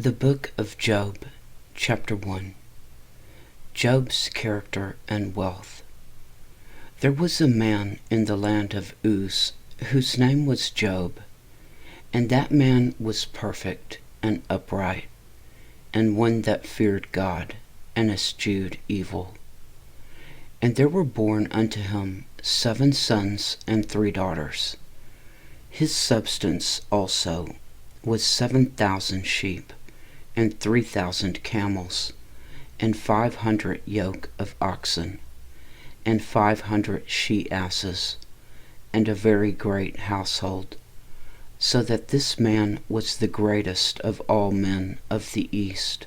The Book of Job, Chapter 1. Job's Character and Wealth. There was a man in the land of Uz, whose name was Job, and that man was perfect and upright, and one that feared God, and eschewed evil. And there were born unto him 7 sons and 3 daughters. His substance also was 7,000 sheep, and 3,000 camels, and 500 yoke of oxen, and 500 she-asses, and a very great household, so that this man was the greatest of all men of the east.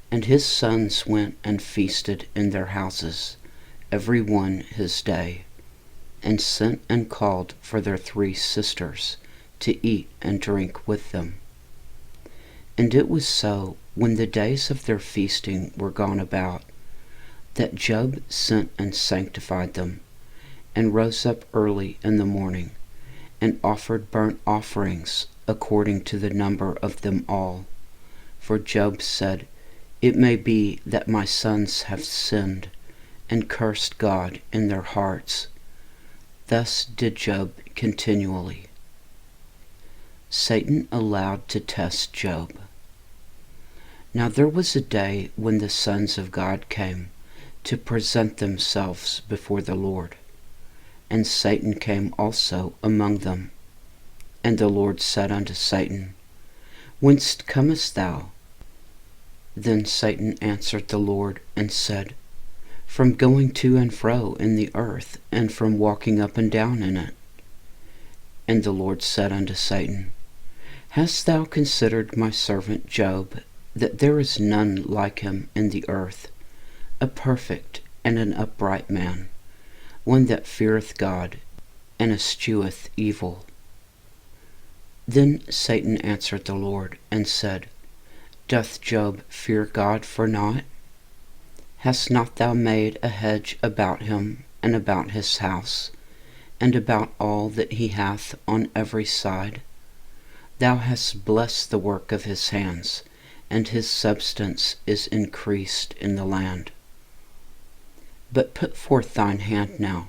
And his sons went and feasted in their houses, every one his day, and sent and called for their 3 sisters to eat and drink with them. And it was so, when the days of their feasting were gone about, that Job sent and sanctified them, and rose up early in the morning, and offered burnt offerings according to the number of them all. For Job said, It may be that my sons have sinned, and cursed God in their hearts. Thus did Job continually. Satan allowed to test Job. Now there was a day when the sons of God came to present themselves before the Lord, and Satan came also among them. And the Lord said unto Satan, Whence comest thou? Then Satan answered the Lord and said, From going to and fro in the earth, and from walking up and down in it. And the Lord said unto Satan, Hast thou considered my servant Job, that there is none like him in the earth, a perfect and an upright man, one that feareth God, and escheweth evil? Then Satan answered the Lord, and said, Doth Job fear God for naught? Hast not thou made a hedge about him, and about his house, and about all that he hath on every side? Thou hast blessed the work of his hands, and his substance is increased in the land. But put forth thine hand now,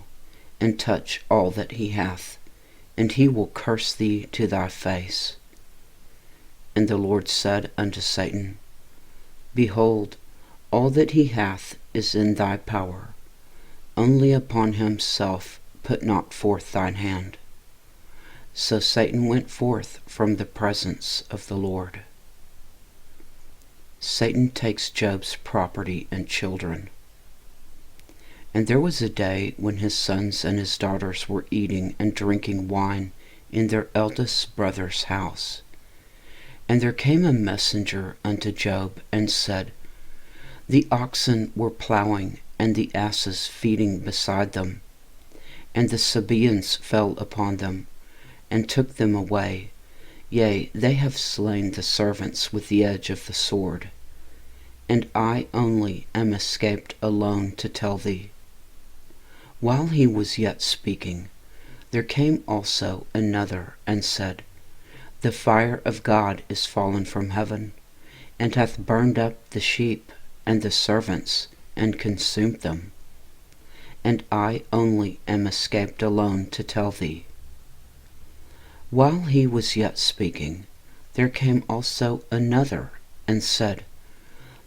and touch all that he hath, and he will curse thee to thy face. And the Lord said unto Satan, Behold, all that he hath is in thy power, only upon himself put not forth thine hand. So Satan went forth from the presence of the Lord. Satan takes Job's property and children. And there was a day when his sons and his daughters were eating and drinking wine in their eldest brother's house. And there came a messenger unto Job, and said, The oxen were plowing, and the asses feeding beside them, and the Sabaeans fell upon them, and took them away. Yea, they have slain the servants with the edge of the sword. And I only am escaped alone to tell thee. While he was yet speaking, there came also another, and said, The fire of God is fallen from heaven, and hath burned up the sheep and the servants, and consumed them. And I only am escaped alone to tell thee. While he was yet speaking, there came also another, and said,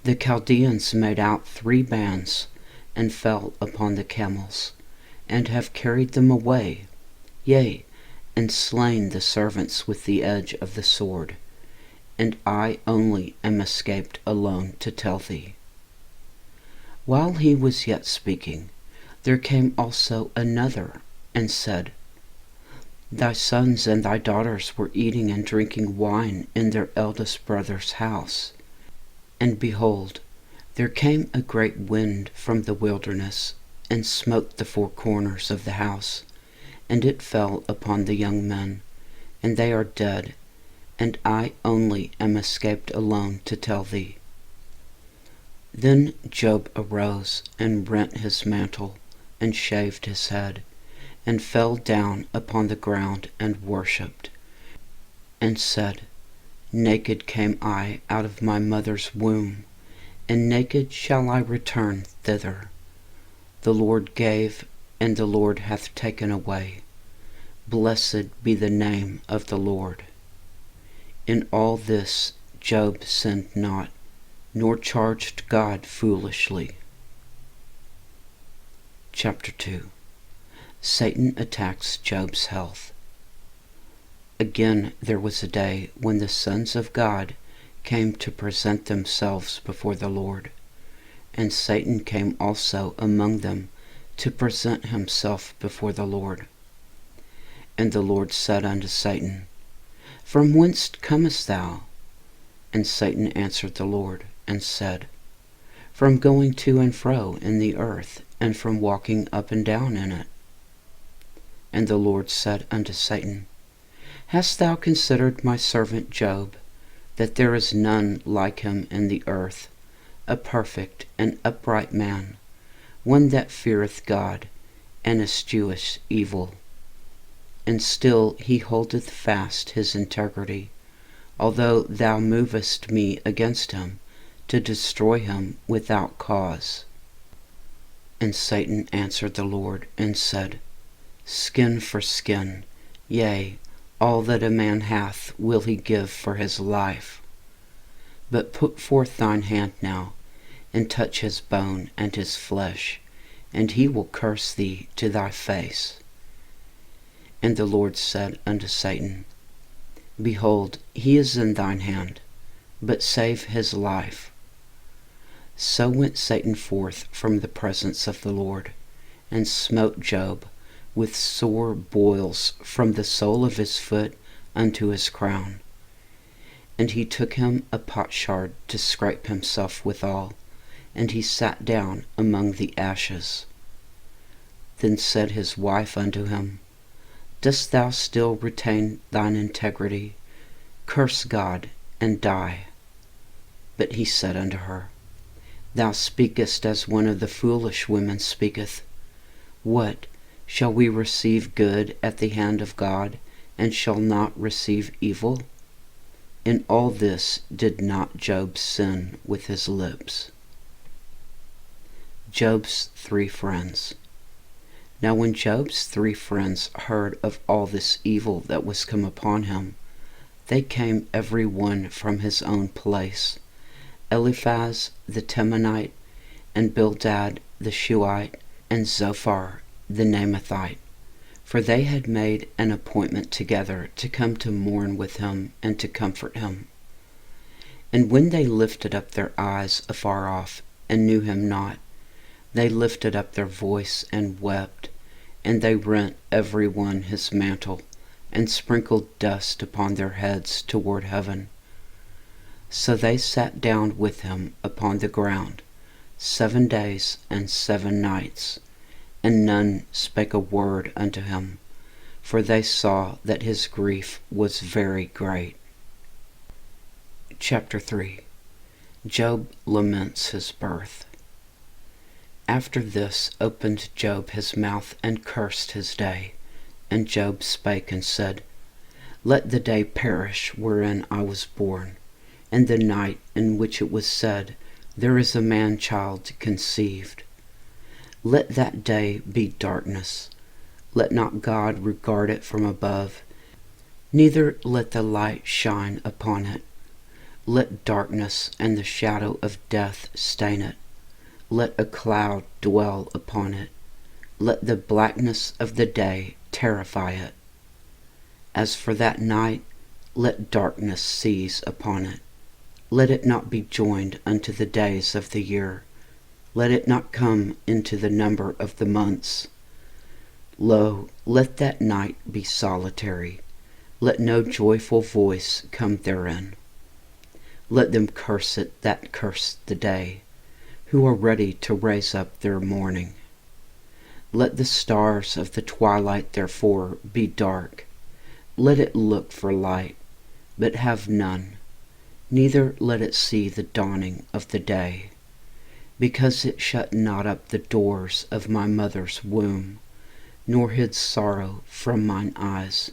The Chaldeans made out 3 bands, and fell upon the camels, and have carried them away, yea, and slain the servants with the edge of the sword. And I only am escaped alone to tell thee. While he was yet speaking, there came also another, and said, Thy sons and thy daughters were eating and drinking wine in their eldest brother's house. And behold, there came a great wind from the wilderness, and smote the 4 corners of the house, and it fell upon the young men, and they are dead, and I only am escaped alone to tell thee. Then Job arose, and rent his mantle, and shaved his head, and fell down upon the ground, and worshipped, and said, Naked came I out of my mother's womb, and naked shall I return thither. The Lord gave, and the Lord hath taken away. Blessed be the name of the Lord. In all this Job sinned not, nor charged God foolishly. Chapter 2. Satan attacks Job's health. Again there was a day when the sons of God came to present themselves before the Lord, and Satan came also among them to present himself before the Lord. And the Lord said unto Satan, From whence comest thou? And Satan answered the Lord, and said, From going to and fro in the earth, and from walking up and down in it. And the Lord said unto Satan, Hast thou considered my servant Job, that there is none like him in the earth, a perfect and upright man, one that feareth God, and escheweth evil? And still he holdeth fast his integrity, although thou movest me against him, to destroy him without cause. And Satan answered the Lord, and said, Skin for skin, yea, all that a man hath will he give for his life. But put forth thine hand now, and touch his bone and his flesh, and he will curse thee to thy face. And the Lord said unto Satan, Behold, he is in thine hand, but save his life. So went Satan forth from the presence of the Lord, and smote Job with sore boils from the sole of his foot unto his crown. And he took him a potsherd to scrape himself withal, and he sat down among the ashes. Then said his wife unto him, Dost thou still retain thine integrity? Curse God, and die. But he said unto her, Thou speakest as one of the foolish women speaketh. What, shall we receive good at the hand of God, and shall not receive evil? In all this did not Job sin with his lips. Job's 3 friends. Now when Job's 3 friends heard of all this evil that was come upon him, they came every one from his own place, Eliphaz the Temanite, and Bildad the Shuhite, and Zophar the Naamathite, for they had made an appointment together to come to mourn with him and to comfort him. And when they lifted up their eyes afar off, and knew him not, they lifted up their voice and wept, and they rent every one his mantle, and sprinkled dust upon their heads toward heaven. So they sat down with him upon the ground 7 days and 7 nights, and none spake a word unto him, for they saw that his grief was very great. Chapter 3. Job laments his birth. After this opened Job his mouth and cursed his day. And Job spake and said, Let the day perish wherein I was born, and the night in which it was said, There is a man-child conceived. Let that day be darkness. Let not God regard it from above, neither let the light shine upon it. Let darkness and the shadow of death stain it. Let a cloud dwell upon it. Let the blackness of the day terrify it. As for that night, let darkness seize upon it. Let it not be joined unto the days of the year. Let it not come into the number of the months. Lo, let that night be solitary. Let no joyful voice come therein. Let them curse it that curse the day, who are ready to raise up their mourning. Let the stars of the twilight therefore be dark. Let it look for light, but have none, neither let it see the dawning of the day. Because it shut not up the doors of my mother's womb, nor hid sorrow from mine eyes.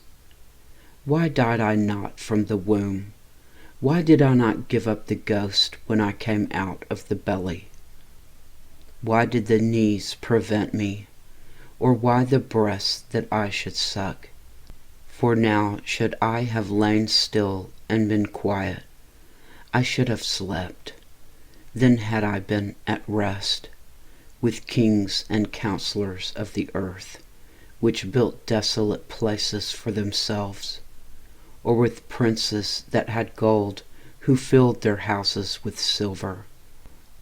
Why died I not from the womb? Why did I not give up the ghost when I came out of the belly? Why did the knees prevent me, or why the breasts that I should suck? For now should I have lain still and been quiet, I should have slept. Then had I been at rest with kings and counselors of the earth, which built desolate places for themselves, or with princes that had gold, who filled their houses with silver.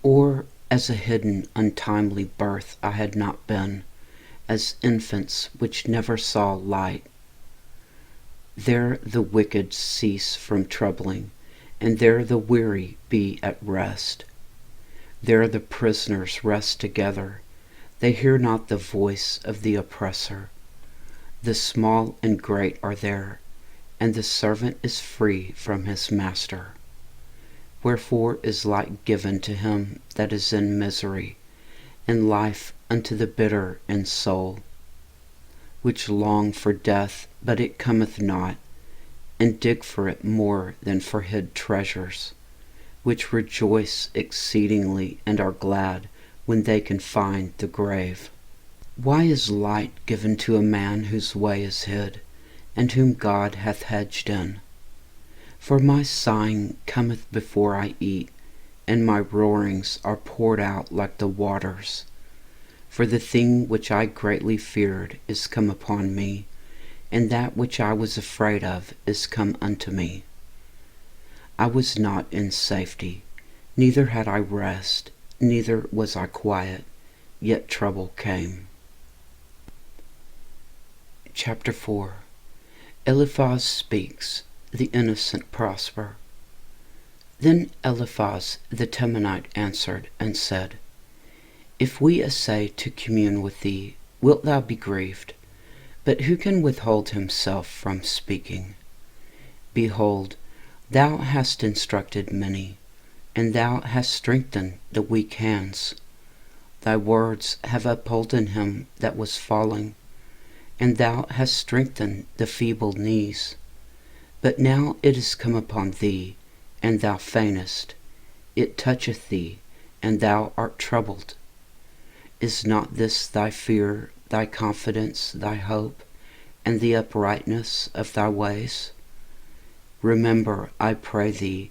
Or as a hidden untimely birth I had not been, as infants which never saw light. There the wicked cease from troubling, and there the weary be at rest. There the prisoners rest together, they hear not the voice of the oppressor. The small and great are there, and the servant is free from his master. Wherefore is light given to him that is in misery, and life unto the bitter in soul, which long for death, but it cometh not, and dig for it more than for hid treasures, which rejoice exceedingly and are glad when they can find the grave. Why is light given to a man whose way is hid, and whom God hath hedged in? For my sighing cometh before I eat, and my roarings are poured out like the waters. For the thing which I greatly feared is come upon me, and that which I was afraid of is come unto me. I was not in safety, neither had I rest, neither was I quiet, yet trouble came. Chapter 4. Eliphaz speaks, the innocent prosper. Then Eliphaz the Temanite answered and said, If we essay to commune with thee, wilt thou be grieved? But who can withhold himself from speaking? Behold, thou hast instructed many, and thou hast strengthened the weak hands. Thy words have upholden him that was falling, and thou hast strengthened the feeble knees. But now it is come upon thee, and thou faintest. It toucheth thee, and thou art troubled. Is not this thy fear, thy confidence, thy hope, and the uprightness of thy ways? Remember, I pray thee,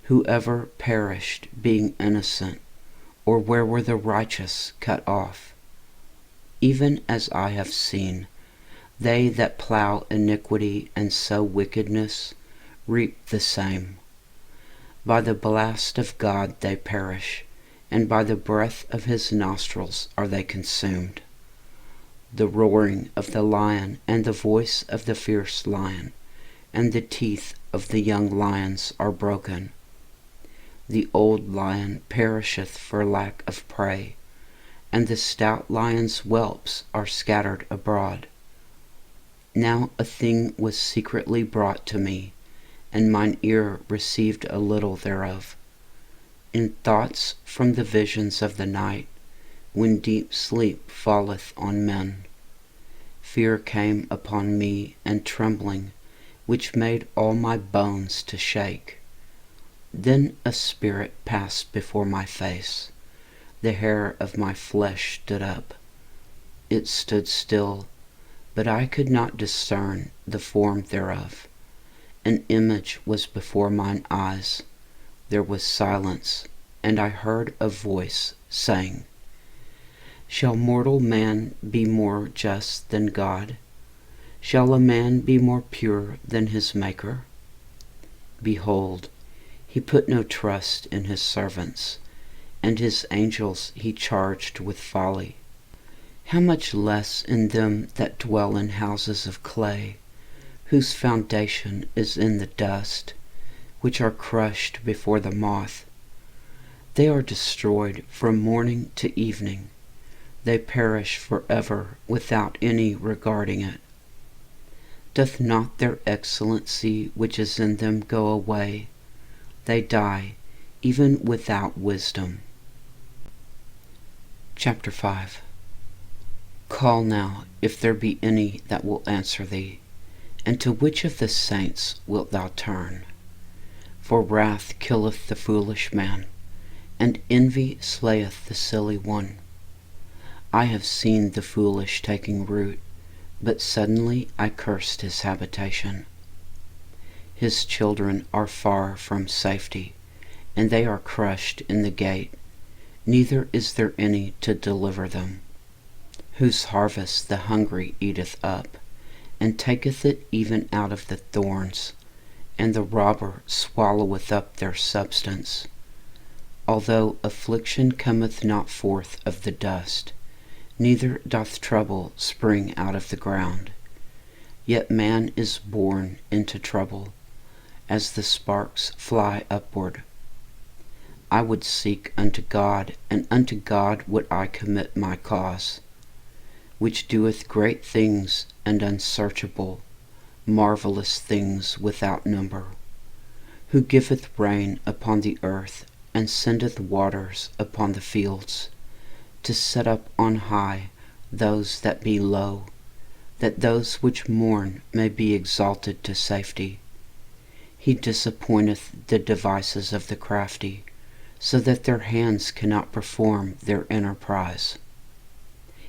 whoever perished being innocent, or where were the righteous cut off? Even as I have seen, they that plough iniquity and sow wickedness reap the same. By the blast of God they perish, and by the breath of his nostrils are they consumed. The roaring of the lion and the voice of the fierce lion, and the teeth of the young lions are broken. The old lion perisheth for lack of prey, and the stout lion's whelps are scattered abroad. Now a thing was secretly brought to me, and mine ear received a little thereof. In thoughts from the visions of the night, when deep sleep falleth on men, fear came upon me and trembling, which made all my bones to shake. Then a spirit passed before my face, the hair of my flesh stood up. It stood still, but I could not discern the form thereof. An image was before mine eyes. There was silence, and I heard a voice saying, Shall mortal man be more just than God? Shall a man be more pure than his Maker? Behold, he put no trust in his servants, and his angels he charged with folly. How much less in them that dwell in houses of clay, whose foundation is in the dust, which are crushed before the moth. They are destroyed from morning to evening. They perish forever without any regarding it. Doth not their excellency which is in them go away? They die, even without wisdom. Chapter 5. Call now, if there be any that will answer thee, and to which of the saints wilt thou turn? For wrath killeth the foolish man, and envy slayeth the silly one. I have seen the foolish taking root, but suddenly I cursed his habitation. His children are far from safety, and they are crushed in the gate, neither is there any to deliver them. Whose harvest the hungry eateth up, and taketh it even out of the thorns, and the robber swalloweth up their substance. Although affliction cometh not forth of the dust, neither doth trouble spring out of the ground, yet man is born into trouble, as the sparks fly upward. I would seek unto God, and unto God would I commit my cause, which doeth great things and unsearchable, marvelous things without number, who giveth rain upon the earth, and sendeth waters upon the fields, to set up on high those that be low, that those which mourn may be exalted to safety. He disappointeth the devices of the crafty, so that their hands cannot perform their enterprise.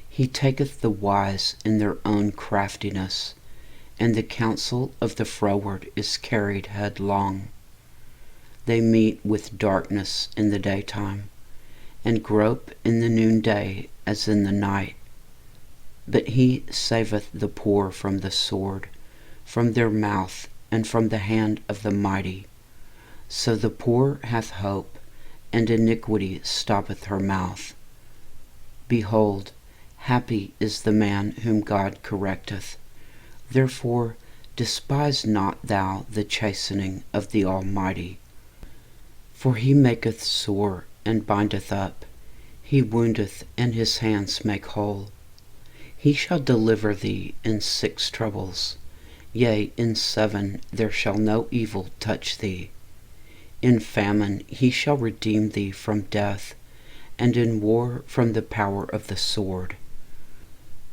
He taketh the wise in their own craftiness, and the counsel of the froward is carried headlong. They meet with darkness in the daytime, and grope in the noonday as in the night. But he saveth the poor from the sword, from their mouth, and from the hand of the mighty. So the poor hath hope, and iniquity stoppeth her mouth. Behold, happy is the man whom God correcteth. Therefore despise not thou the chastening of the Almighty. For he maketh sore, and bindeth up. He woundeth, and his hands make whole. He shall deliver thee in 6 troubles. Yea, in 7 there shall no evil touch thee. In famine he shall redeem thee from death, and in war from the power of the sword.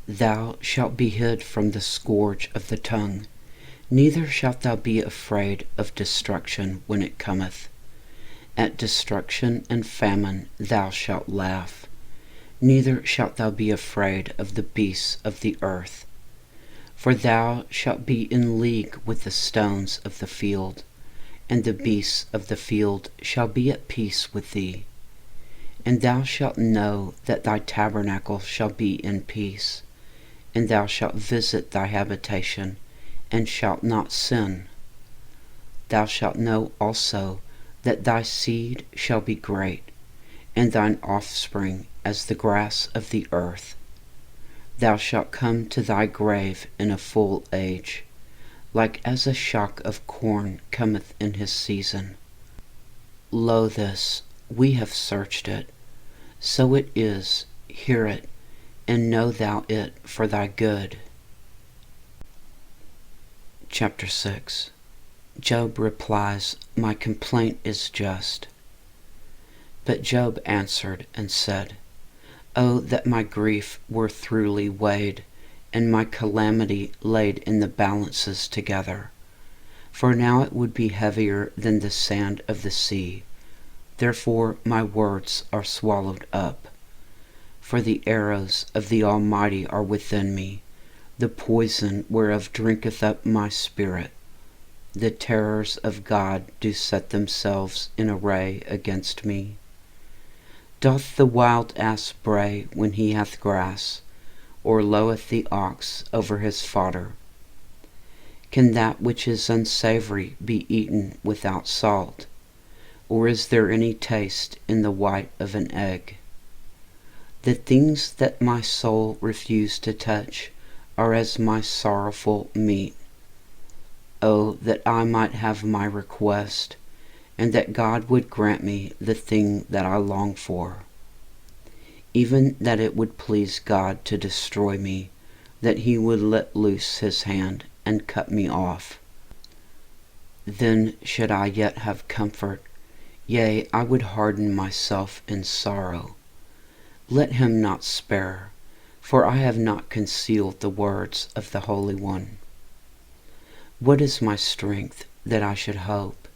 Thou shalt be hid from the scourge of the tongue, neither shalt thou be afraid of destruction when it cometh. At destruction and famine thou shalt laugh, neither shalt thou be afraid of the beasts of the earth. For thou shalt be in league with the stones of the field, and the beasts of the field shall be at peace with thee. And thou shalt know that thy tabernacle shall be in peace, and thou shalt visit thy habitation, and shalt not sin. Thou shalt know also that thy seed shall be great, and thine offspring as the grass of the earth. Thou shalt come to thy grave in a full age, like as a shock of corn cometh in his season. Lo this, we have searched it, so it is, hear it, and know thou it for thy good. Chapter 6. Job replies, My complaint is just. But Job answered and said, O that my grief were throughly weighed, and my calamity laid in the balances together. For now it would be heavier than the sand of the sea. Therefore my words are swallowed up. For the arrows of the Almighty are within me, the poison whereof drinketh up my spirit. The terrors of God do set themselves in array against me. Doth the wild ass bray when he hath grass, or loweth the ox over his fodder? Can that which is unsavory be eaten without salt? Or is there any taste in the white of an egg? The things that my soul refused to touch are as my sorrowful meat. Oh, that I might have my request, and that God would grant me the thing that I long for. Even that it would please God to destroy me, that he would let loose his hand and cut me off. Then should I yet have comfort, yea, I would harden myself in sorrow. Let him not spare, for I have not concealed the words of the Holy One. What is my strength that I should hope,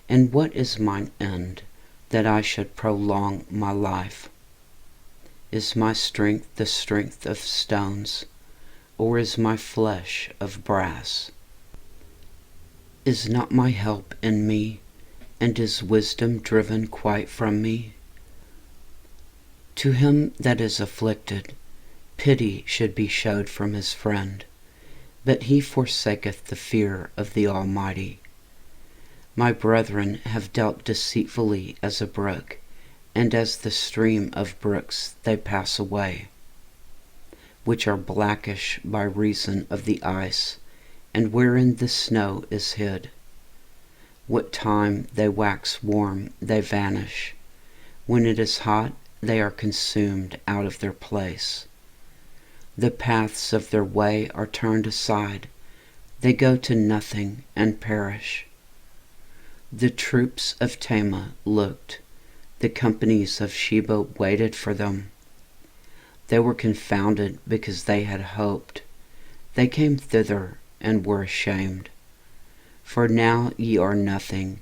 And what is mine end, that I should prolong my life? Is my strength the strength of stones, or is my flesh of brass? Is not my help in me, and is wisdom driven quite from me? To him that is afflicted, pity should be showed from his friend, but he forsaketh the fear of the Almighty. My brethren have dealt deceitfully as a brook, and as the stream of brooks they pass away, which are blackish by reason of the ice, and wherein the snow is hid. What time they wax warm, they vanish. When it is hot, they are consumed out of their place. The paths of their way are turned aside. They go to nothing and perish. The troops of Tema looked. The companies of Sheba waited for them. They were confounded because they had hoped. They came thither and were ashamed. For now ye are nothing.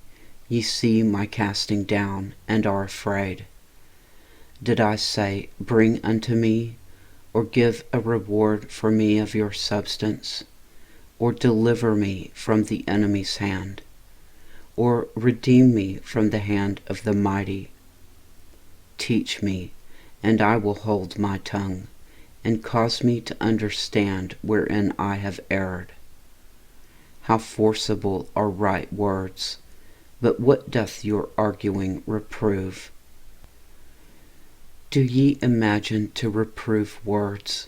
Ye see my casting down, and are afraid. Did I say, Bring unto me, or give a reward for me of your substance, or deliver me from the enemy's hand, or redeem me from the hand of the mighty? Teach me, and I will hold my tongue, and cause me to understand wherein I have erred. How forcible are right words, but what doth your arguing reprove? Do ye imagine to reprove words,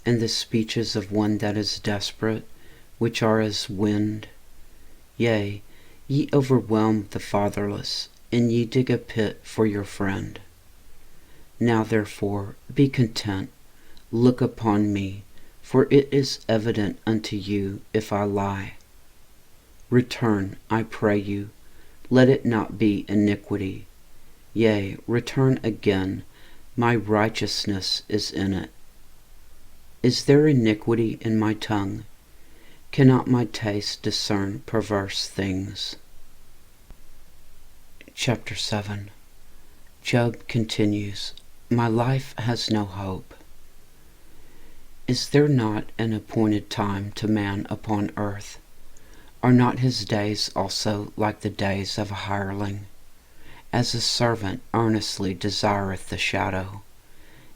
and the speeches of one that is desperate, which are as wind? Yea, ye overwhelm the fatherless, and ye dig a pit for your friend. Now therefore be content, look upon me, for it is evident unto you if I lie. Return, I pray you, let it not be iniquity. Yea, return again, my righteousness is in it. Is there iniquity in my tongue? Cannot my taste discern perverse things? Chapter 7. Job continues, My life has no hope. Is there not an appointed time to man upon earth? Are not his days also like the days of a hireling? As a servant earnestly desireth the shadow,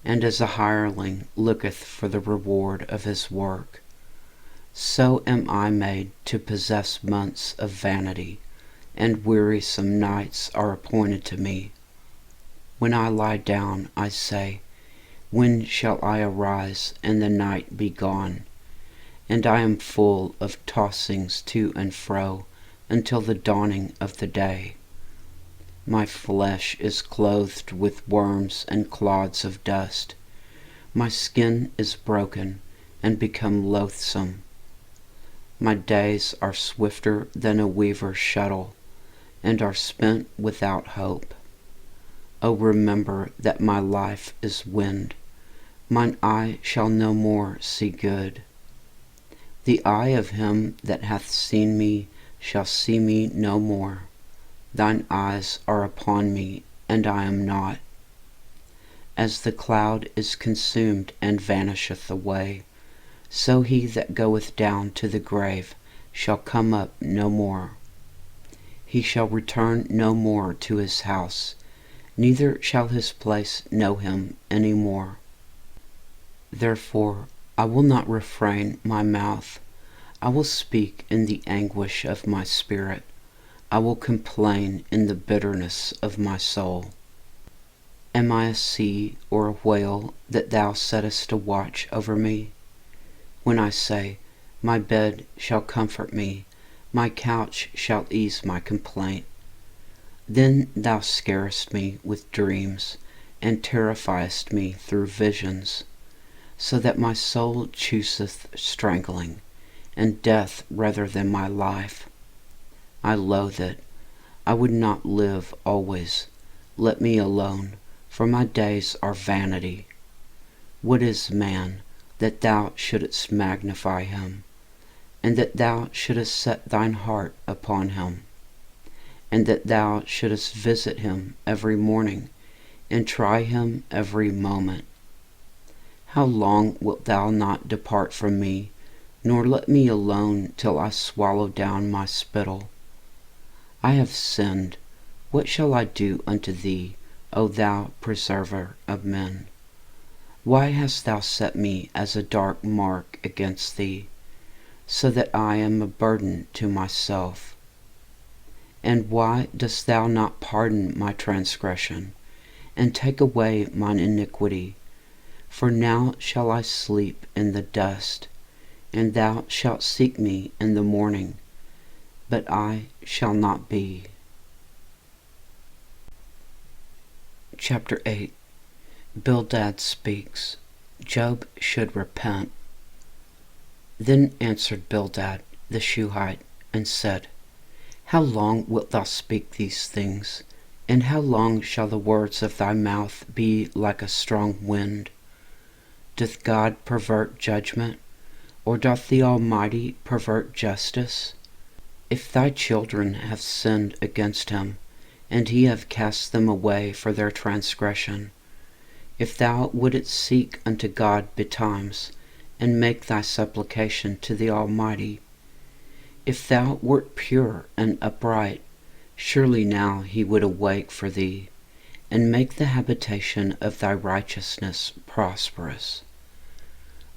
and as a hireling looketh for the reward of his work, so am I made to possess months of vanity, and wearisome nights are appointed to me. When I lie down, I say, When shall I arise, and the night be gone? And I am full of tossings to and fro until the dawning of the day. My flesh is clothed with worms and clods of dust. My skin is broken and become loathsome. My days are swifter than a weaver's shuttle, and are spent without hope. O remember that my life is wind. Mine eye shall no more see good. The eye of him that hath seen me shall see me no more. Thine eyes are upon me, and I am not. As the cloud is consumed and vanisheth away, so he that goeth down to the grave shall come up no more. He shall return no more to his house, neither shall his place know him any more. Therefore I will not refrain my mouth. I will speak in the anguish of my spirit. I will complain in the bitterness of my soul. Am I a sea or a whale that thou settest a watch over me? When I say, My bed shall comfort me, my couch shall ease my complaint, then thou scarest me with dreams, and terrifiest me through visions, so that my soul chooseth strangling, and death rather than my life. I loathe it. I would not live always. Let me alone, for my days are vanity. What is man, that thou shouldest magnify him, and that thou shouldest set thine heart upon him? and that thou shouldest visit him every morning, and try him every moment. How long wilt thou not depart from me, nor let me alone till I swallow down my spittle? I have sinned. What shall I do unto thee, O thou preserver of men? Why hast thou set me as a dark mark against thee, so that I am a burden to myself? And why dost thou not pardon my transgression, and take away mine iniquity? For now shall I sleep in the dust, and thou shalt seek me in the morning, but I shall not be. Chapter 8. Bildad speaks. Job should repent. Then answered Bildad the Shuhite, and said, How long wilt thou speak these things? And how long shall the words of thy mouth be like a strong wind? Doth God pervert judgment, or doth the Almighty pervert justice? If thy children have sinned against him, and he have cast them away for their transgression, if thou wouldest seek unto God betimes, and make thy supplication to the Almighty, if thou wert pure and upright, surely now he would awake for thee, and make the habitation of thy righteousness prosperous.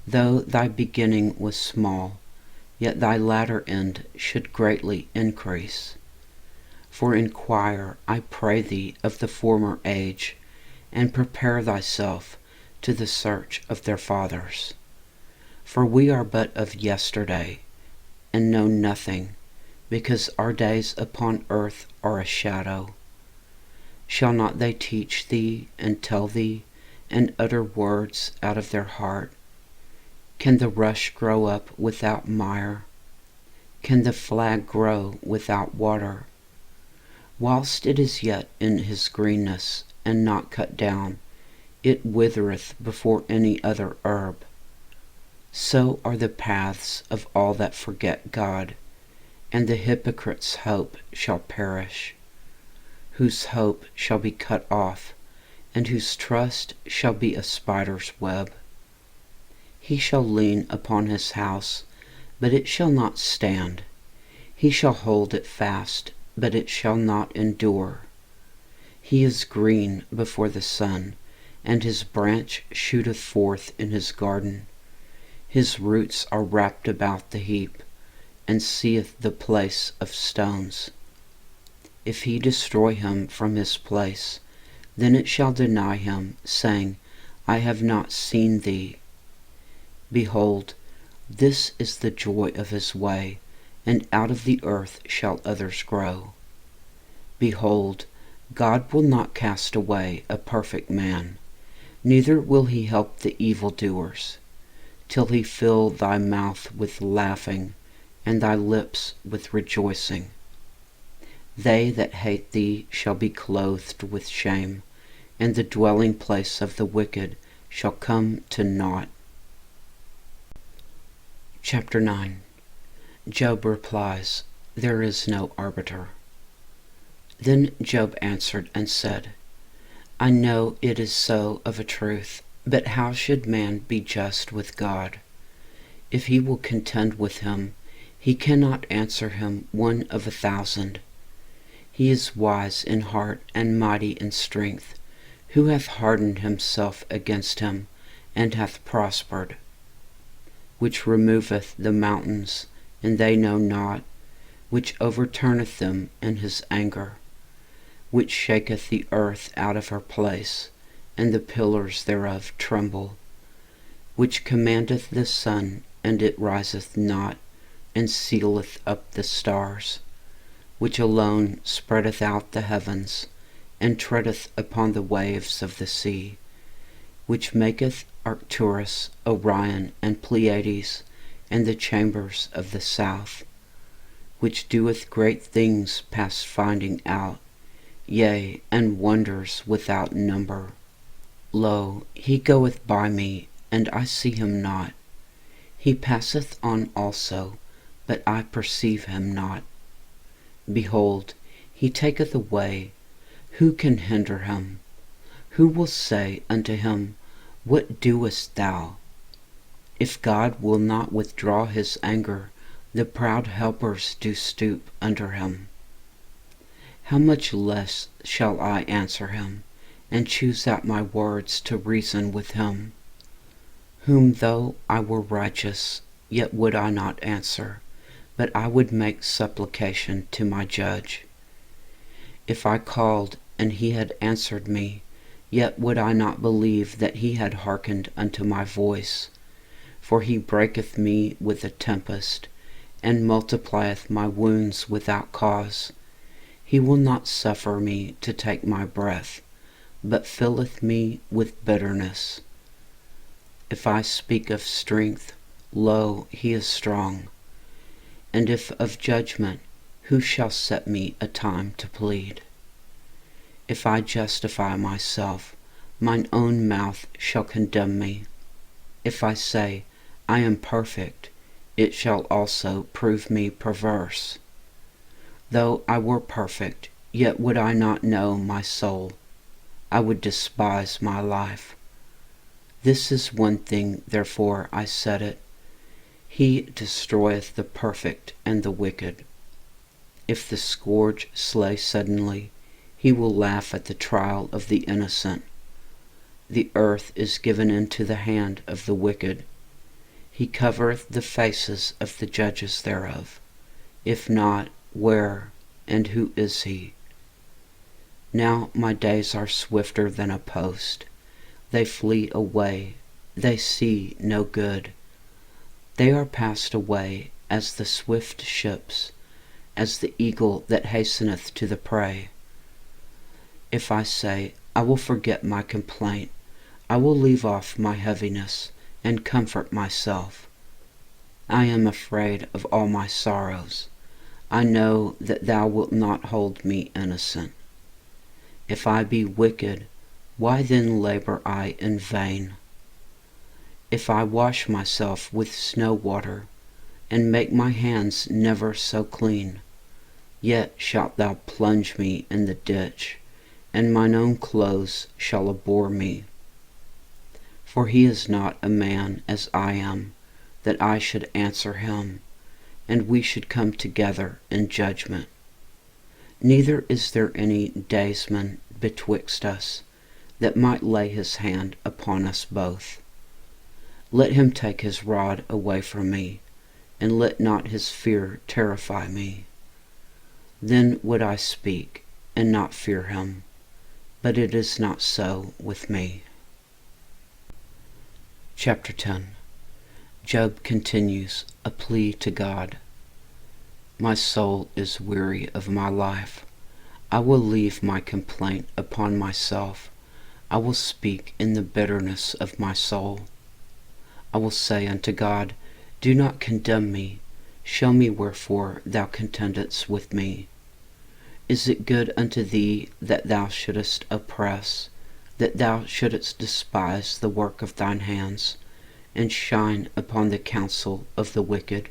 Though thy beginning was small, yet thy latter end should greatly increase. For inquire, I pray thee, of the former age, and prepare thyself to the search of their fathers. For we are but of yesterday, and know nothing, because our days upon earth are a shadow. Shall not they teach thee, and tell thee, and utter words out of their heart? Can the rush grow up without mire? Can the flag grow without water? Whilst it is yet in his greenness, and not cut down, it withereth before any other herb. So are the paths of all that forget God, and the hypocrite's hope shall perish, whose hope shall be cut off, and whose trust shall be a spider's web. He shall lean upon his house, but it shall not stand. He shall hold it fast, but it shall not endure. He is green before the sun, and his branch shooteth forth in his garden. His roots are wrapped about the heap, and seeth the place of stones. If he destroy him from his place, then it shall deny him, saying, I have not seen thee. Behold, this is the joy of his way, and out of the earth shall others grow. Behold, God will not cast away a perfect man, neither will he help the evildoers, till he fill thy mouth with laughing, and thy lips with rejoicing. They that hate thee shall be clothed with shame, and the dwelling place of the wicked shall come to naught. Chapter 9. Job replies, There is no arbiter. Then Job answered and said, I know it is so of a truth, but how should man be just with God? If he will contend with him, he cannot answer him 1 of 1,000. He is wise in heart and mighty in strength. Who hath hardened himself against him, and hath prospered? Which removeth the mountains, and they know not, which overturneth them in his anger, which shaketh the earth out of her place, and the pillars thereof tremble, which commandeth the sun, and it riseth not, and sealeth up the stars, which alone spreadeth out the heavens, and treadeth upon the waves of the sea, which maketh Arcturus, Orion, and Pleiades, and the chambers of the south, which doeth great things past finding out, yea, and wonders without number. Lo, he goeth by me, and I see him not. He passeth on also, but I perceive him not. Behold, He taketh away, who can hinder him? Who will say unto him, What doest thou? If God will not withdraw his anger, the proud helpers do stoop under him. How much less shall I answer him, and choose out my words to reason with him? Whom though I were righteous, yet would I not answer, but I would make supplication to my judge. If I called, and he had answered me, yet would I not believe that he had hearkened unto my voice. For he breaketh me with a tempest, and multiplieth my wounds without cause. He will not suffer me to take my breath, but filleth me with bitterness. If I speak of strength, lo, he is strong. And if of judgment, who shall set me a time to plead? If I justify myself, mine own mouth shall condemn me. If I say, I am perfect, it shall also prove me perverse. Though I were perfect, yet would I not know my soul. I would despise my life. This is one thing, therefore I said it. He destroyeth the perfect and the wicked. If the scourge slay suddenly, he will laugh at the trial of the innocent. The earth is given into the hand of the wicked. He covereth the faces of the judges thereof. If not, where and who is he? Now my days are swifter than a post. They flee away, they see no good. They are passed away as the swift ships, as the eagle that hasteneth to the prey. If I say, I will forget my complaint, I will leave off my heaviness, and comfort myself. I am afraid of all my sorrows. I know that thou wilt not hold me innocent. If I be wicked, why then labor I in vain? If I wash myself with snow water, and make my hands never so clean, yet shalt thou plunge me in the ditch, and mine own clothes shall abhor me. For he is not a man as I am, that I should answer him, and we should come together in judgment. Neither is there any daysman betwixt us, that might lay his hand upon us both. Let him take his rod away from me, and let not his fear terrify me. Then would I speak, and not fear him, but it is not so with me. Chapter 10. Job continues, a plea to God. My soul is weary of my life. I will leave my complaint upon myself. I will speak in the bitterness of my soul. I will say unto God, Do not condemn me. Show me wherefore thou contendest with me. Is it good unto thee that thou shouldest oppress, that thou shouldest despise the work of thine hands, and shine upon the counsel of the wicked?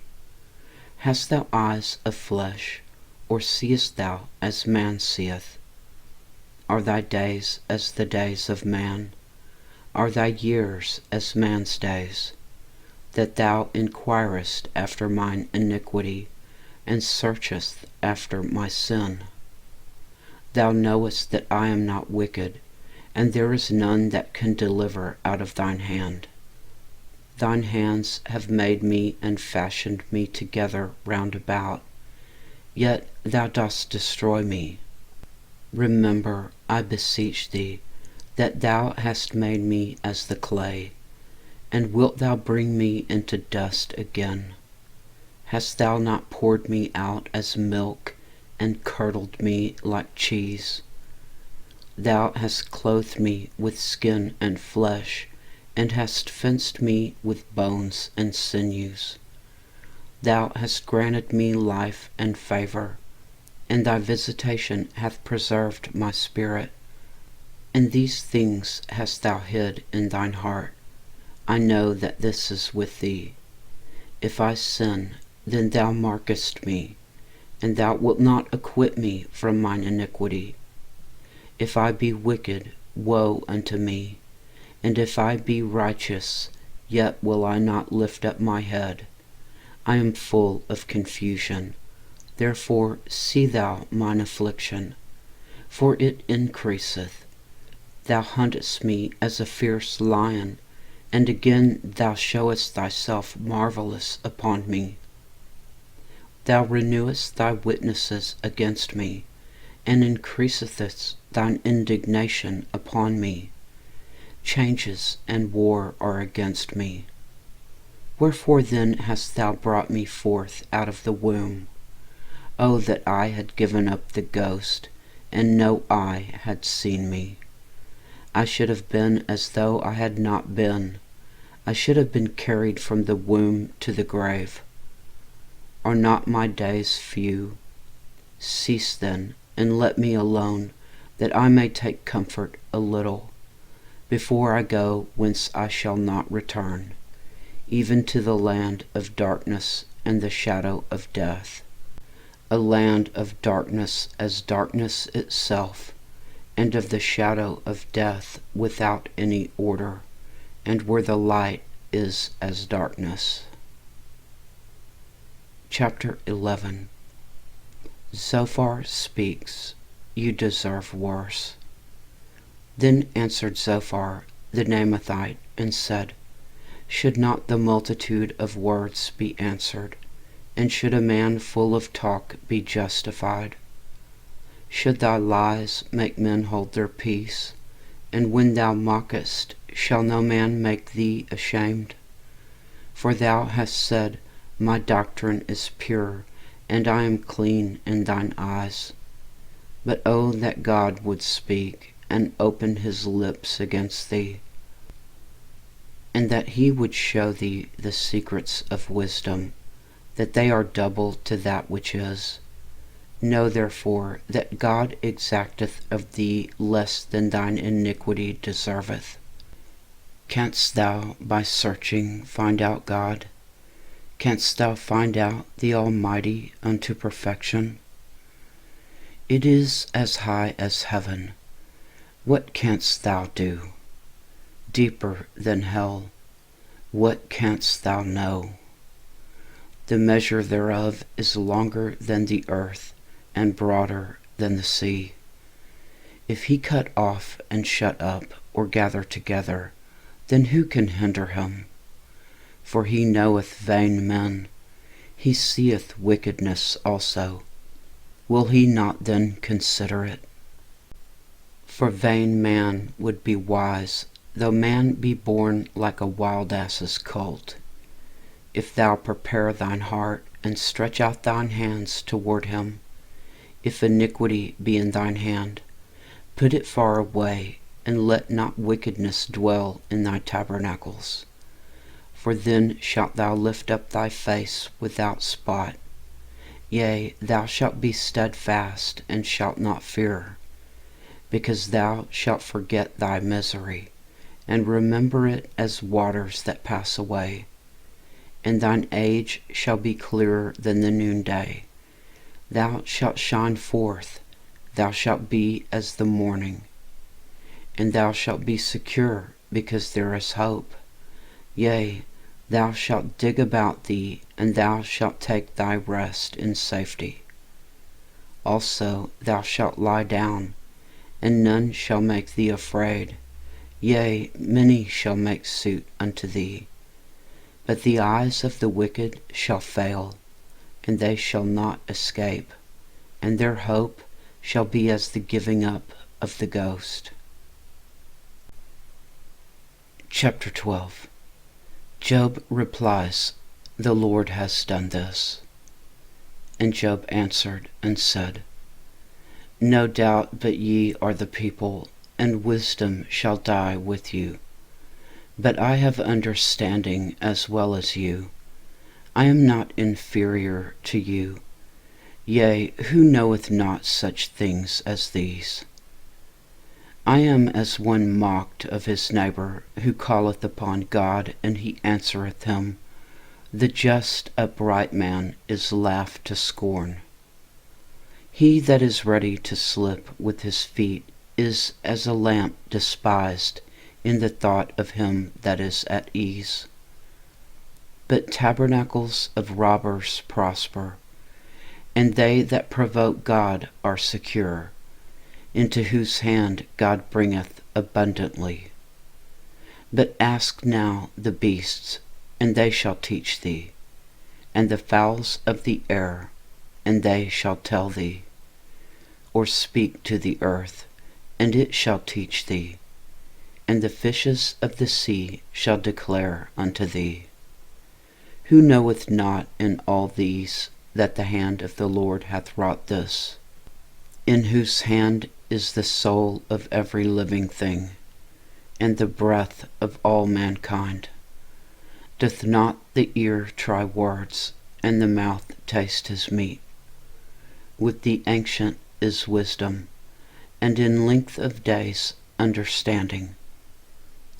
Hast thou eyes of flesh, or seest thou as man seeth? Are thy days as the days of man? Are thy years as man's days? That thou inquirest after mine iniquity, and searchest after my sin. Thou knowest that I am not wicked, and there is none that can deliver out of thine hand. Thine hands have made me and fashioned me together round about, yet thou dost destroy me. Remember, I beseech thee, that thou hast made me as the clay, and wilt thou bring me into dust again? Hast thou not poured me out as milk, and curdled me like cheese? Thou hast clothed me with skin and flesh, and hast fenced me with bones and sinews. Thou hast granted me life and favor, and thy visitation hath preserved my spirit. And these things hast thou hid in thine heart. I know that this is with thee. If I sin, then thou markest me, and thou wilt not acquit me from mine iniquity. If I be wicked, woe unto me, and if I be righteous, yet will I not lift up my head. I am full of confusion. Therefore see thou mine affliction, for it increaseth. Thou huntest me as a fierce lion, and again thou showest thyself marvelous upon me. Thou renewest thy witnesses against me, and increaseth thine indignation upon me. Changes and war are against me. Wherefore then hast thou brought me forth out of the womb? O that I had given up the ghost, and no eye had seen me. I should have been as though I had not been. I should have been carried from the womb to the grave. Are not my days few? Cease then, and let me alone, that I may take comfort a little, before I go whence I shall not return, even to the land of darkness and the shadow of death, a land of darkness as darkness itself, and of the shadow of death without any order, and where the light is as darkness. Chapter 11. Zophar speaks. You deserve worse. Then answered Zophar the Naamathite, and said, Should not the multitude of words be answered, and should a man full of talk be justified? Should thy lies make men hold their peace, and when thou mockest, shall no man make thee ashamed? For thou hast said, My doctrine is pure, and I am clean in thine eyes. But oh, that God would speak, and open his lips against thee, and that he would show thee the secrets of wisdom, that they are double to that which is. Know therefore that God exacteth of thee less than thine iniquity deserveth. Canst thou by searching find out God? Canst thou find out the Almighty unto perfection? It is as high as heaven. What canst thou do? Deeper than hell. What canst thou know? The measure thereof is longer than the earth, and broader than the sea. If he cut off and shut up, or gather together, then who can hinder him? For he knoweth vain men, he seeth wickedness also. Will he not then consider it? For vain man would be wise, though man be born like a wild ass's colt. If thou prepare thine heart, and stretch out thine hands toward him, if iniquity be in thine hand, put it far away, and let not wickedness dwell in thy tabernacles. For then shalt thou lift up thy face without spot. Yea, thou shalt be steadfast, and shalt not fear, because thou shalt forget thy misery, and remember it as waters that pass away. And thine age shall be clearer than the noonday. Thou shalt shine forth, thou shalt be as the morning. And thou shalt be secure, because there is hope. Yea, thou shalt dig about thee, and thou shalt take thy rest in safety. Also thou shalt lie down, and none shall make thee afraid. Yea, many shall make suit unto thee. But the eyes of the wicked shall fail, and they shall not escape, and their hope shall be as the giving up of the ghost. Chapter 12. Job replies, The Lord has done this. And Job answered and said, No doubt but ye are the people, and wisdom shall die with you. But I have understanding as well as you. I am not inferior to you. Yea, who knoweth not such things as these? I am as one mocked of his neighbor, who calleth upon God, and he answereth him. The just upright man is laughed to scorn. He that is ready to slip with his feet is as a lamp despised in the thought of him that is at ease. But tabernacles of robbers prosper, and they that provoke God are secure, into whose hand God bringeth abundantly. But ask now the beasts, and they shall teach thee, and the fowls of the air, and they shall tell thee. Or speak to the earth, and it shall teach thee, and the fishes of the sea shall declare unto thee. Who knoweth not in all these that the hand of the Lord hath wrought this? In whose hand is the soul of every living thing, and the breath of all mankind? Doth not the ear try words, and the mouth taste his meat? With the ancient is wisdom, and in length of days understanding.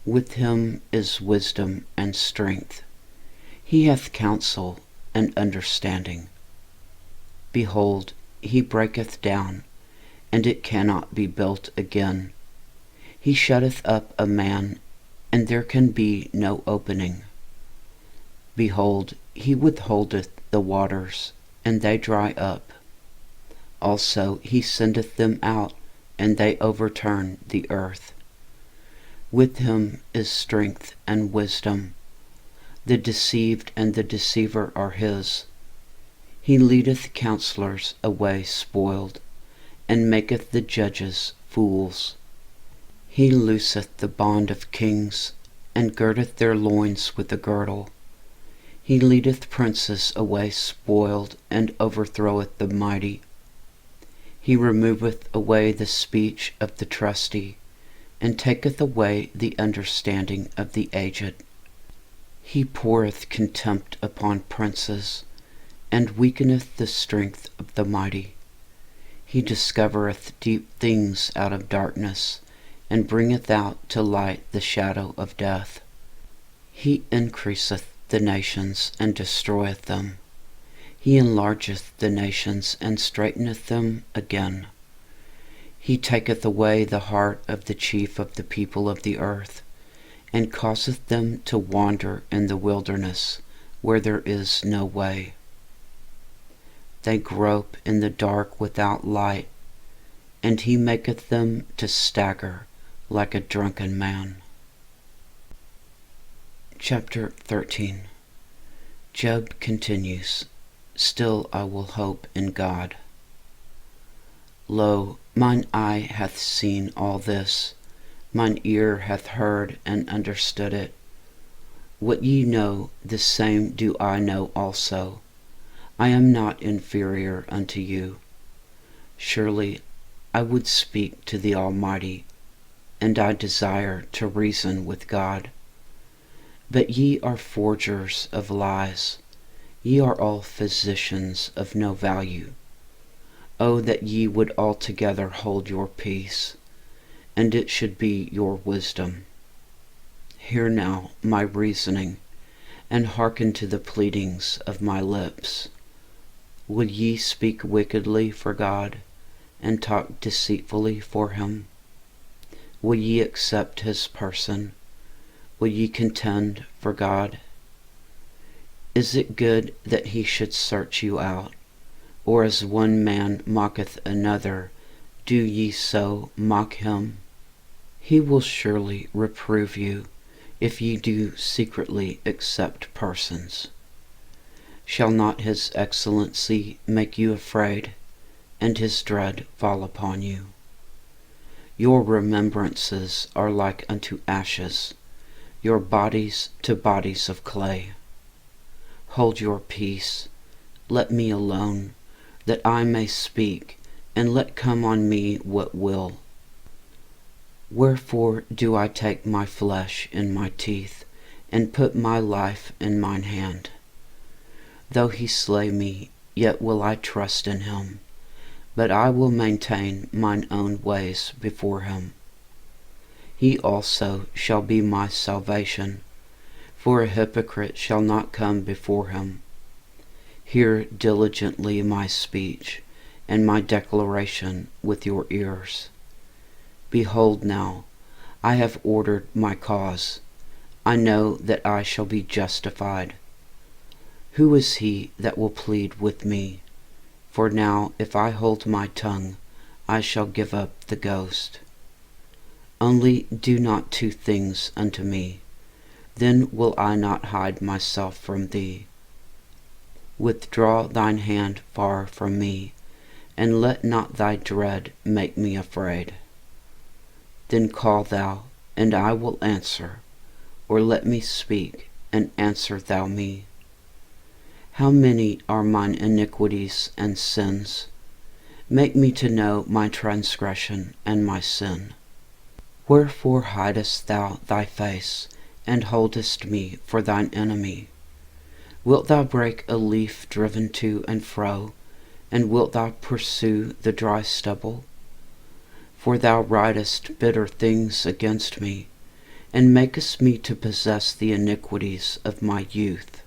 With him is wisdom and strength. He hath counsel and understanding. Behold, he breaketh down, and it cannot be built again. He shutteth up a man, and there can be no opening. Behold, he withholdeth the waters, and they dry up. Also he sendeth them out, and they overturn the earth. With him is strength and wisdom. The deceived and the deceiver are his. He leadeth counselors away spoiled, and maketh the judges fools. He looseth the bond of kings, and girdeth their loins with a girdle. He leadeth princes away spoiled, and overthroweth the mighty. He removeth away the speech of the trusty, and taketh away the understanding of the aged. He poureth contempt upon princes, and weakeneth the strength of the mighty. He discovereth deep things out of darkness, and bringeth out to light the shadow of death. He increaseth the nations, and destroyeth them. He enlargeth the nations, and straighteneth them again. He taketh away the heart of the chief of the people of the earth, and causeth them to wander in the wilderness, where there is no way. They grope in the dark without light, and he maketh them to stagger like a drunken man. Chapter 13. Job continues, Still I will hope in God. Lo, mine eye hath seen all this, mine ear hath heard and understood it. What ye know, the same do I know also. I am not inferior unto you. Surely I would speak to the Almighty, and I desire to reason with God. But ye are forgers of lies, ye are all physicians of no value. O that ye would altogether hold your peace, and it should be your wisdom. Hear now my reasoning, and hearken to the pleadings of my lips. Would ye speak wickedly for God, and talk deceitfully for him? Will ye accept his person? Will ye contend for God? Is it good that he should search you out? Or as one man mocketh another, do ye so mock him? He will surely reprove you, if ye do secretly accept persons. Shall not his excellency make you afraid, and his dread fall upon you? Your remembrances are like unto ashes, your bodies to bodies of clay. Hold your peace, let me alone, that I may speak, and let come on me what will. Wherefore do I take my flesh in my teeth, and put my life in mine hand? Though he slay me, yet will I trust in him, but I will maintain mine own ways before him. He also shall be my salvation, for a hypocrite shall not come before him. Hear diligently my speech, and my declaration with your ears. Behold now, I have ordered my cause. I know that I shall be justified. Who is he that will plead with me? For now, if I hold my tongue, I shall give up the ghost. Only do not two things unto me, then will I not hide myself from thee. Withdraw thine hand far from me, and let not thy dread make me afraid. Then call thou, and I will answer, or let me speak, and answer thou me. How many are mine iniquities and sins? Make me to know my transgression and my sin. Wherefore hidest thou thy face, and holdest me for thine enemy? Wilt thou break a leaf driven to and fro, and wilt thou pursue the dry stubble? For thou writest bitter things against me, and makest me to possess the iniquities of my youth.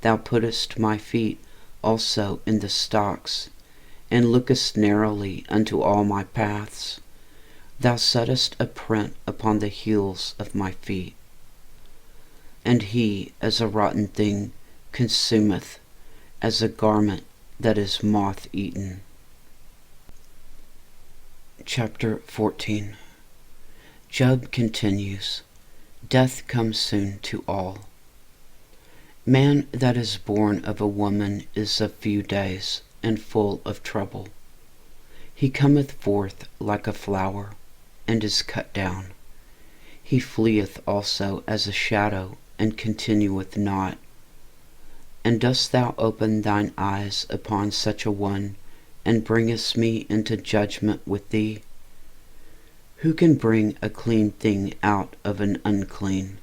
Thou puttest my feet also in the stocks, and lookest narrowly unto all my paths. Thou settest a print upon the heels of my feet. And he, as a rotten thing, consumeth, as a garment that is moth-eaten. Chapter 14. Job continues. Death comes soon to all. Man that is born of a woman is of few days, and full of trouble. He cometh forth like a flower, and is cut down. He fleeth also as a shadow, and continueth not. And dost thou open thine eyes upon such a one, and bringest me into judgment with thee? Who can bring a clean thing out of an unclean?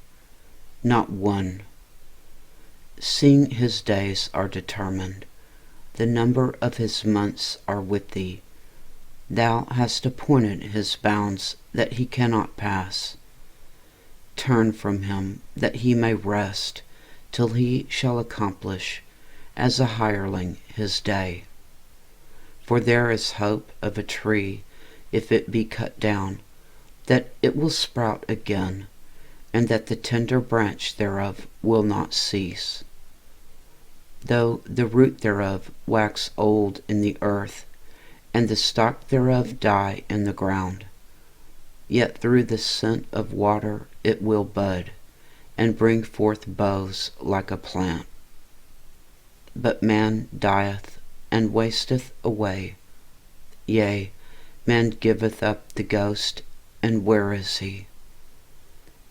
Not one. Seeing his days are determined, the number of his months are with thee. Thou hast appointed his bounds that he cannot pass. Turn from him that he may rest, till he shall accomplish, as a hireling, his day. For there is hope of a tree, if it be cut down, that it will sprout again, and that the tender branch thereof will not cease. Though the root thereof wax old in the earth, and the stock thereof die in the ground, yet through the scent of water it will bud, and bring forth boughs like a plant. But man dieth, and wasteth away. Yea, man giveth up the ghost, and where is he?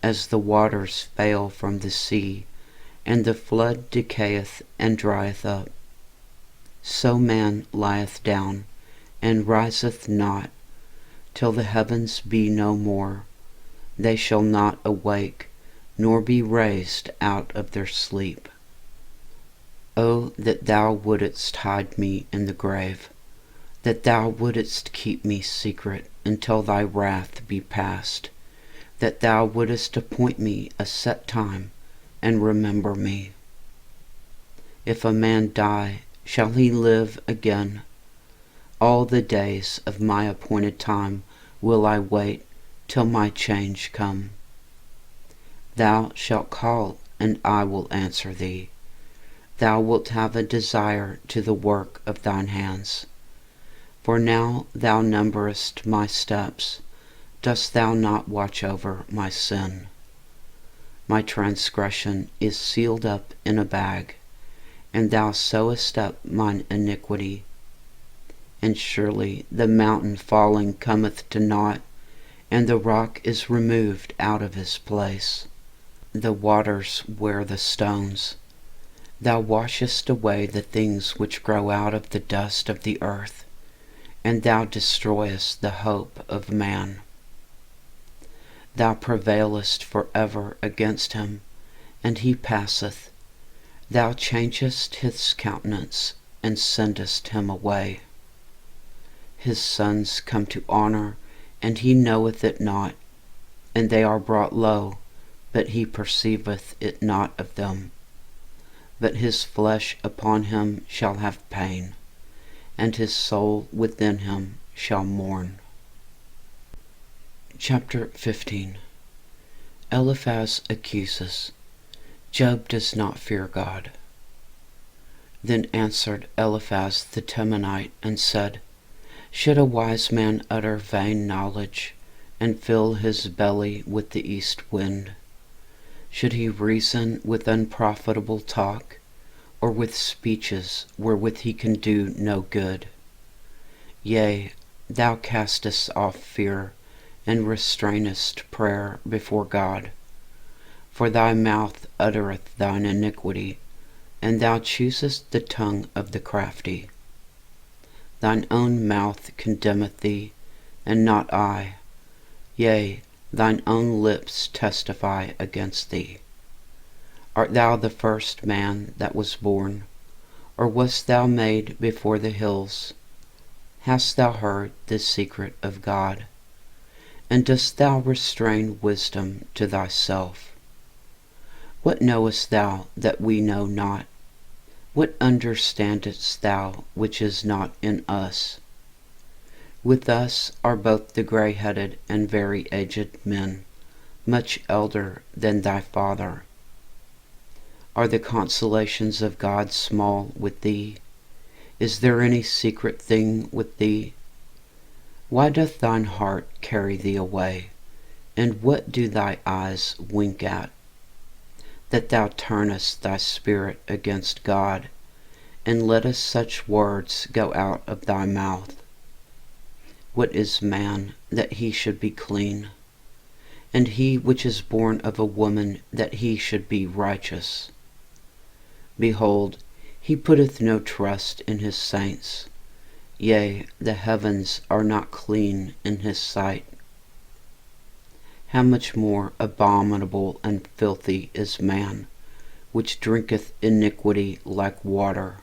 As the waters fail from the sea, and the flood decayeth and drieth up, so man lieth down, and riseth not, till the heavens be no more. They shall not awake, nor be raised out of their sleep. O that thou wouldest hide me in the grave, that thou wouldest keep me secret until thy wrath be past, that thou wouldest appoint me a set time, and remember me. If a man die, shall he live again? All the days of my appointed time will I wait till my change come. Thou shalt call, and I will answer thee. Thou wilt have a desire to the work of thine hands. For now thou numberest my steps. Dost thou not watch over my sin? My transgression is sealed up in a bag, and thou sewest up mine iniquity. And surely the mountain falling cometh to naught, and the rock is removed out of his place. The waters wear the stones. Thou washest away the things which grow out of the dust of the earth, and thou destroyest the hope of man. Thou prevailest for ever against him, and he passeth. Thou changest his countenance, and sendest him away. His sons come to honor, and he knoweth it not, and they are brought low, but he perceiveth it not of them. But his flesh upon him shall have pain, and his soul within him shall mourn. Chapter 15. Eliphaz accuses. Job does not fear God. Then answered Eliphaz the Temanite and said, Should a wise man utter vain knowledge, and fill his belly with the east wind? Should he reason with unprofitable talk, or with speeches wherewith he can do no good? Yea, thou castest off fear, and restrainest prayer before God. For thy mouth uttereth thine iniquity, and thou choosest the tongue of the crafty. Thine own mouth condemneth thee, and not I. Yea, thine own lips testify against thee. Art thou the first man that was born, or wast thou made before the hills? Hast thou heard the secret of God? And dost thou restrain wisdom to thyself? What knowest thou that we know not? What understandest thou which is not in us? With us are both the grey-headed and very aged men, much elder than thy father. Are the consolations of God small with thee? Is there any secret thing with thee? Why doth thine heart carry thee away, and what do thy eyes wink at? That thou turnest thy spirit against God, and lettest such words go out of thy mouth? What is man, that he should be clean? And he which is born of a woman, that he should be righteous? Behold, he putteth no trust in his saints. Yea, the heavens are not clean in his sight. How much more abominable and filthy is man, which drinketh iniquity like water?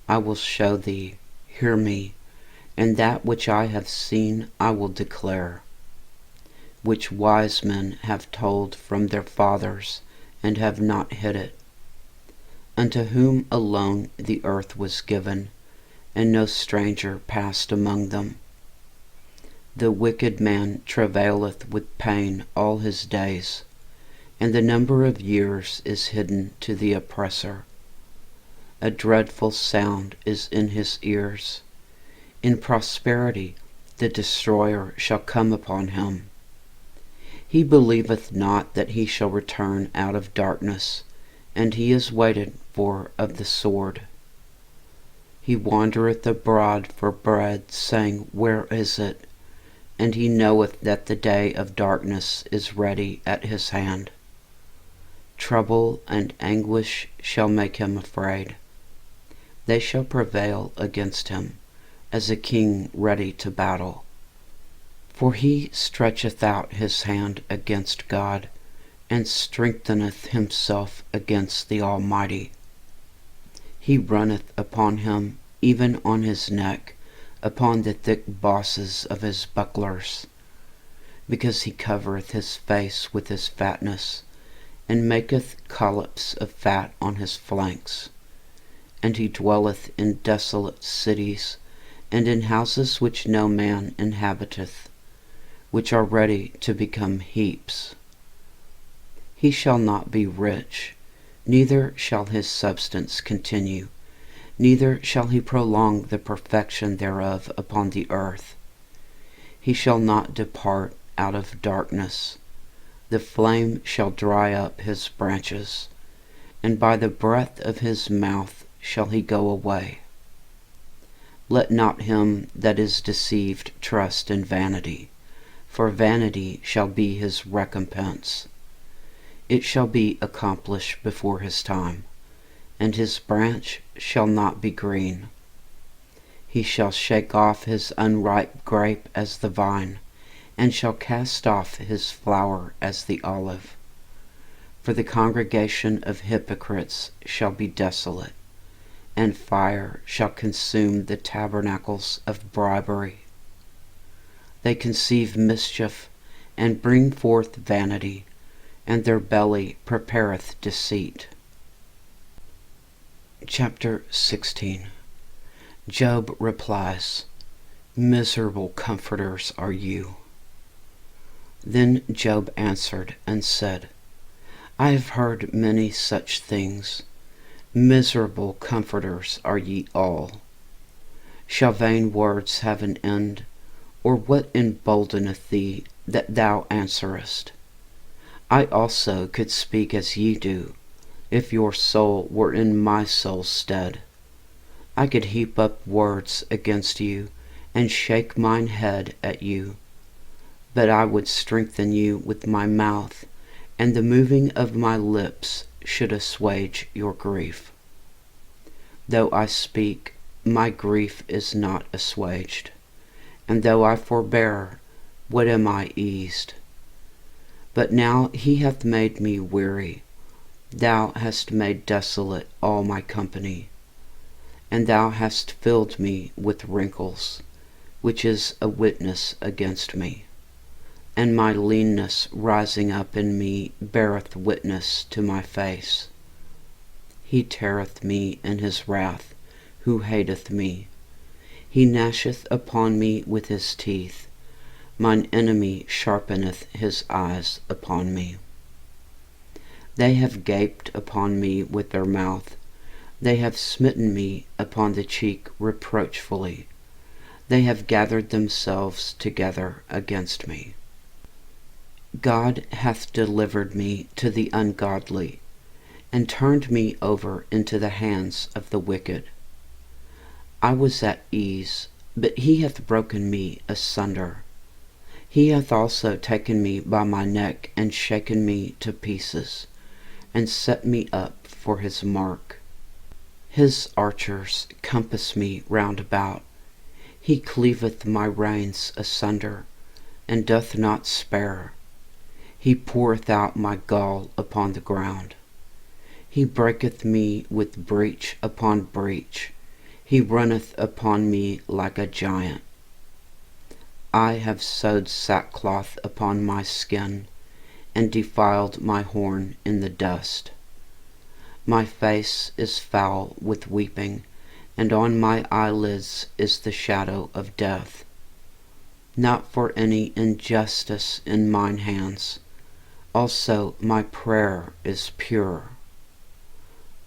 I will show thee, hear me, and that which I have seen I will declare, which wise men have told from their fathers, and have not hid it, unto whom alone the earth was given, and no stranger passed among them. The wicked man travaileth with pain all his days, and the number of years is hidden to the oppressor. A dreadful sound is in his ears. In prosperity the destroyer shall come upon him. He believeth not that he shall return out of darkness, and he is waited for of the sword. He wandereth abroad for bread, saying, Where is it? And he knoweth that the day of darkness is ready at his hand. Trouble and anguish shall make him afraid. They shall prevail against him, as a king ready to battle. For he stretcheth out his hand against God, and strengtheneth himself against the Almighty. He runneth upon him, even on his neck, upon the thick bosses of his bucklers, because he covereth his face with his fatness, and maketh collops of fat on his flanks. And he dwelleth in desolate cities, and in houses which no man inhabiteth, which are ready to become heaps. He shall not be rich, neither shall his substance continue, neither shall he prolong the perfection thereof upon the earth. He shall not depart out of darkness. The flame shall dry up his branches, and by the breath of his mouth shall he go away. Let not him that is deceived trust in vanity, for vanity shall be his recompense. It shall be accomplished before his time, and his branch shall not be green. He shall shake off his unripe grape as the vine, and shall cast off his flower as the olive. For the congregation of hypocrites shall be desolate, and fire shall consume the tabernacles of bribery. They conceive mischief, and bring forth vanity, and their belly prepareth deceit. Chapter 16. Job replies, "Miserable comforters are you." Then Job answered and said, "I have heard many such things. Miserable comforters are ye all. Shall vain words have an end, or what emboldeneth thee that thou answerest? I also could speak as ye do, if your soul were in my soul's stead. I could heap up words against you, and shake mine head at you. But I would strengthen you with my mouth, and the moving of my lips should assuage your grief. Though I speak, my grief is not assuaged, and though I forbear, what am I eased? But now he hath made me weary. Thou hast made desolate all my company, and thou hast filled me with wrinkles, which is a witness against me. And my leanness rising up in me beareth witness to my face. He teareth me in his wrath, who hateth me. He gnasheth upon me with his teeth. Mine enemy sharpeneth his eyes upon me. They have gaped upon me with their mouth. They have smitten me upon the cheek reproachfully. They have gathered themselves together against me. God hath delivered me to the ungodly, and turned me over into the hands of the wicked. I was at ease, but he hath broken me asunder. He hath also taken me by my neck, and shaken me to pieces, and set me up for his mark. His archers compass me round about. He cleaveth my reins asunder, and doth not spare. He poureth out my gall upon the ground. He breaketh me with breach upon breach. He runneth upon me like a giant. I have sewed sackcloth upon my skin, and defiled my horn in the dust. My face is foul with weeping, and on my eyelids is the shadow of death. Not for any injustice in mine hands, also my prayer is pure.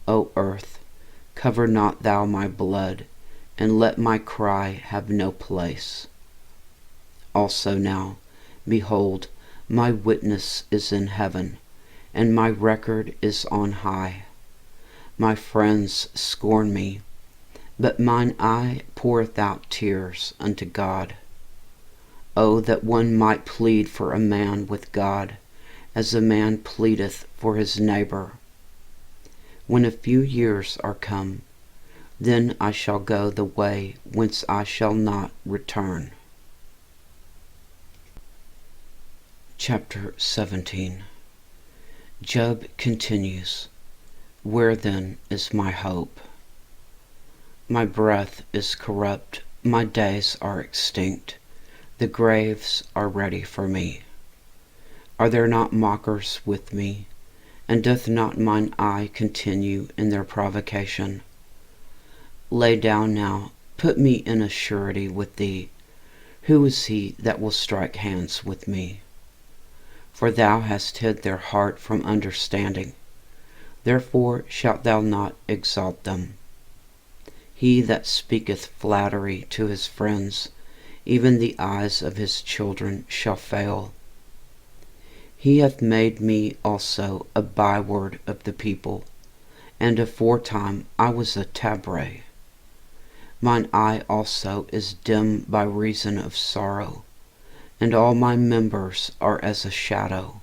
O earth, cover not thou my blood, and let my cry have no place. Also now, behold, my witness is in heaven, and my record is on high. My friends scorn me, but mine eye poureth out tears unto God. Oh, that one might plead for a man with God, as a man pleadeth for his neighbor. When a few years are come, then I shall go the way whence I shall not return. Chapter 17. Job continues, "Where then is my hope? My breath is corrupt, my days are extinct, the graves are ready for me. Are there not mockers with me? And doth not mine eye continue in their provocation? Lay down now, put me in a surety with thee. Who is he that will strike hands with me? For thou hast hid their heart from understanding, therefore shalt thou not exalt them. He that speaketh flattery to his friends, even the eyes of his children shall fail. He hath made me also a byword of the people, and aforetime I was a tabret. Mine eye also is dim by reason of sorrow, and all my members are as a shadow.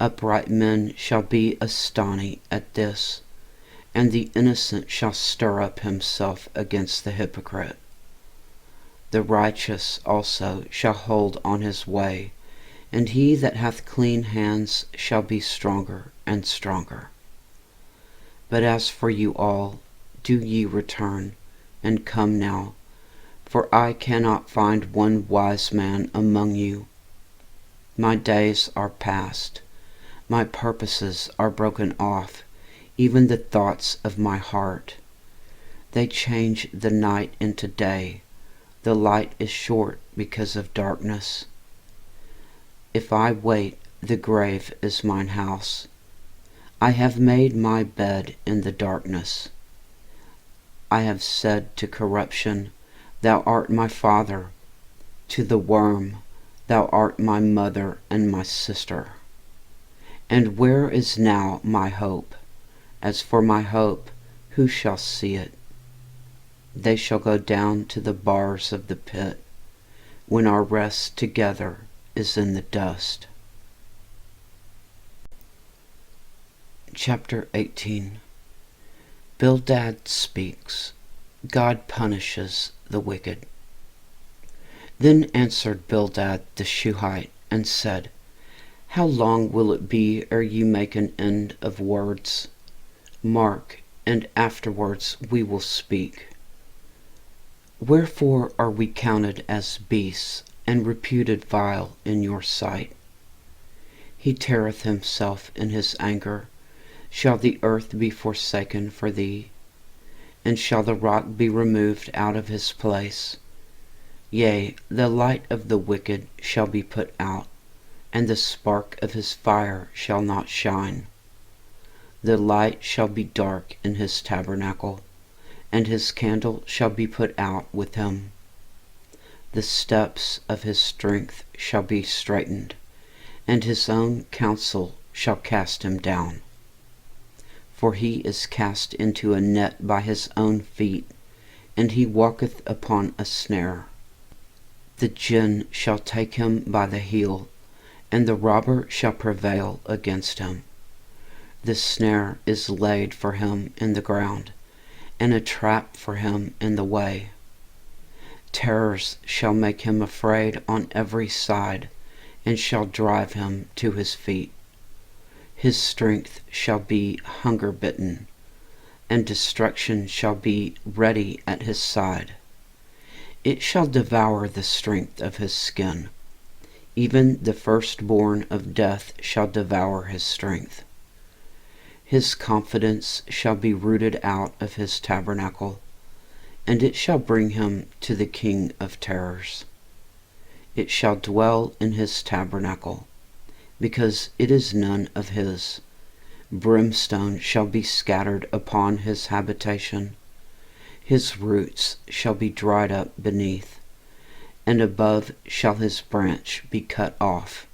Upright men shall be astonished at this, and the innocent shall stir up himself against the hypocrite. The righteous also shall hold on his way, and he that hath clean hands shall be stronger and stronger. But as for you all, do ye return, and come now, for I cannot find one wise man among you. My days are past, my purposes are broken off, even the thoughts of my heart. They change the night into day. The light is short because of darkness. If I wait, the grave is mine house. I have made my bed in the darkness. I have said to corruption, Thou art my father. To the worm, Thou art my mother and my sister. And where is now my hope? As for my hope, who shall see it? They shall go down to the bars of the pit, when our rest together is in the dust. Chapter 18. Bildad speaks. God punishes the wicked. Then answered Bildad the Shuhite and said, How long will it be ere you make an end of words? Mark, and afterwards we will speak. Wherefore are we counted as beasts, and reputed vile in your sight? He teareth himself in his anger. Shall the earth be forsaken for thee? And shall the rock be removed out of his place? Yea, the light of the wicked shall be put out, and the spark of his fire shall not shine. The light shall be dark in his tabernacle, and his candle shall be put out with him. The steps of his strength shall be straitened, and his own counsel shall cast him down. For he is cast into a net by his own feet, and he walketh upon a snare. The jinn shall take him by the heel, and the robber shall prevail against him. The snare is laid for him in the ground, and a trap for him in the way. Terrors shall make him afraid on every side, and shall drive him to his feet. His strength shall be hunger-bitten, and destruction shall be ready at his side. It shall devour the strength of his skin. Even the firstborn of death shall devour his strength. His confidence shall be rooted out of his tabernacle, and it shall bring him to the king of terrors. It shall dwell in his tabernacle, because it is none of his. Brimstone shall be scattered upon his habitation. His roots shall be dried up beneath, and above shall his branch be cut off.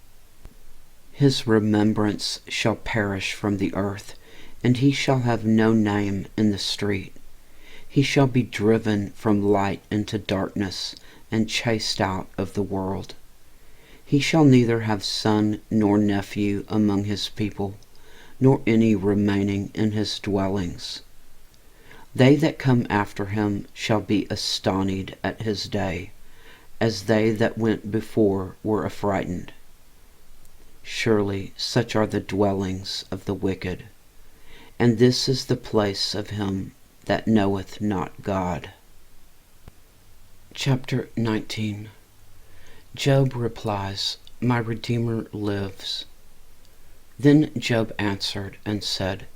His remembrance shall perish from the earth, and he shall have no name in the street. He shall be driven from light into darkness, and chased out of the world. He shall neither have son nor nephew among his people, nor any remaining in his dwellings. They that come after him shall be astonied at his day, as they that went before were affrighted. Surely such are the dwellings of the wicked, and this is the place of him that knoweth not God. Chapter 19. Job replies, My Redeemer lives. Then Job answered and said,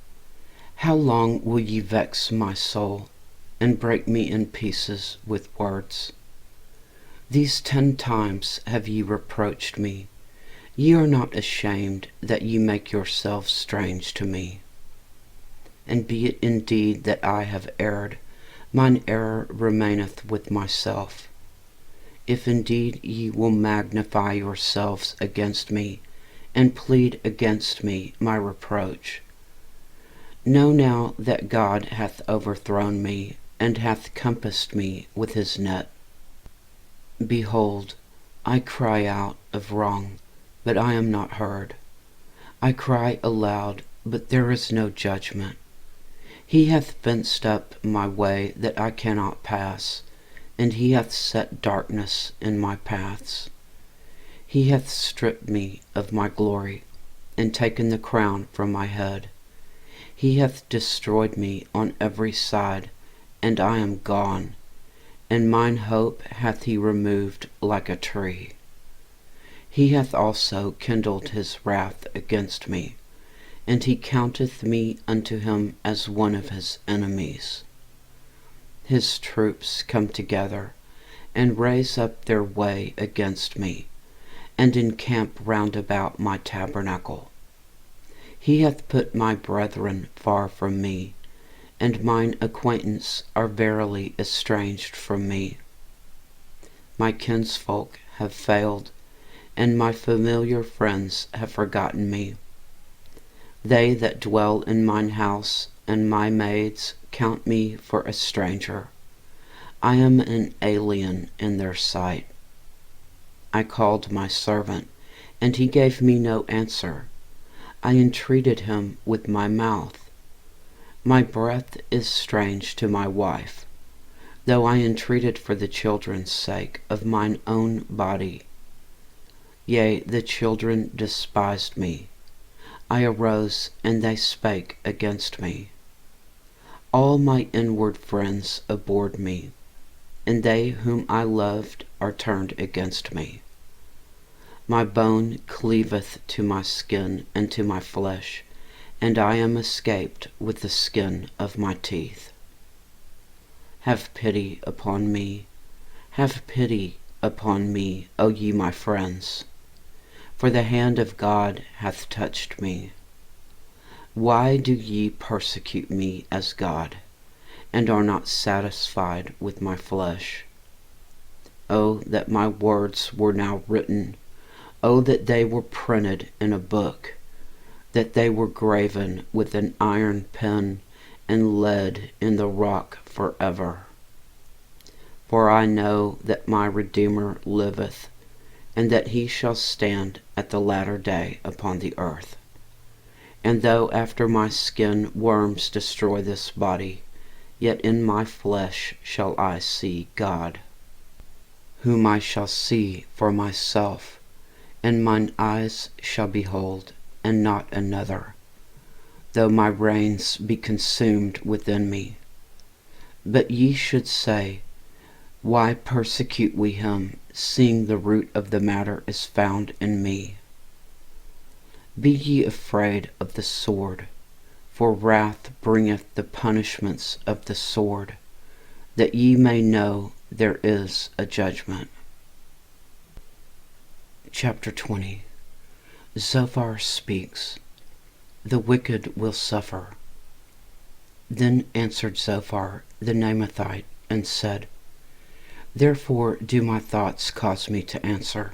How long will ye vex my soul, and break me in pieces with words? These 10 times have ye reproached me. Ye are not ashamed that ye make yourselves strange to me. And be it indeed that I have erred, mine error remaineth with myself. If indeed ye will magnify yourselves against me, and plead against me my reproach. Know now that God hath overthrown me, and hath compassed me with his net. Behold, I cry out of wrong, but I am not heard. I cry aloud, but there is no judgment. He hath fenced up my way that I cannot pass, and he hath set darkness in my paths. He hath stripped me of my glory, and taken the crown from my head. He hath destroyed me on every side, and I am gone, and mine hope hath he removed like a tree. He hath also kindled his wrath against me, and he counteth me unto him as one of his enemies. His troops come together, and raise up their way against me, and encamp round about my tabernacle. He hath put my brethren far from me, and mine acquaintance are verily estranged from me. My kinsfolk have failed, and my familiar friends have forgotten me. They that dwell in mine house and my maids count me for a stranger. I am an alien in their sight. I called my servant, and he gave me no answer. I entreated him with my mouth. My breath is strange to my wife, though I entreated for the children's sake of mine own body. Yea, the children despised me. I arose, and they spake against me. All my inward friends abhorred me, and they whom I loved are turned against me. My bone cleaveth to my skin and to my flesh, and I am escaped with the skin of my teeth. Have pity upon me, have pity upon me, O ye my friends, for the hand of God hath touched me. Why do ye persecute me as God, and are not satisfied with my flesh? O that my words were now written, O that they were printed in a book, that they were graven with an iron pen and lead in the rock forever. For I know that my Redeemer liveth, and that he shall stand at the latter day upon the earth. And though after my skin worms destroy this body, yet in my flesh shall I see God, whom I shall see for myself, and mine eyes shall behold, and not another, though my reins be consumed within me. But ye should say, why persecute we him, seeing the root of the matter is found in me? Be ye afraid of the sword, for wrath bringeth the punishments of the sword, that ye may know there is a judgment. Chapter 20. Zophar speaks. The wicked will suffer. Then answered Zophar the Naamathite, and said, Therefore do my thoughts cause me to answer,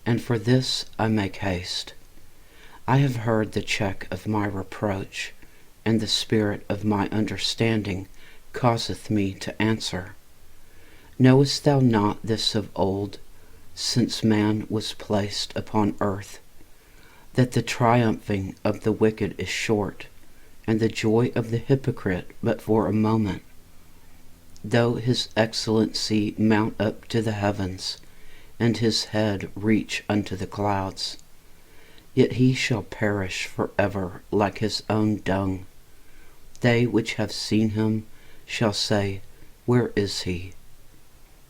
and for this I make haste. I have heard the check of my reproach, and the spirit of my understanding causeth me to answer. Knowest thou not this of old, since man was placed upon earth, that the triumphing of the wicked is short, and the joy of the hypocrite but for a moment? Though his excellency mount up to the heavens, and his head reach unto the clouds, yet he shall perish forever like his own dung. They which have seen him shall say, Where is he?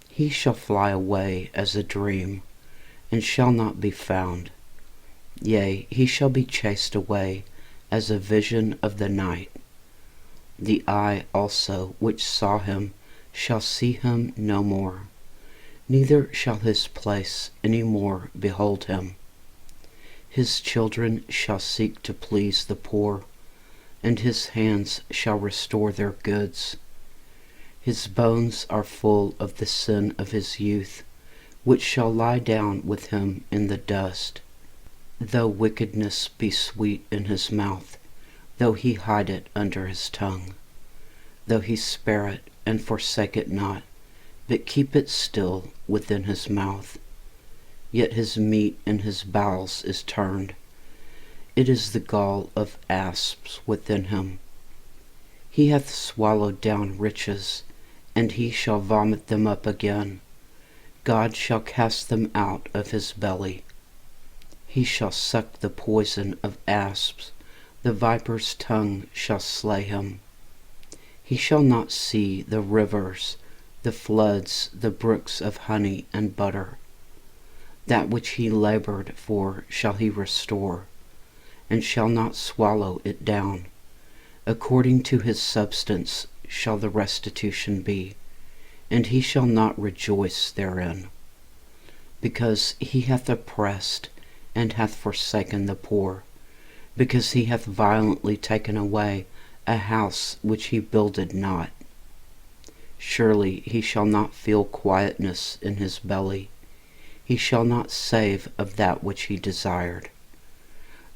He shall fly away as a dream, and shall not be found. Yea, he shall be chased away as a vision of the night. The eye also which saw him shall see him no more, neither shall his place any more behold him. His children shall seek to please the poor, and his hands shall restore their goods. His bones are full of the sin of his youth, which shall lie down with him in the dust. Though wickedness be sweet in his mouth, though he hide it under his tongue, though he spare it and forsake it not, but keep it still within his mouth, yet his meat in his bowels is turned. It is the gall of asps within him. He hath swallowed down riches, and he shall vomit them up again. God shall cast them out of his belly. He shall suck the poison of asps, the viper's tongue shall slay him. He shall not see the rivers, the floods, the brooks of honey and butter. That which he labored for shall he restore, and shall not swallow it down. According to his substance shall the restitution be, and he shall not rejoice therein. Because he hath oppressed and hath forsaken the poor, because he hath violently taken away a house which he builded not. Surely he shall not feel quietness in his belly, he shall not save of that which he desired.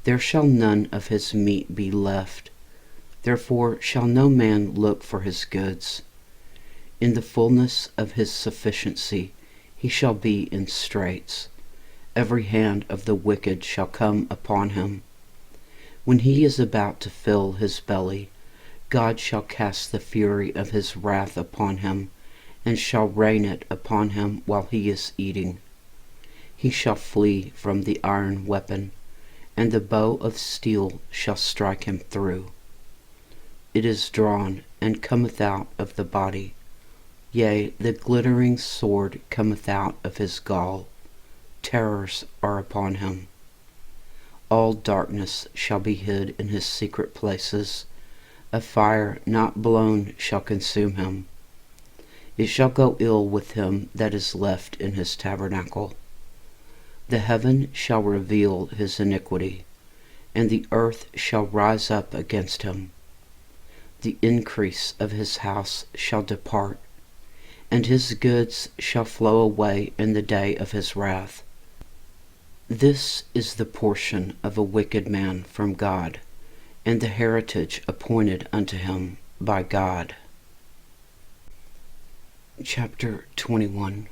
There shall none of his meat be left, therefore shall no man look for his goods. In the fullness of his sufficiency he shall be in straits. Every hand of the wicked shall come upon him. When he is about to fill his belly, God shall cast the fury of his wrath upon him, and shall rain it upon him while he is eating. He shall flee from the iron weapon, and the bow of steel shall strike him through. It is drawn, and cometh out of the body. Yea, the glittering sword cometh out of his gall. Terrors are upon him. All darkness shall be hid in his secret places. A fire not blown shall consume him. It shall go ill with him that is left in his tabernacle. The heaven shall reveal his iniquity, and the earth shall rise up against him. The increase of his house shall depart, and his goods shall flow away in the day of his wrath. This is the portion of a wicked man from God, and the heritage appointed unto him by God. Chapter 21.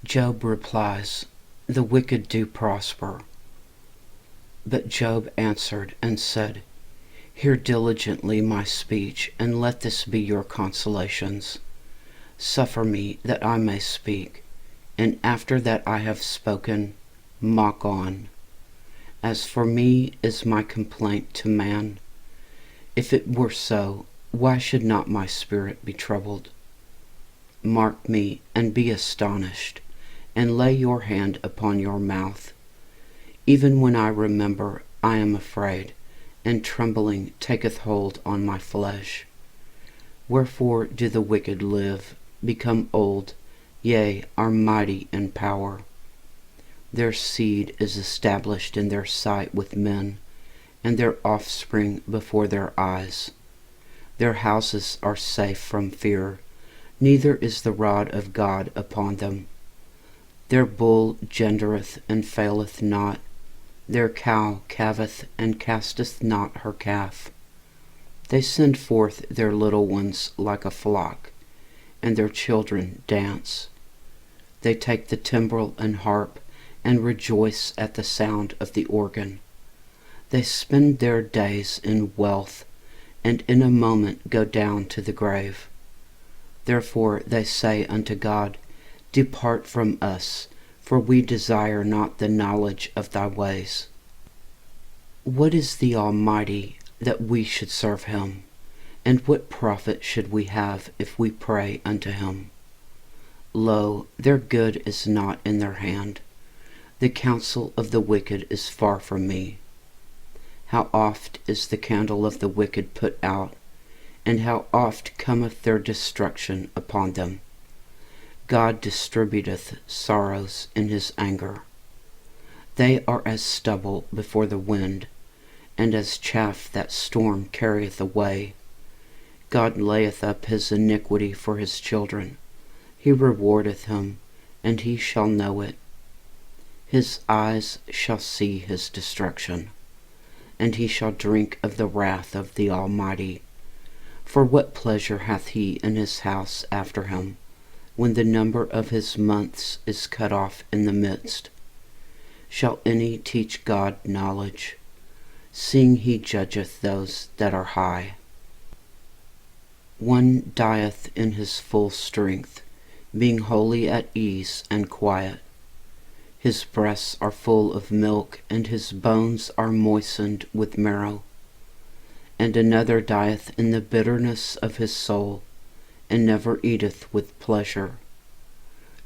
Job replies, The wicked do prosper. But Job answered and said, Hear diligently my speech, and let this be your consolations. Suffer me that I may speak, and after that I have spoken, mock on. As for me is my complaint to man. If it were so, why should not my spirit be troubled? Mark me, and be astonished, and lay your hand upon your mouth. Even when I remember, I am afraid, and trembling taketh hold on my flesh. Wherefore do the wicked live, become old, yea, are mighty in power? Their seed is established in their sight with men, and their offspring before their eyes. Their houses are safe from fear, neither is the rod of God upon them. Their bull gendereth and faileth not, their cow calveth and casteth not her calf. They send forth their little ones like a flock, and their children dance. They take the timbrel and harp, and rejoice at the sound of the organ. They spend their days in wealth, and in a moment go down to the grave. Therefore they say unto God, Depart from us, for we desire not the knowledge of thy ways. What is the Almighty that we should serve him? And what profit should we have if we pray unto him? Lo, their good is not in their hand. The counsel of the wicked is far from me. How oft is the candle of the wicked put out, and how oft cometh their destruction upon them. God distributeth sorrows in his anger. They are as stubble before the wind, and as chaff that storm carrieth away. God layeth up his iniquity for his children. He rewardeth him, and he shall know it. His eyes shall see his destruction, and he shall drink of the wrath of the Almighty. For what pleasure hath he in his house after him, when the number of his months is cut off in the midst? Shall any teach God knowledge, seeing he judgeth those that are high? One dieth in his full strength, being wholly at ease and quiet. His breasts are full of milk, and his bones are moistened with marrow. And another dieth in the bitterness of his soul, and never eateth with pleasure.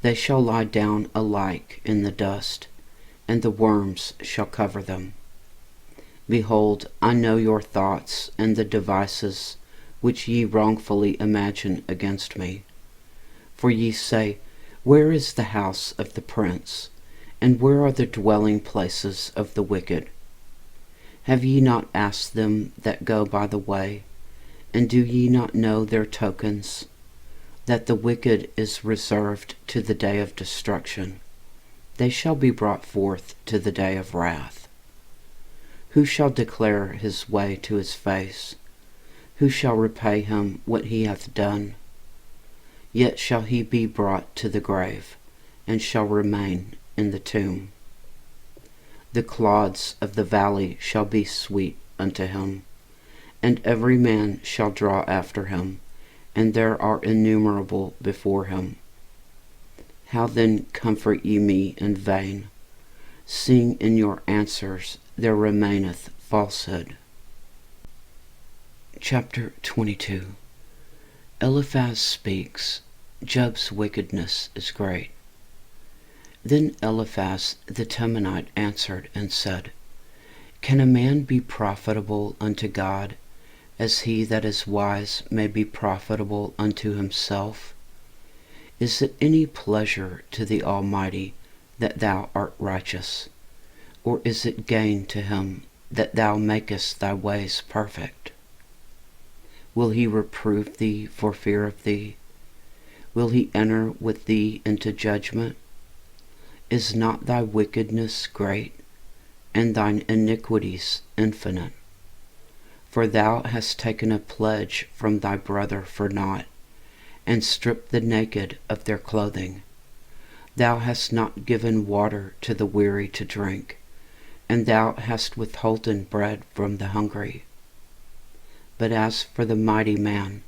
They shall lie down alike in the dust, and the worms shall cover them. Behold, I know your thoughts, and the devices which ye wrongfully imagine against me. For ye say, Where is the house of the prince? And where are the dwelling places of the wicked? Have ye not asked them that go by the way? And do ye not know their tokens? That the wicked is reserved to the day of destruction. They shall be brought forth to the day of wrath. Who shall declare his way to his face? Who shall repay him what he hath done? Yet shall he be brought to the grave, and shall remain in the tomb. The clods of the valley shall be sweet unto him, and every man shall draw after him, and there are innumerable before him. How then comfort ye me in vain, seeing in your answers there remaineth falsehood? Chapter 22. Eliphaz speaks. Job's wickedness is great. Then Eliphaz the Temanite answered and said, Can a man be profitable unto God, as he that is wise may be profitable unto himself? Is it any pleasure to the Almighty that thou art righteous? Or is it gain to him that thou makest thy ways perfect? Will he reprove thee for fear of thee? Will he enter with thee into judgment? Is not thy wickedness great, and thine iniquities infinite? For thou hast taken a pledge from thy brother for naught, and stripped the naked of their clothing. Thou hast not given water to the weary to drink, and thou hast withholden bread from the hungry. But as for the mighty man,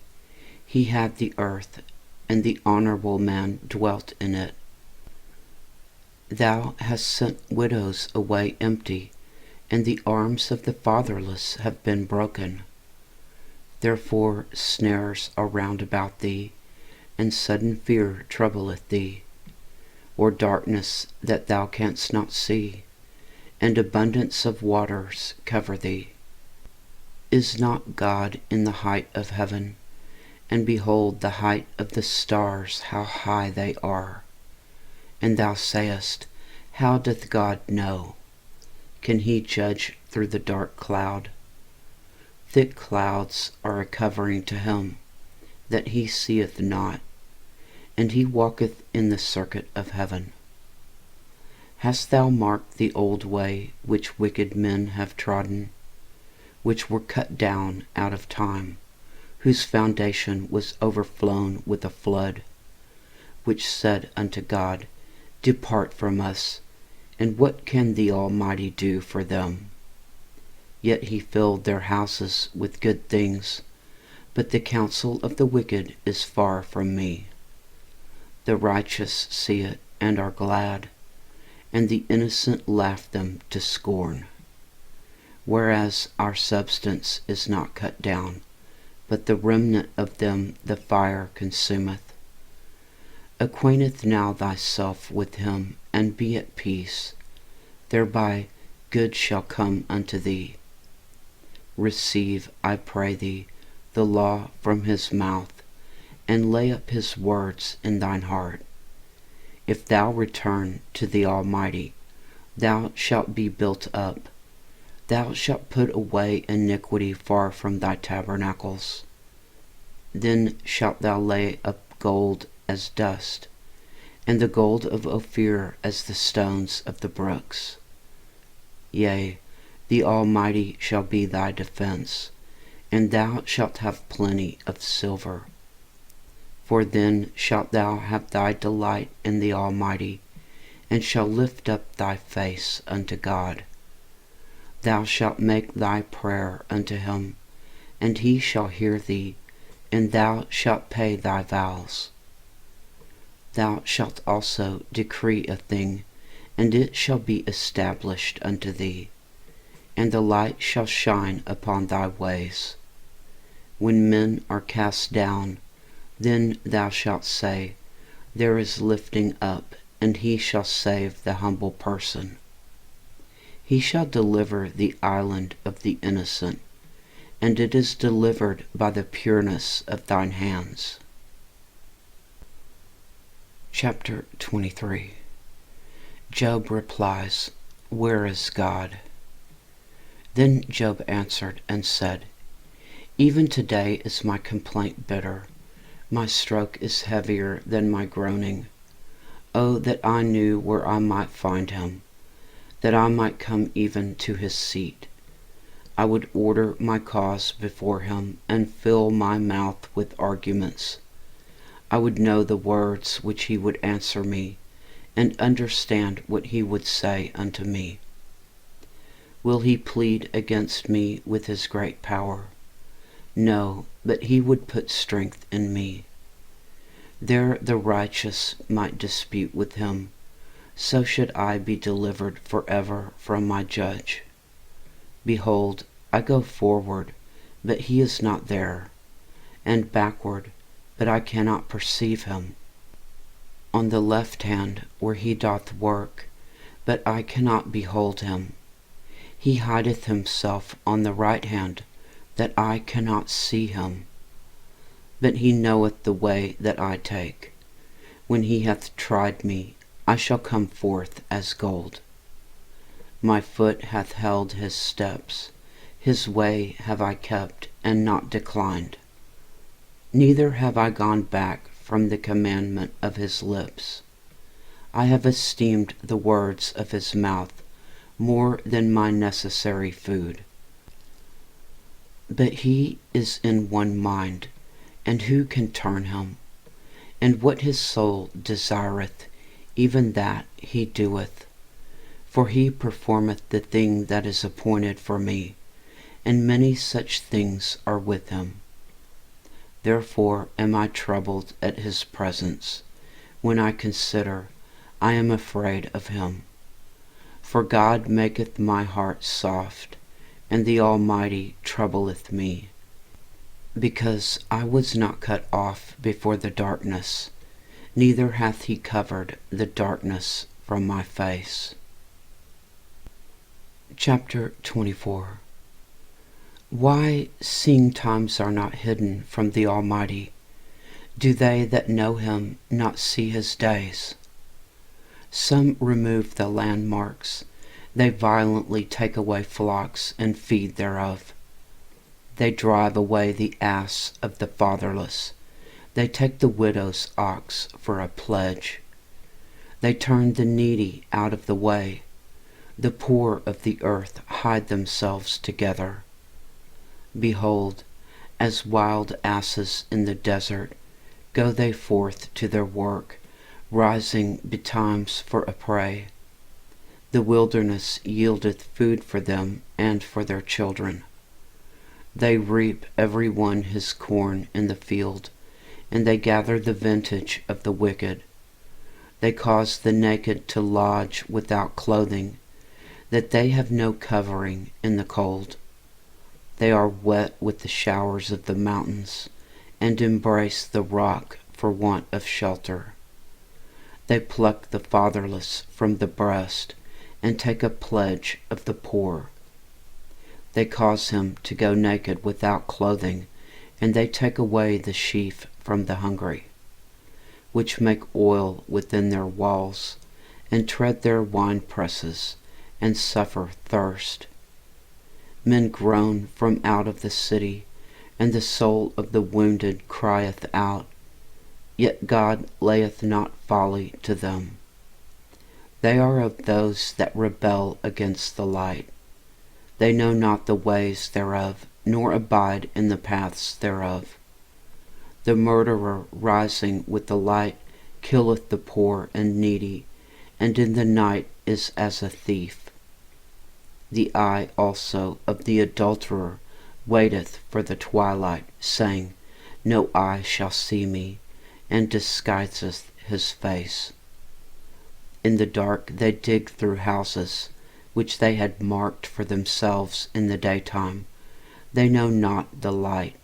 he had the earth, and the honorable man dwelt in it. Thou hast sent widows away empty, and the arms of the fatherless have been broken. Therefore snares are round about thee, and sudden fear troubleth thee, or darkness that thou canst not see, and abundance of waters cover thee. Is not God in the height of heaven? And behold the height of the stars, how high they are. And thou sayest, How doth God know? Can he judge through the dark cloud? Thick clouds are a covering to him, that he seeth not, and he walketh in the circuit of heaven. Hast thou marked the old way which wicked men have trodden, which were cut down out of time, whose foundation was overflown with a flood, which said unto God, Depart from us, and what can the Almighty do for them? Yet he filled their houses with good things, but the counsel of the wicked is far from me. The righteous see it and are glad, and the innocent laugh them to scorn. Whereas our substance is not cut down, but the remnant of them the fire consumeth. Acquainteth now thyself with him, and be at peace. Thereby good shall come unto thee. Receive, I pray thee, the law from his mouth, and lay up his words in thine heart. If thou return to the Almighty, thou shalt be built up. Thou shalt put away iniquity far from thy tabernacles. Then shalt thou lay up gold as dust, and the gold of Ophir as the stones of the brooks. Yea, the Almighty shall be thy defense, and thou shalt have plenty of silver. For then shalt thou have thy delight in the Almighty, and shalt lift up thy face unto God. Thou shalt make thy prayer unto him, and he shall hear thee, and thou shalt pay thy vows. Thou shalt also decree a thing, and it shall be established unto thee, and the light shall shine upon thy ways. When men are cast down, then thou shalt say, There is lifting up, and he shall save the humble person. He shall deliver the island of the innocent, and it is delivered by the pureness of thine hands. Chapter 23. Job replies, Where is God? Then Job answered and said, Even today is my complaint bitter. My stroke is heavier than my groaning. Oh, that I knew where I might find him, that I might come even to his seat. I would order my cause before him, and fill my mouth with arguments. I would know the words which he would answer me, and understand what he would say unto me. Will he plead against me with his great power? No, but he would put strength in me. There the righteous might dispute with him, so should I be delivered forever from my judge. Behold, I go forward, but he is not there, and backward, but I cannot perceive him. On the left hand where he doth work, but I cannot behold him. He hideth himself on the right hand, that I cannot see him. But he knoweth the way that I take. When he hath tried me, I shall come forth as gold. My foot hath held his steps. His way have I kept, and not declined. Neither have I gone back from the commandment of his lips. I have esteemed the words of his mouth more than my necessary food. But he is in one mind, and who can turn him? And what his soul desireth, even that he doeth. For he performeth the thing that is appointed for me, and many such things are with him. Therefore am I troubled at his presence. When I consider, I am afraid of him. For God maketh my heart soft, and the Almighty troubleth me. Because I was not cut off before the darkness, neither hath he covered the darkness from my face. Chapter 24. Why, seeing times are not hidden from the Almighty, do they that know him not see his days? Some remove the landmarks, they violently take away flocks and feed thereof. They drive away the ass of the fatherless, they take the widow's ox for a pledge. They turn the needy out of the way, the poor of the earth hide themselves together. Behold, as wild asses in the desert, go they forth to their work, rising betimes for a prey. The wilderness yieldeth food for them and for their children. They reap every one his corn in the field, and they gather the vintage of the wicked. They cause the naked to lodge without clothing, that they have no covering in the cold. They are wet with the showers of the mountains, and embrace the rock for want of shelter. They pluck the fatherless from the breast, and take a pledge of the poor. They cause him to go naked without clothing, and they take away the sheaf from the hungry, which make oil within their walls, and tread their wine presses, and suffer thirst. Men groan from out of the city, and the soul of the wounded crieth out, yet God layeth not folly to them. They are of those that rebel against the light. They know not the ways thereof, nor abide in the paths thereof. The murderer rising with the light killeth the poor and needy, and in the night is as a thief. The eye also of the adulterer waiteth for the twilight, saying, No eye shall see me, and disguiseth his face. In the dark they dig through houses, which they had marked for themselves in the daytime. They know not the light.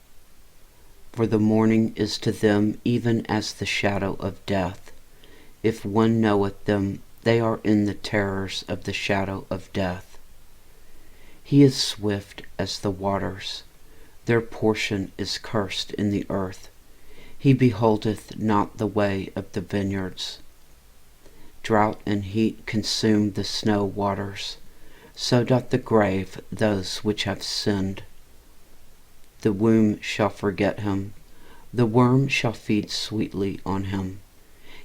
For the morning is to them even as the shadow of death. If one knoweth them, they are in the terrors of the shadow of death. He is swift as the waters. Their portion is cursed in the earth. He beholdeth not the way of the vineyards. Drought and heat consume the snow waters. So doth the grave those which have sinned. The womb shall forget him. The worm shall feed sweetly on him.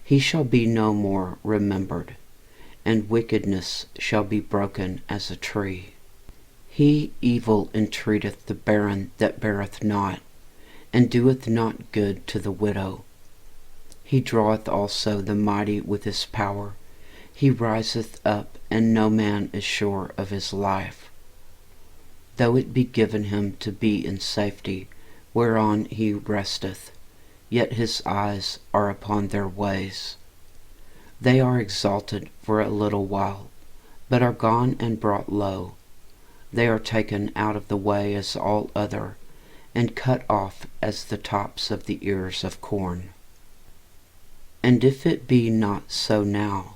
He shall be no more remembered, and wickedness shall be broken as a tree. He evil entreateth the barren that beareth not, and doeth not good to the widow. He draweth also the mighty with his power. He riseth up, and no man is sure of his life. Though it be given him to be in safety, whereon he resteth, yet his eyes are upon their ways. They are exalted for a little while, but are gone and brought low. They are taken out of the way as all other, and cut off as the tops of the ears of corn. And if it be not so now,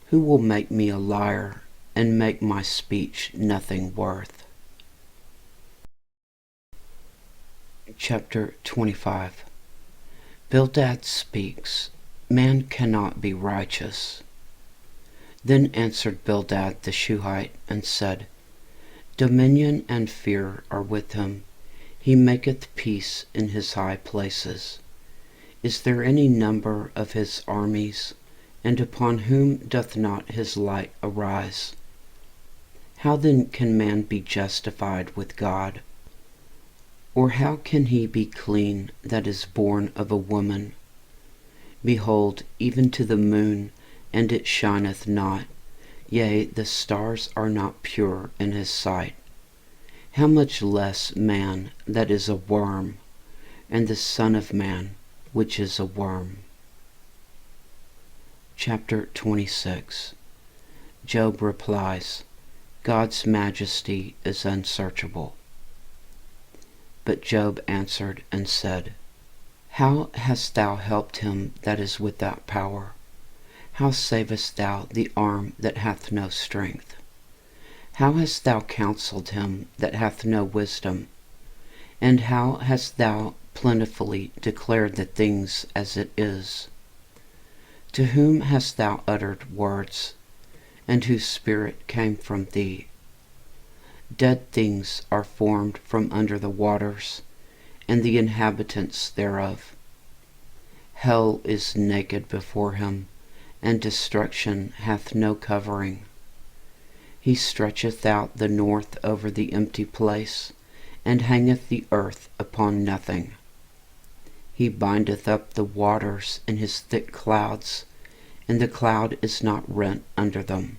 who will make me a liar, and make my speech nothing worth? Chapter 25. Bildad speaks. Man cannot be righteous. Then answered Bildad the Shuhite, and said, Dominion and fear are with him. He maketh peace in his high places. Is there any number of his armies? And upon whom doth not his light arise? How then can man be justified with God? Or how can he be clean that is born of a woman? Behold, even to the moon, and it shineth not, yea, the stars are not pure in his sight. How much less man that is a worm, and the Son of Man, which is a worm. Chapter 26. Job replies, God's majesty is unsearchable. But Job answered and said, How hast thou helped him that is without power? How savest thou the arm that hath no strength? How hast thou counselled him that hath no wisdom? And how hast thou plentifully declared the things as it is? To whom hast thou uttered words, and whose spirit came from thee? Dead things are formed from under the waters, and the inhabitants thereof. Hell is naked before him, and destruction hath no covering. He stretcheth out the north over the empty place, and hangeth the earth upon nothing. He bindeth up the waters in his thick clouds, and the cloud is not rent under them.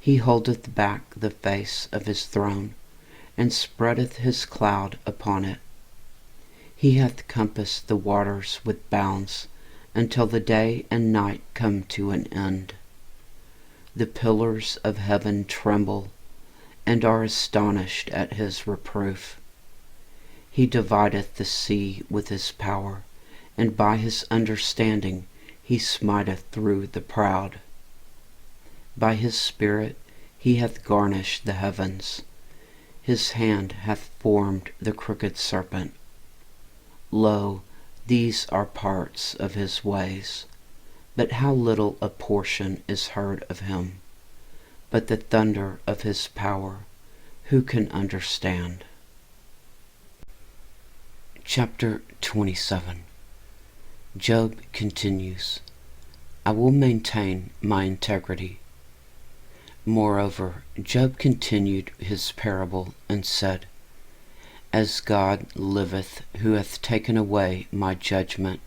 He holdeth back the face of his throne, and spreadeth his cloud upon it. He hath compassed the waters with bounds, until the day and night come to an end. The pillars of heaven tremble, and are astonished at his reproof. He divideth the sea with his power, and by his understanding he smiteth through the proud. By his spirit he hath garnished the heavens. His hand hath formed the crooked serpent. Lo, these are parts of his ways. But how little a portion is heard of him. But the thunder of his power, who can understand? Chapter 27. Job continues, I will maintain my integrity. Moreover, Job continued his parable and said, As God liveth, who hath taken away my judgment,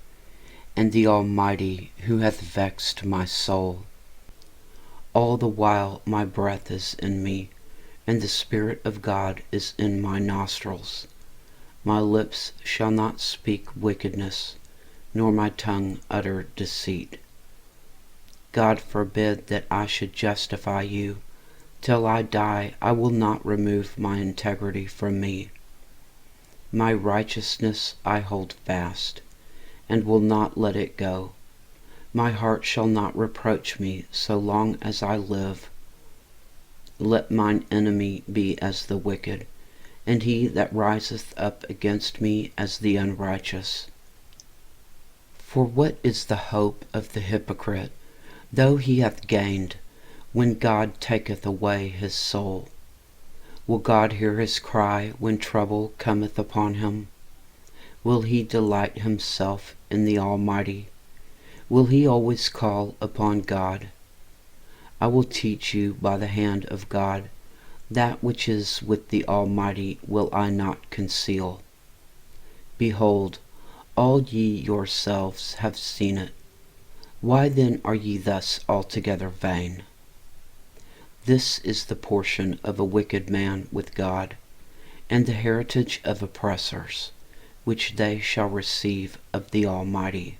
and the Almighty, who hath vexed my soul, all the while my breath is in me, and the Spirit of God is in my nostrils. My lips shall not speak wickedness, nor my tongue utter deceit. God forbid that I should justify you. Till I die, I will not remove my integrity from me. My righteousness I hold fast, and will not let it go. My heart shall not reproach me so long as I live. Let mine enemy be as the wicked, and he that riseth up against me as the unrighteous. For what is the hope of the hypocrite, though he hath gained, when God taketh away his soul? Will God hear his cry when trouble cometh upon him? Will he delight himself in the Almighty? Will he always call upon God? I will teach you by the hand of God. That which is with the Almighty will I not conceal. Behold, all ye yourselves have seen it. Why then are ye thus altogether vain? This is the portion of a wicked man with God, and the heritage of oppressors, which they shall receive of the Almighty.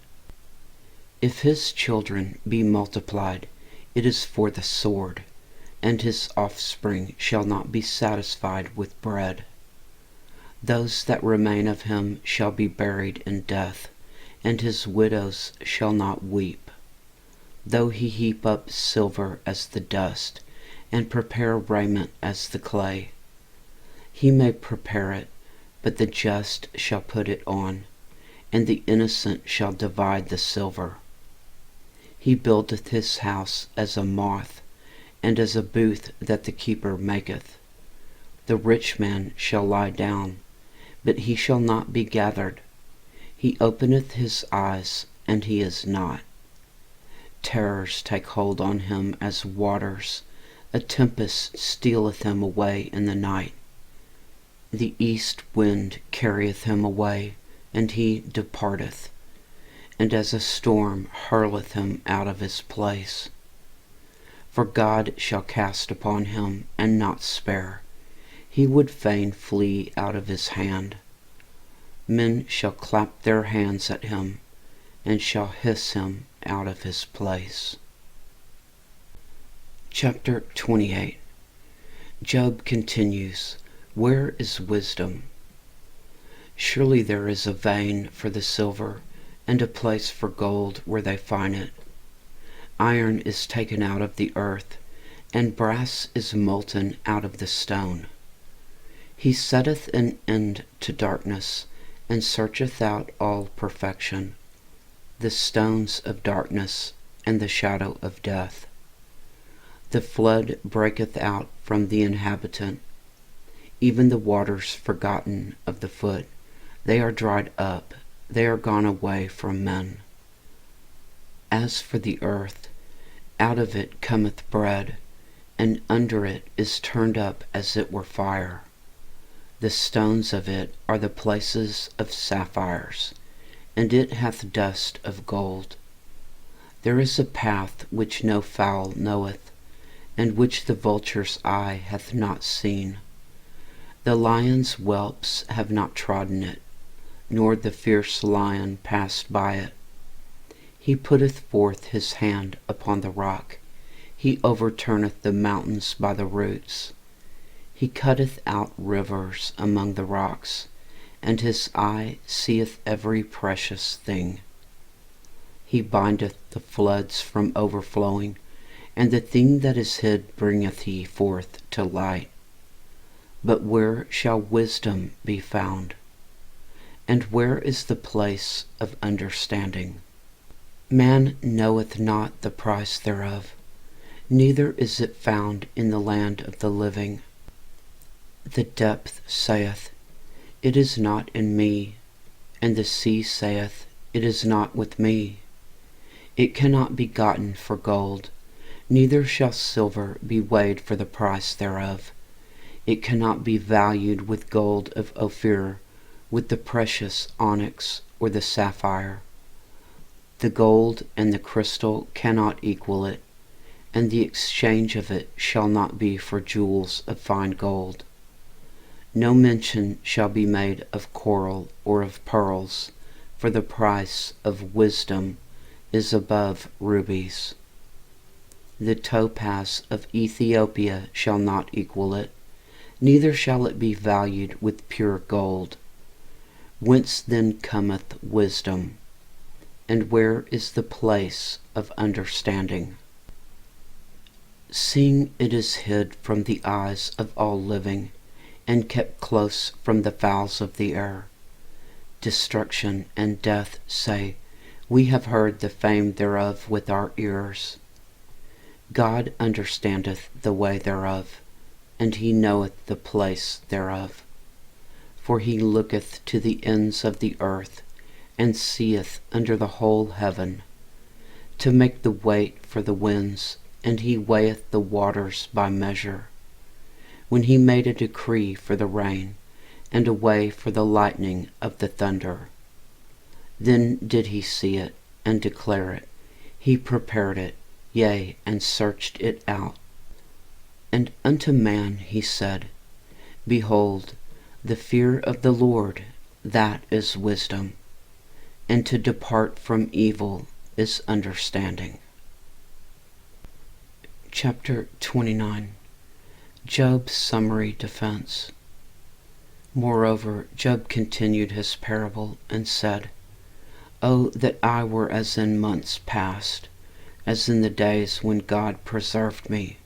If his children be multiplied, it is for the sword, and his offspring shall not be satisfied with bread. Those that remain of him shall be buried in death, and his widows shall not weep. Though he heap up silver as the dust, and prepare raiment as the clay, he may prepare it, but the just shall put it on, and the innocent shall divide the silver. He buildeth his house as a moth, and as a booth that the keeper maketh. The rich man shall lie down, but he shall not be gathered. He openeth his eyes, and he is not. Terrors take hold on him as waters. A tempest stealeth him away in the night. The east wind carrieth him away, and he departeth, and as a storm hurleth him out of his place. For God shall cast upon him, and not spare. He would fain flee out of his hand. Men shall clap their hands at him, and shall hiss him out of his place. Chapter 28. Job continues, Where is wisdom? Surely there is a vein for the silver, and a place for gold where they find it. Iron is taken out of the earth, and brass is molten out of the stone. He setteth an end to darkness, and searcheth out all perfection, the stones of darkness, and the shadow of death. The flood breaketh out from the inhabitant, even the waters forgotten of the foot. They are dried up, they are gone away from men. As for the earth, out of it cometh bread, and under it is turned up as it were fire. The stones of it are the places of sapphires, and it hath dust of gold. There is a path which no fowl knoweth, and which the vulture's eye hath not seen. The lion's whelps have not trodden it, nor the fierce lion passed by it. He putteth forth his hand upon the rock, he overturneth the mountains by the roots. He cutteth out rivers among the rocks, and his eye seeth every precious thing. He bindeth the floods from overflowing, and the thing that is hid bringeth he forth to light. But where shall wisdom be found? And where is the place of understanding? Man knoweth not the price thereof, neither is it found in the land of the living. The depth saith, It is not in me, and the sea saith, It is not with me. It cannot be gotten for gold, neither shall silver be weighed for the price thereof. It cannot be valued with gold of Ophir, with the precious onyx or the sapphire. The gold and the crystal cannot equal it, and the exchange of it shall not be for jewels of fine gold. No mention shall be made of coral or of pearls, for the price of wisdom is above rubies. The topaz of Ethiopia shall not equal it, neither shall it be valued with pure gold. Whence then cometh wisdom? And where is the place of understanding? Seeing it is hid from the eyes of all living, and kept close from the fowls of the air. Destruction and death say, We have heard the fame thereof with our ears. God understandeth the way thereof, and he knoweth the place thereof. For he looketh to the ends of the earth, and seeth under the whole heaven, to make the weight for the winds, and he weigheth the waters by measure. When he made a decree for the rain, and a way for the lightning of the thunder, then did he see it, and declare it. He prepared it, yea, and searched it out. And unto man he said, Behold, the fear of the Lord, that is wisdom, and to depart from evil is understanding. Chapter 29. Job's summary defense. Moreover, Job continued his parable and said, Oh, that I were as in months past, as in the days when God preserved me,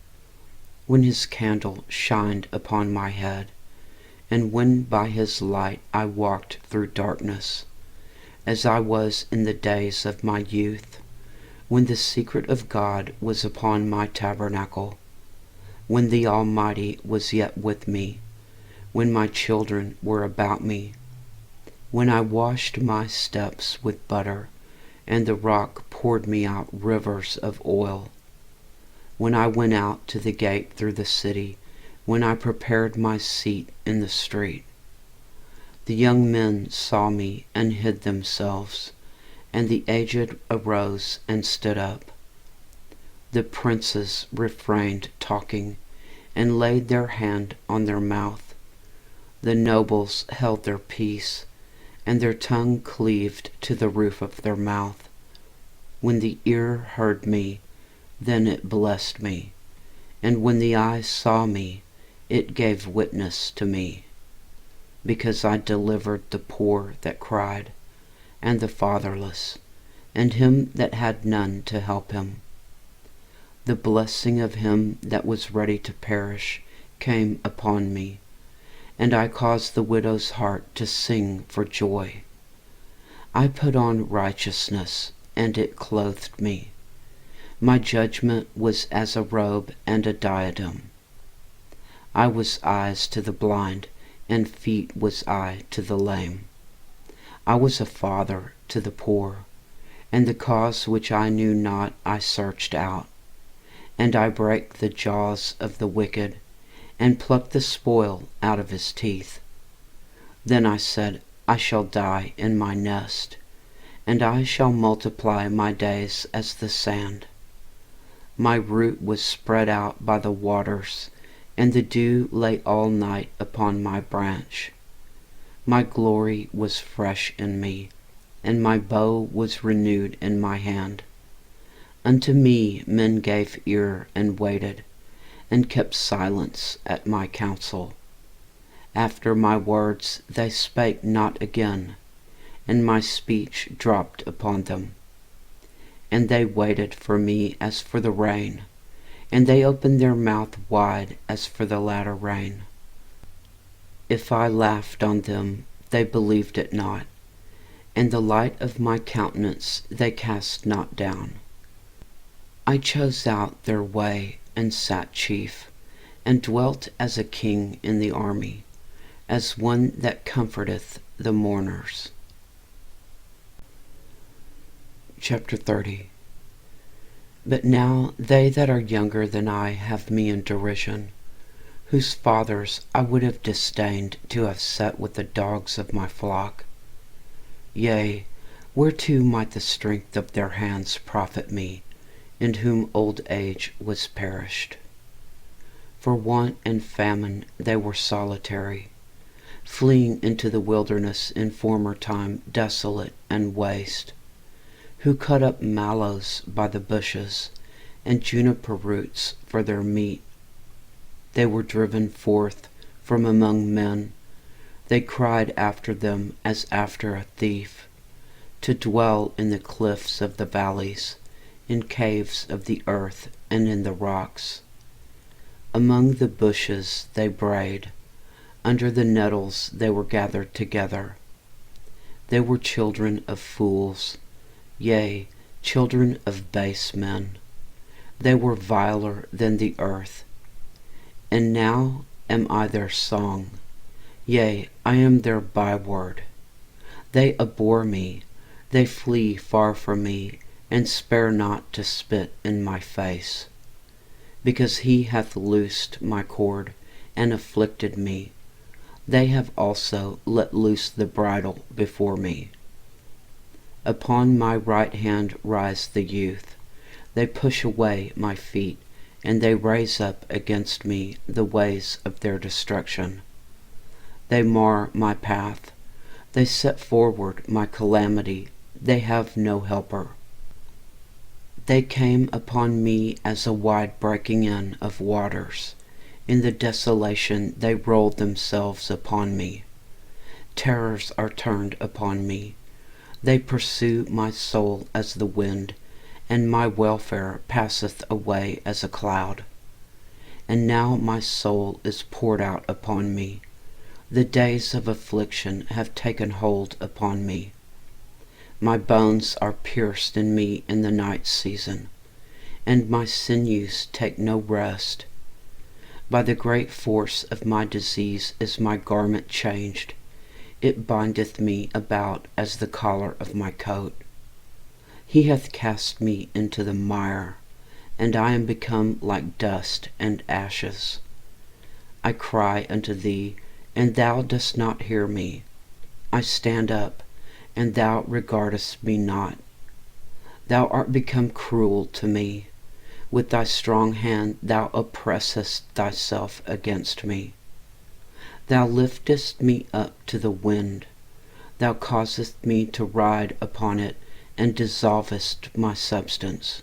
when his candle shined upon my head, and when by his light I walked through darkness, as I was in the days of my youth, when the secret of God was upon my tabernacle, when the Almighty was yet with me, when my children were about me, when I washed my steps with butter, and the rock poured me out rivers of oil, when I went out to the gate through the city, when I prepared my seat in the street. The young men saw me and hid themselves, and the aged arose and stood up. The princes refrained talking, and laid their hand on their mouth. The nobles held their peace, and their tongue cleaved to the roof of their mouth. When the ear heard me, then it blessed me, and when the eye saw me, it gave witness to me, because I delivered the poor that cried, and the fatherless, and him that had none to help him. The blessing of him that was ready to perish came upon me, and I caused the widow's heart to sing for joy. I put on righteousness, and it clothed me. My judgment was as a robe and a diadem. I was eyes to the blind, and feet was I to the lame. I was a father to the poor, and the cause which I knew not I searched out. And I brake the jaws of the wicked, and plucked the spoil out of his teeth. Then I said, I shall die in my nest, and I shall multiply my days as the sand. My root was spread out by the waters, and the dew lay all night upon my branch. My glory was fresh in me, and my bow was renewed in my hand. Unto me men gave ear and waited, and kept silence at my counsel. After my words they spake not again, and my speech dropped upon them. And they waited for me as for the rain, and they opened their mouth wide as for the latter rain. If I laughed on them, they believed it not, and the light of my countenance they cast not down. I chose out their way, and sat chief, and dwelt as a king in the army, as one that comforteth the mourners. Chapter 30. But now they that are younger than I have me in derision, whose fathers I would have disdained to have set with the dogs of my flock. Yea, whereto might the strength of their hands profit me, in whom old age was perished? For want and famine they were solitary, fleeing into the wilderness in former time desolate and waste, who cut up mallows by the bushes, and juniper roots for their meat. They were driven forth from among men. They cried after them as after a thief, to dwell in the cliffs of the valleys, in caves of the earth, and in the rocks. Among the bushes they brayed, under the nettles they were gathered together. They were children of fools, yea, children of base men. They were viler than the earth. And now am I their song, yea, I am their byword. They abhor me, they flee far from me, and spare not to spit in my face. Because he hath loosed my cord, and afflicted me, they have also let loose the bridle before me. Upon my right hand rise the youth. They push away my feet, and they raise up against me the ways of their destruction. They mar my path. They set forward my calamity. They have no helper. They came upon me as a wide breaking in of waters. In the desolation they rolled themselves upon me. Terrors are turned upon me. They pursue my soul as the wind, and my welfare passeth away as a cloud. And now my soul is poured out upon me. The days of affliction have taken hold upon me. My bones are pierced in me in the night season, and my sinews take no rest. By the great force of my disease is my garment changed. It bindeth me about as the collar of my coat. He hath cast me into the mire, and I am become like dust and ashes. I cry unto thee, and thou dost not hear me. I stand up, and thou regardest me not. Thou art become cruel to me. With thy strong hand thou oppressest thyself against me. Thou liftest me up to the wind. Thou causest me to ride upon it, and dissolvest my substance.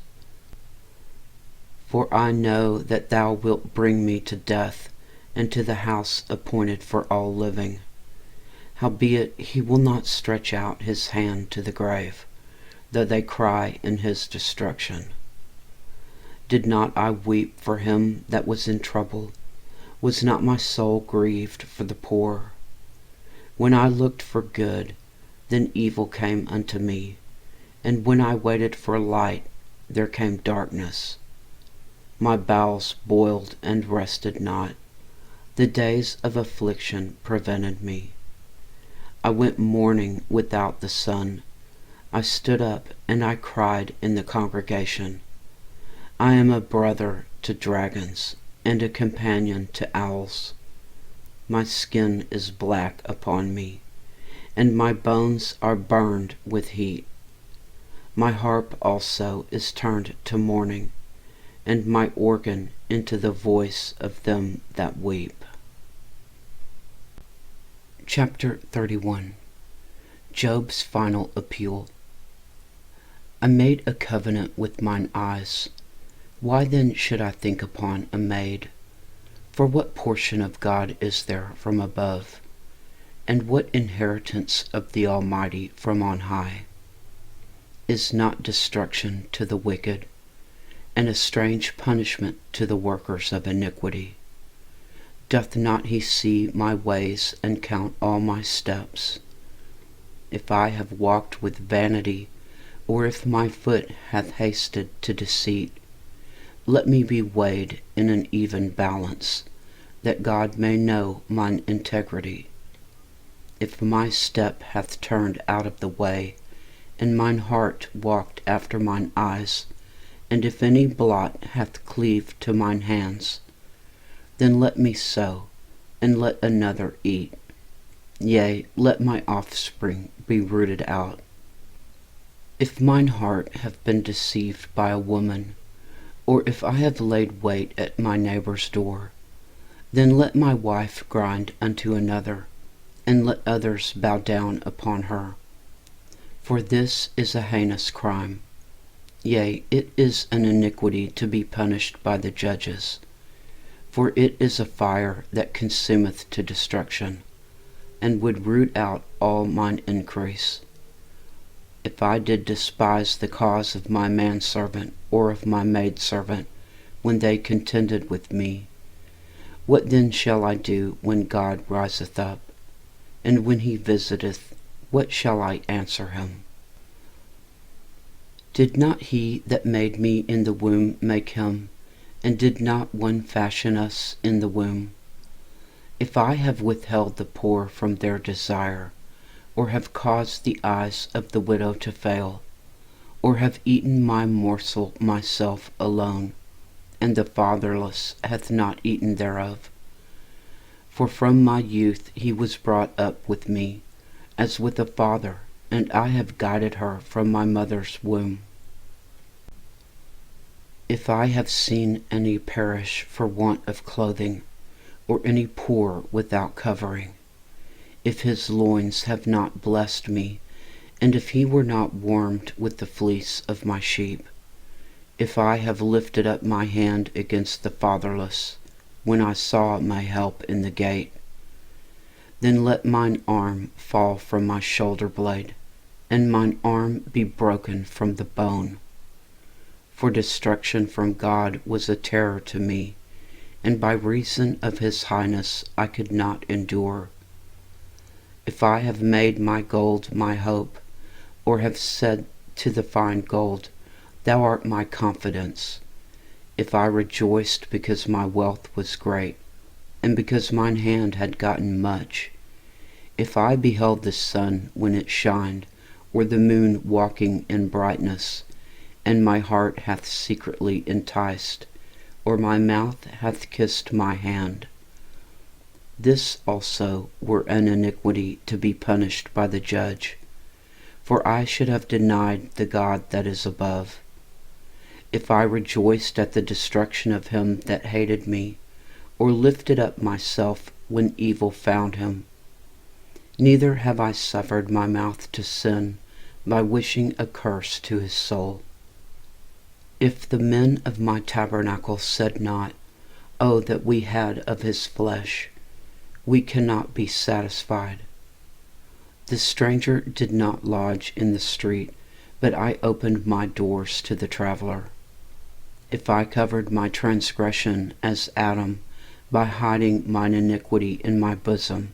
For I know that thou wilt bring me to death, and to the house appointed for all living. Howbeit he will not stretch out his hand to the grave, though they cry in his destruction. Did not I weep for him that was in trouble? Was not my soul grieved for the poor? When I looked for good, then evil came unto me, and when I waited for light, there came darkness. My bowels boiled and rested not. The days of affliction prevented me. I went mourning without the sun. I stood up, and I cried in the congregation. I am a brother to dragons, and a companion to owls. My skin is black upon me, and my bones are burned with heat. My harp also is turned to mourning, and my organ into the voice of them that weep. Chapter 31. Job's final appeal. I made a covenant with mine eyes. Why then should I think upon a maid? For what portion of God is there from above? And what inheritance of the Almighty from on high? Is not destruction to the wicked, and a strange punishment to the workers of iniquity? Doth not he see my ways and count all my steps? If I have walked with vanity, or if my foot hath hasted to deceit, let me be weighed in an even balance, that God may know mine integrity. If my step hath turned out of the way, and mine heart walked after mine eyes, and if any blot hath cleaved to mine hands, then let me sow, and let another eat. Yea, let my offspring be rooted out. If mine heart have been deceived by a woman, or if I have laid wait at my neighbor's door, then let my wife grind unto another, and let others bow down upon her. For this is a heinous crime. Yea, it is an iniquity to be punished by the judges. For it is a fire that consumeth to destruction, and would root out all mine increase. If I did despise the cause of my manservant or of my maidservant, when they contended with me, What then shall I do when God riseth up? And when he visiteth, what shall I answer him? Did not he that made me in the womb make him? And did not one fashion us in the womb? If I have withheld the poor from their desire, or have caused the eyes of the widow to fail, or have eaten my morsel myself alone, and the fatherless hath not eaten thereof. For from my youth he was brought up with me, as with a father, and I have guided her from my mother's womb. If I have seen any perish for want of clothing, or any poor without covering, if his loins have not blessed me, and if he were not warmed with the fleece of my sheep, if I have lifted up my hand against the fatherless, when I saw my help in the gate, then let mine arm fall from my shoulder blade, and mine arm be broken from the bone. For destruction from God was a terror to me, and by reason of his highness I could not endure. If I have made my gold my hope, or have said to the fine gold, Thou art my confidence, if I rejoiced because my wealth was great, and because mine hand had gotten much, if I beheld the sun when it shined, or the moon walking in brightness, and my heart hath secretly enticed, or my mouth hath kissed my hand, this also were an iniquity to be punished by the judge, for I should have denied the God that is above. If I rejoiced at the destruction of him that hated me, or lifted up myself when evil found him, neither have I suffered my mouth to sin by wishing a curse to his soul. If the men of my tabernacle said not, Oh, that we had of his flesh, we cannot be satisfied. The stranger did not lodge in the street, but I opened my doors to the traveler. If I covered my transgression as Adam, by hiding mine iniquity in my bosom,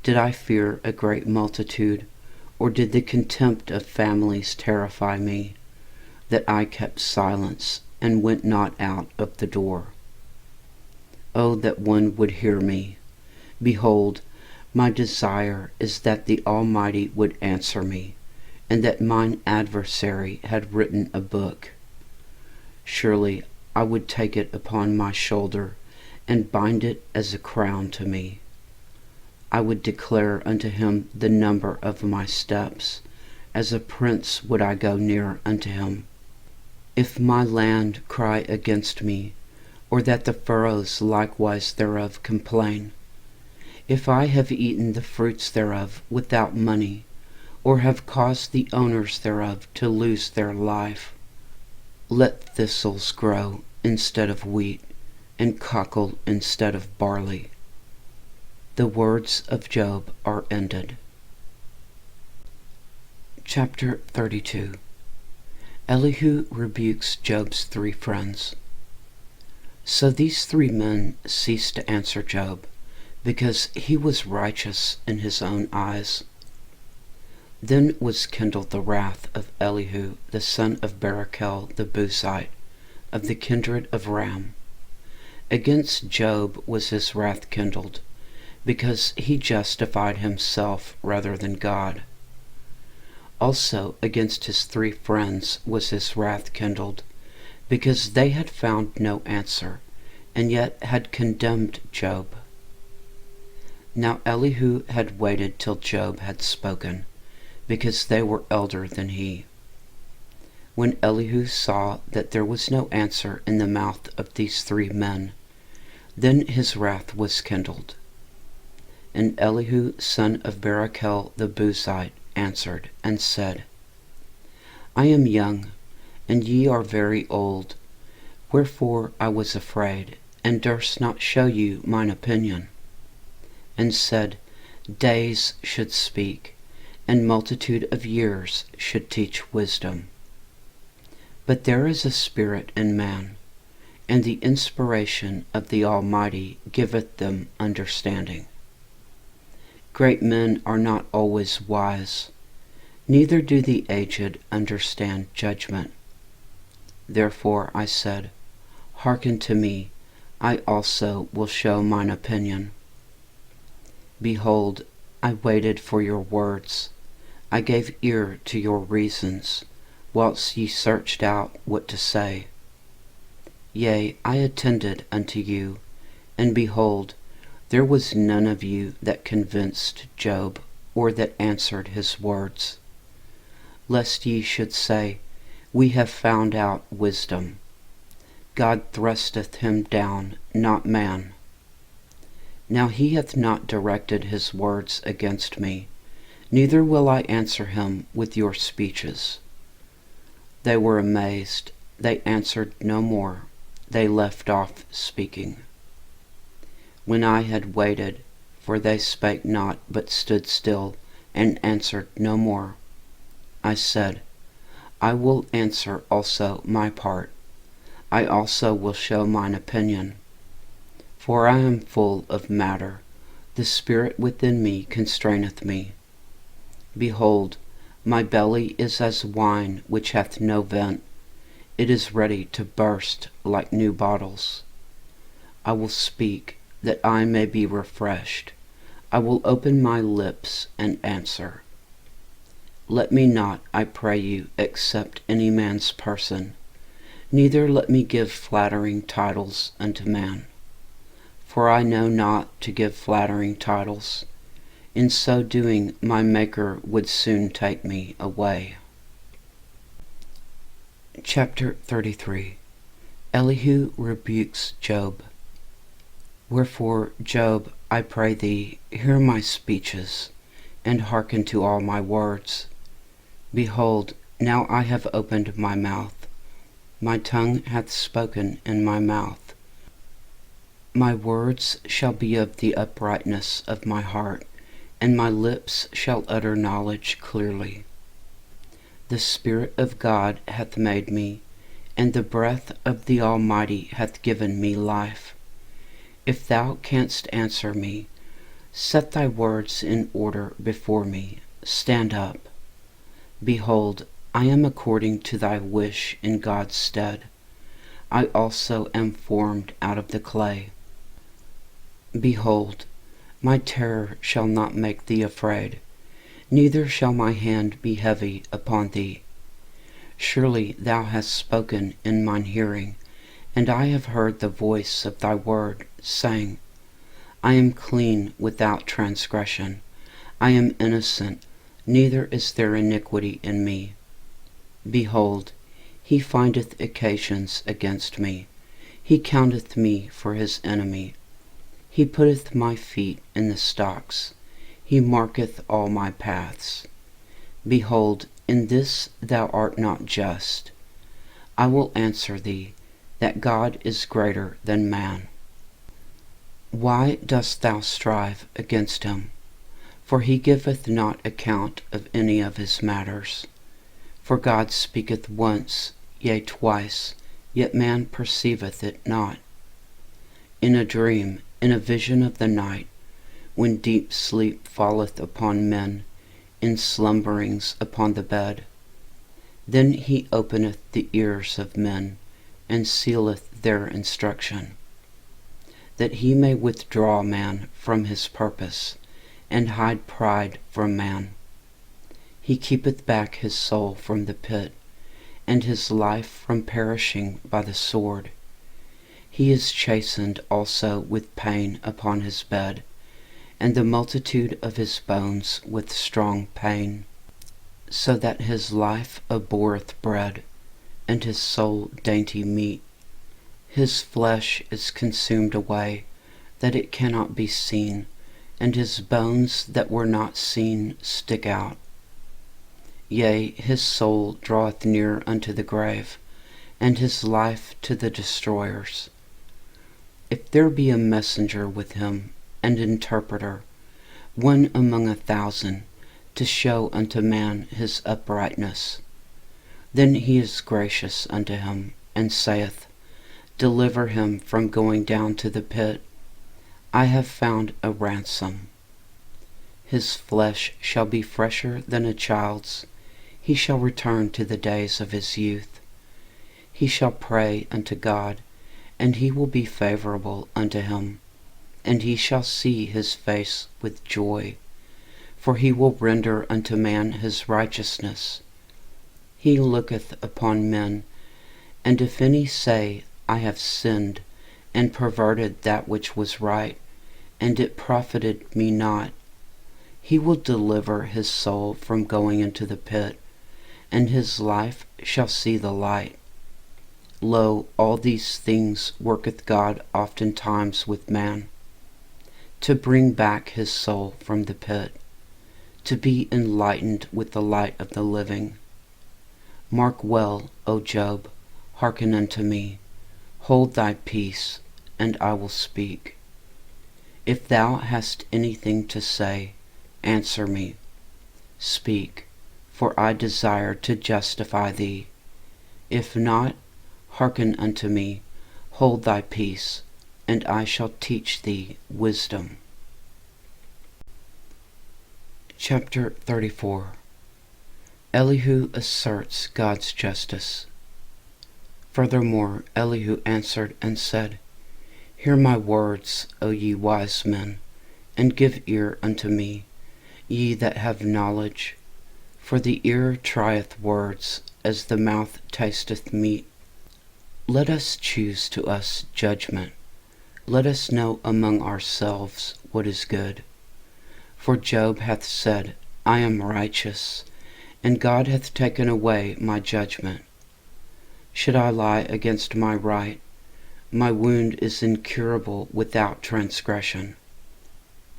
did I fear a great multitude, or did the contempt of families terrify me, that I kept silence and went not out of the door? Oh, that one would hear me! Behold, my desire is that the Almighty would answer me, and that mine adversary had written a book. Surely I would take it upon my shoulder, and bind it as a crown to me. I would declare unto him the number of my steps, as a prince would I go near unto him. If my land cry against me, or that the furrows likewise thereof complain, if I have eaten the fruits thereof without money, or have caused the owners thereof to lose their life, let thistles grow instead of wheat, and cockle instead of barley. The words of Job are ended. Chapter 32. Elihu rebukes Job's 3 friends. So these 3 men ceased to answer Job, because he was righteous in his own eyes. Then was kindled the wrath of Elihu the son of Barachel the Buzite, of the kindred of Ram. Against Job was his wrath kindled, because he justified himself rather than God. Also against his 3 friends was his wrath kindled, because they had found no answer, and yet had condemned Job. Now Elihu had waited till Job had spoken, because they were elder than he. When Elihu saw that there was no answer in the mouth of these 3 men, then his wrath was kindled. And Elihu son of Barachel the Buzite answered and said, I am young, and ye are very old, wherefore I was afraid, and durst not show you mine opinion. And said, Days should speak, and multitude of years should teach wisdom. But there is a spirit in man, and the inspiration of the Almighty giveth them understanding. Great men are not always wise, neither do the aged understand judgment. Therefore I said, Hearken to me, I also will show mine opinion. Behold, I waited for your words, I gave ear to your reasons, whilst ye searched out what to say. Yea, I attended unto you, and behold, there was none of you that convinced Job, or that answered his words. Lest ye should say, We have found out wisdom. God thrusteth him down, not man. Now he hath not directed his words against me, neither will I answer him with your speeches. They were amazed, they answered no more, they left off speaking. When I had waited, for they spake not, but stood still, and answered no more, I said, I will answer also my part, I also will show mine opinion. For I am full of matter, the spirit within me constraineth me. Behold, my belly is as wine which hath no vent, it is ready to burst like new bottles. I will speak, that I may be refreshed. I will open my lips and answer. Let me not, I pray you, accept any man's person, neither let me give flattering titles unto man. For I know not to give flattering titles. In so doing, my Maker would soon take me away. Chapter 33. Elihu rebukes Job. Wherefore, Job, I pray thee, hear my speeches, and hearken to all my words. Behold, now I have opened my mouth, my tongue hath spoken in my mouth. My words shall be of the uprightness of my heart, and my lips shall utter knowledge clearly. The Spirit of God hath made me, and the breath of the Almighty hath given me life. If thou canst answer me, set thy words in order before me, stand up. Behold, I am according to thy wish in God's stead. I also am formed out of the clay. Behold, my terror shall not make thee afraid, neither shall my hand be heavy upon thee. Surely thou hast spoken in mine hearing, and I have heard the voice of thy word, saying, I am clean without transgression, I am innocent, neither is there iniquity in me. Behold, he findeth occasions against me, he counteth me for his enemy. He putteth my feet in the stocks, he marketh all my paths. Behold, in this thou art not just. I will answer thee, that God is greater than man. Why dost thou strive against him? For he giveth not account of any of his matters. For God speaketh once, yea twice, yet man perceiveth it not. In a dream, in a vision of the night, when deep sleep falleth upon men, in slumberings upon the bed, then he openeth the ears of men, and sealeth their instruction, that he may withdraw man from his purpose, and hide pride from man. He keepeth back his soul from the pit, and his life from perishing by the sword. He is chastened also with pain upon his bed, and the multitude of his bones with strong pain, so that his life abhorreth bread, and his soul dainty meat. His flesh is consumed away, that it cannot be seen, and his bones that were not seen stick out. Yea, his soul draweth near unto the grave, and his life to the destroyers. If there be a messenger with him, and interpreter, one among 1,000, to show unto man his uprightness, then he is gracious unto him, and saith, Deliver him from going down to the pit. I have found a ransom. His flesh shall be fresher than a child's. He shall return to the days of his youth. He shall pray unto God, and he will be favorable unto him, and he shall see his face with joy. For he will render unto man his righteousness. He looketh upon men, and if any say, I have sinned, and perverted that which was right, and it profited me not, he will deliver his soul from going into the pit, and his life shall see the light. Lo, all these things worketh God oftentimes with man, to bring back his soul from the pit, to be enlightened with the light of the living. Mark well, O Job, hearken unto me. Hold thy peace, and I will speak. If thou hast anything to say, answer me. Speak, for I desire to justify thee. If not, hearken unto me. Hold thy peace, and I shall teach thee wisdom. Chapter 34. Elihu asserts God's justice. Furthermore, Elihu answered and said, Hear my words, O ye wise men, and give ear unto me, ye that have knowledge. For the ear trieth words, as the mouth tasteth meat. Let us choose to us judgment. Let us know among ourselves what is good. For Job hath said, I am righteous, and God hath taken away my judgment. Should I lie against my right? My wound is incurable without transgression.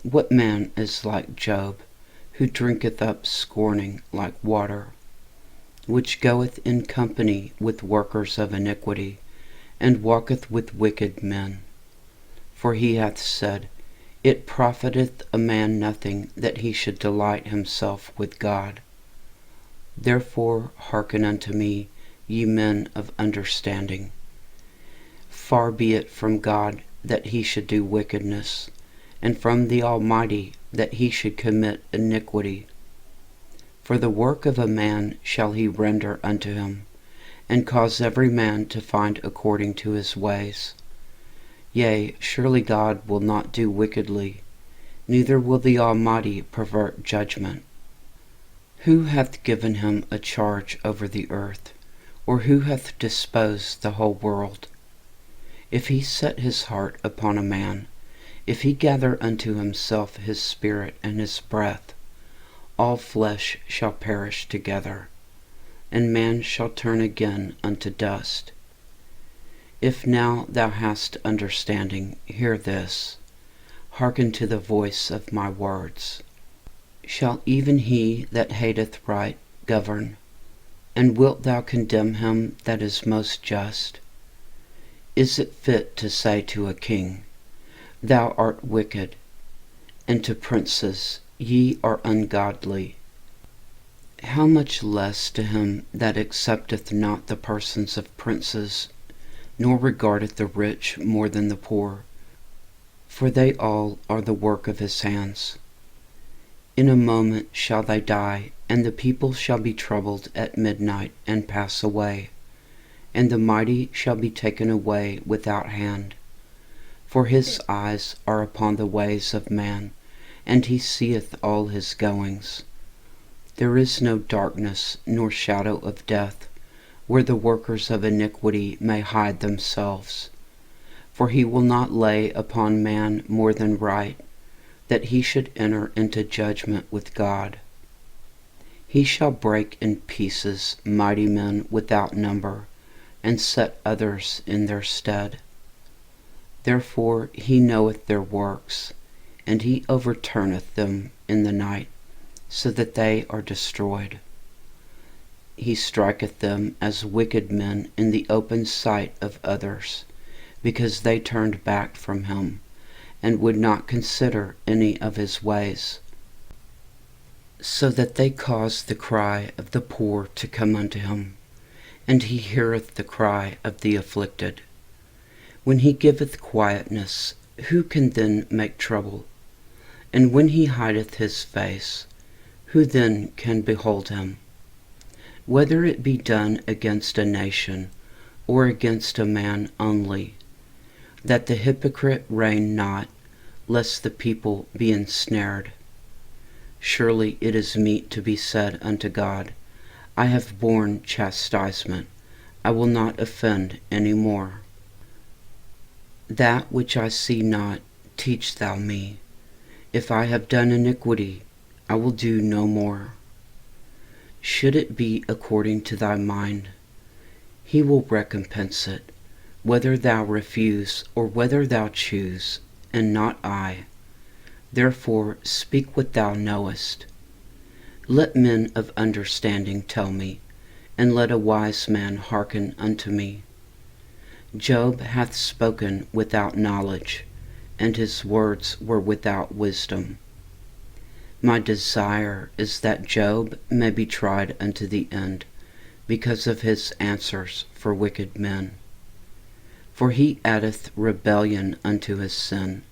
What man is like Job, who drinketh up scorning like water, which goeth in company with workers of iniquity, and walketh with wicked men? For he hath said, It profiteth a man nothing that he should delight himself with God. Therefore hearken unto me, ye men of understanding. Far be it from God that he should do wickedness, and from the Almighty that he should commit iniquity. For the work of a man shall he render unto him, and cause every man to find according to his ways. Yea, surely God will not do wickedly, neither will the Almighty pervert judgment. Who hath given him a charge over the earth, or who hath disposed the whole world? If he set his heart upon a man, if he gather unto himself his spirit and his breath, all flesh shall perish together, and man shall turn again unto dust. If now thou hast understanding, hear this. Hearken to the voice of my words. Shall even he that hateth right govern? And wilt thou condemn him that is most just? Is it fit to say to a king, Thou art wicked, and to princes, Ye are ungodly? How much less to him that accepteth not the persons of princes, nor regardeth the rich more than the poor, for they all are the work of his hands. In a moment shall they die, and the people shall be troubled at midnight, and pass away, and the mighty shall be taken away without hand. For his eyes are upon the ways of man, and he seeth all his goings. There is no darkness nor shadow of death, where the workers of iniquity may hide themselves. For he will not lay upon man more than right, that he should enter into judgment with God. He shall break in pieces mighty men without number, and set others in their stead. Therefore he knoweth their works, and he overturneth them in the night, so that they are destroyed. He striketh them as wicked men in the open sight of others, because they turned back from him, and would not consider any of his ways, so that they caused the cry of the poor to come unto him, and he heareth the cry of the afflicted. When he giveth quietness, who can then make trouble? And when he hideth his face, who then can behold him? Whether it be done against a nation, or against a man only, that the hypocrite reign not, lest the people be ensnared. Surely it is meet to be said unto God, I have borne chastisement, I will not offend any more. That which I see not, teach thou me. If I have done iniquity, I will do no more. Should it be according to thy mind, he will recompense it, whether thou refuse or whether thou choose, and not I. Therefore speak what thou knowest. Let men of understanding tell me, and let a wise man hearken unto me. Job hath spoken without knowledge, and his words were without wisdom. My desire is that Job may be tried unto the end, because of his answers for wicked men. For he addeth rebellion unto his sin.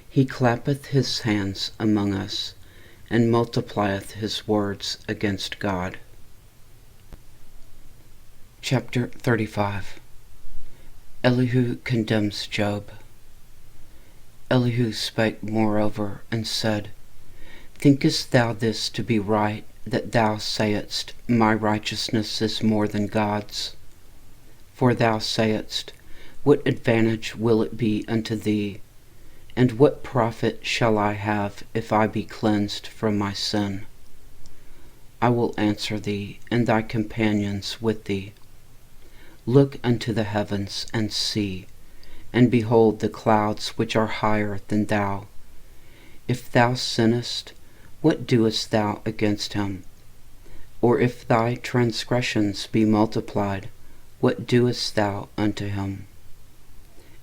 He clappeth his hands among us, and multiplieth his words against God. Chapter 35. Elihu condemns Job. Elihu spake moreover, and said, Thinkest thou this to be right, that thou sayest, My righteousness is more than God's? For thou sayest, What advantage will it be unto thee? And what profit shall I have if I be cleansed from my sin? I will answer thee, and thy companions with thee. Look unto the heavens, and see, and behold the clouds which are higher than thou. If thou sinnest, what doest thou against him? Or if thy transgressions be multiplied, what doest thou unto him?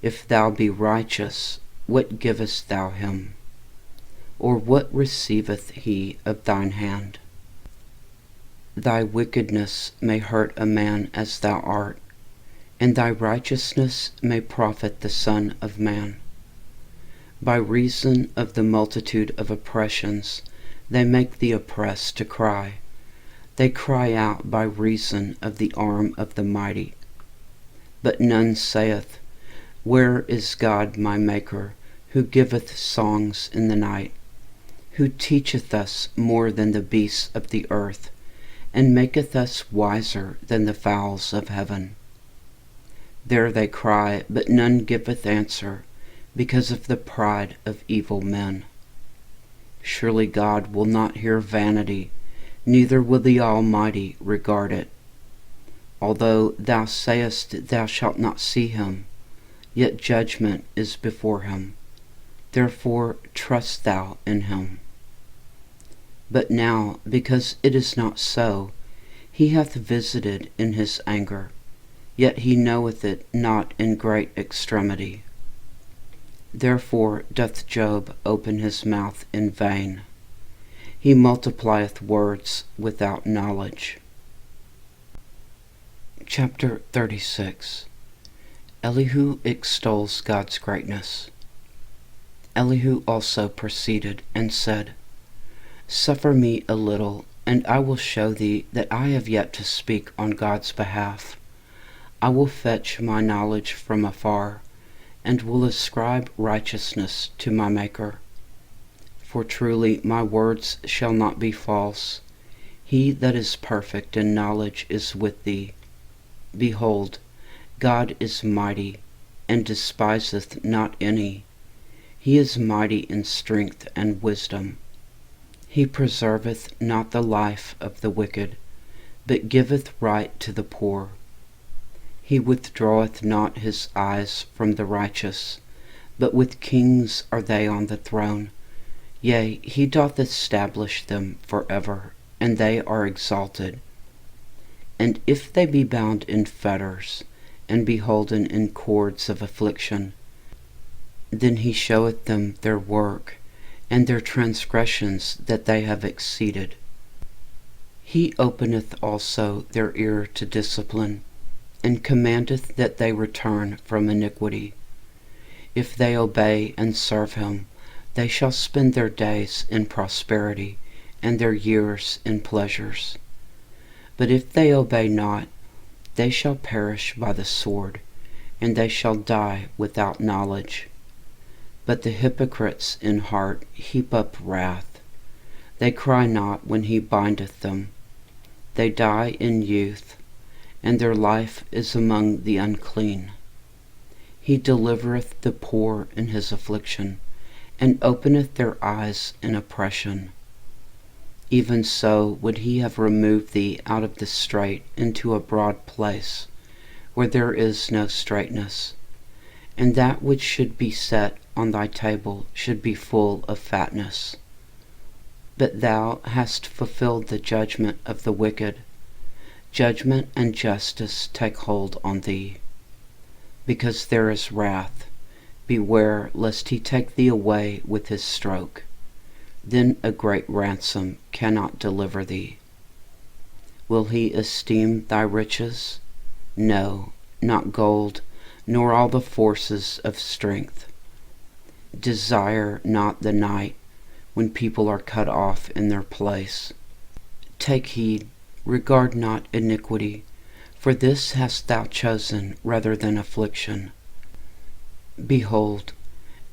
If thou be righteous, what givest thou him? Or what receiveth he of thine hand? Thy wickedness may hurt a man as thou art, and thy righteousness may profit the Son of Man. By reason of the multitude of oppressions, they make the oppressed to cry. They cry out by reason of the arm of the mighty. But none saith, Where is God my Maker, who giveth songs in the night, who teacheth us more than the beasts of the earth, and maketh us wiser than the fowls of heaven? There they cry, but none giveth answer, because of the pride of evil men. Surely God will not hear vanity, neither will the Almighty regard it. Although thou sayest thou shalt not see him, yet judgment is before him. Therefore trust thou in him. But now, because it is not so, he hath visited in his anger, yet he knoweth it not in great extremity. Therefore doth Job open his mouth in vain. He multiplieth words without knowledge. Chapter 36. Elihu extols God's greatness. Elihu also proceeded and said, Suffer me a little, and I will show thee that I have yet to speak on God's behalf. I will fetch my knowledge from afar, and will ascribe righteousness to my Maker. For truly my words shall not be false. He that is perfect in knowledge is with thee. Behold, God is mighty, and despiseth not any. He is mighty in strength and wisdom. He preserveth not the life of the wicked, but giveth right to the poor. He withdraweth not his eyes from the righteous, but with kings are they on the throne. Yea, he doth establish them forever, and they are exalted. And if they be bound in fetters, and be holden in cords of affliction, then he showeth them their work, and their transgressions that they have exceeded. He openeth also their ear to discipline, and commandeth that they return from iniquity. If they obey and serve him, they shall spend their days in prosperity and their years in pleasures. But if they obey not, they shall perish by the sword, and they shall die without knowledge. But the hypocrites in heart heap up wrath. They cry not when he bindeth them. They die in youth, and their life is among the unclean. He delivereth the poor in his affliction, and openeth their eyes in oppression. Even so would he have removed thee out of the strait into a broad place, where there is no straightness, and that which should be set on thy table should be full of fatness. But thou hast fulfilled the judgment of the wicked. Judgment and justice take hold on thee. Because there is wrath, beware lest he take thee away with his stroke. Then a great ransom cannot deliver thee. Will he esteem thy riches? No, not gold, nor all the forces of strength. Desire not the night, when people are cut off in their place. Take heed, regard not iniquity, for this hast thou chosen rather than affliction. Behold,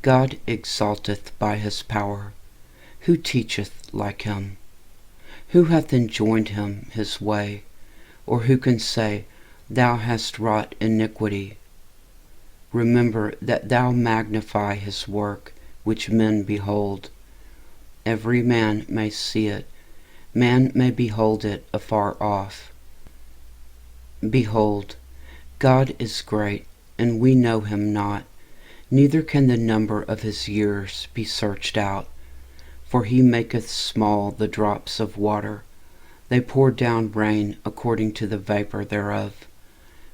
God exalteth by his power. Who teacheth like him? Who hath enjoined him his way? Or who can say, Thou hast wrought iniquity? Remember that thou magnify his work, which men behold. Every man may see it, man may behold it afar off. Behold, God is great, and we know him not, neither can the number of his years be searched out. For he maketh small the drops of water, they pour down rain according to the vapor thereof,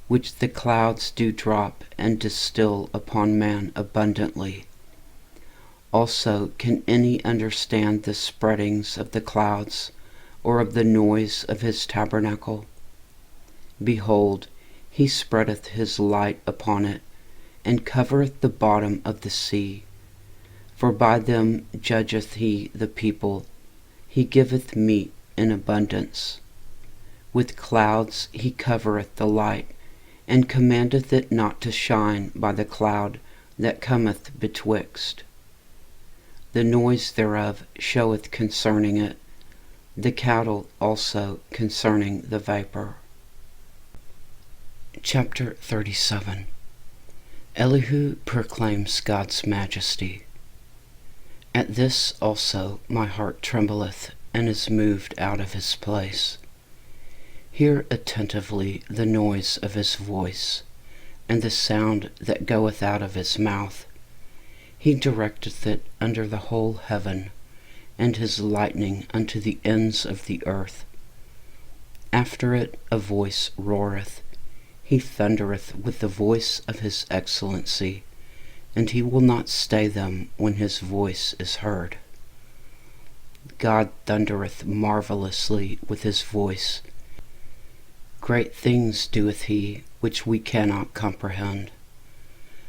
which the clouds do drop and distill upon man abundantly. Also can any understand the spreadings of the clouds, or of the noise of his tabernacle? Behold, he spreadeth his light upon it, and covereth the bottom of the sea. For by them judgeth he the people, he giveth meat in abundance. With clouds he covereth the light, and commandeth it not to shine by the cloud that cometh betwixt. The noise thereof showeth concerning it, the cattle also concerning the vapor. Chapter 37. Elihu proclaims God's majesty. At this also my heart trembleth, and is moved out of his place. Hear attentively the noise of his voice, and the sound that goeth out of his mouth. He directeth it under the whole heaven, and his lightning unto the ends of the earth. After it a voice roareth, he thundereth with the voice of his excellency, and he will not stay them when his voice is heard. God thundereth marvelously with his voice. Great things doeth he, which we cannot comprehend.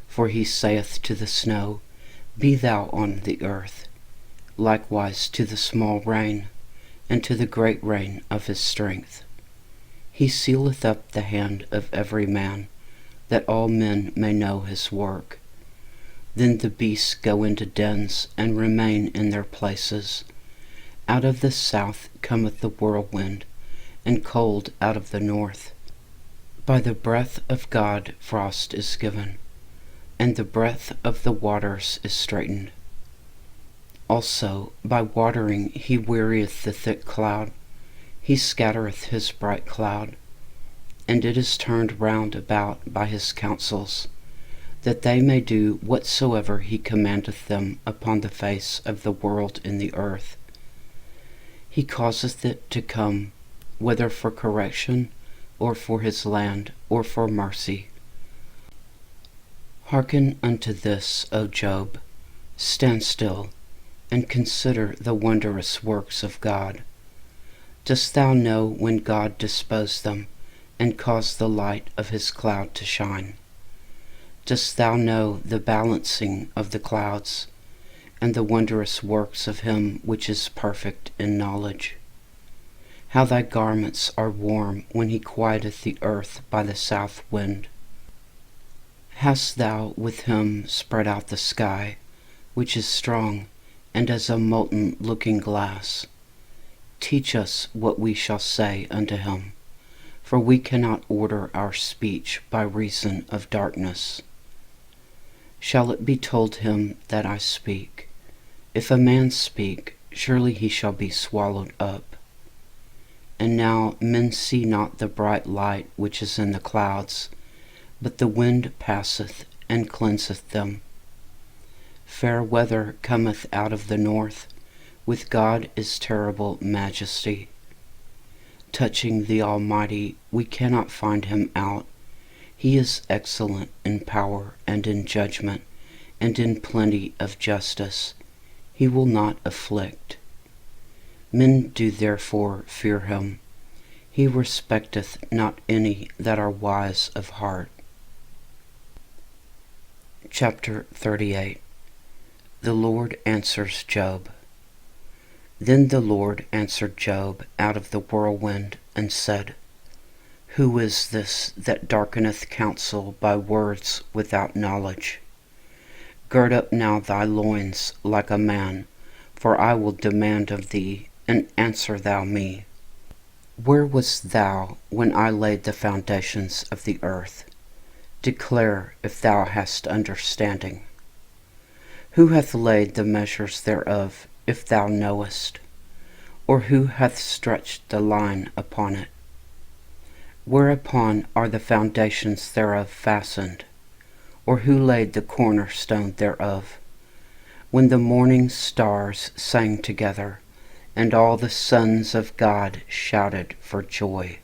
For he saith to the snow, Be thou on the earth, likewise to the small rain, and to the great rain of his strength. He sealeth up the hand of every man, that all men may know his work. Then the beasts go into dens, and remain in their places. Out of the south cometh the whirlwind, and cold out of the north. By the breath of God frost is given, and the breath of the waters is straitened. Also by watering he wearieth the thick cloud, he scattereth his bright cloud, and it is turned round about by his counsels, that they may do whatsoever he commandeth them upon the face of the world in the earth. He causeth it to come, whether for correction, or for his land, or for mercy. Hearken unto this, O Job, stand still, and consider the wondrous works of God. Dost thou know when God disposed them, and caused the light of his cloud to shine? Dost thou know the balancing of the clouds, and the wondrous works of him which is perfect in knowledge? How thy garments are warm when he quieteth the earth by the south wind. Hast thou with him spread out the sky, which is strong, and as a molten looking glass? Teach us what we shall say unto him, for we cannot order our speech by reason of darkness. Shall it be told him that I speak? If a man speak, surely he shall be swallowed up. And now men see not the bright light which is in the clouds, but the wind passeth and cleanseth them. Fair weather cometh out of the north, with God is terrible majesty. Touching the Almighty, we cannot find him out. He is excellent in power and in judgment, and in plenty of justice. He will not afflict. Men do therefore fear him. He respecteth not any that are wise of heart. Chapter 38. The Lord answers Job. Then the Lord answered Job out of the whirlwind, and said, Who is this that darkeneth counsel by words without knowledge? Gird up now thy loins like a man, for I will demand of thee, and answer thou me. Where wast thou when I laid the foundations of the earth? Declare if thou hast understanding. Who hath laid the measures thereof, if thou knowest? Or who hath stretched the line upon it? Whereupon are the foundations thereof fastened? Or who laid the cornerstone thereof? When the morning stars sang together, and all the sons of God shouted for joy?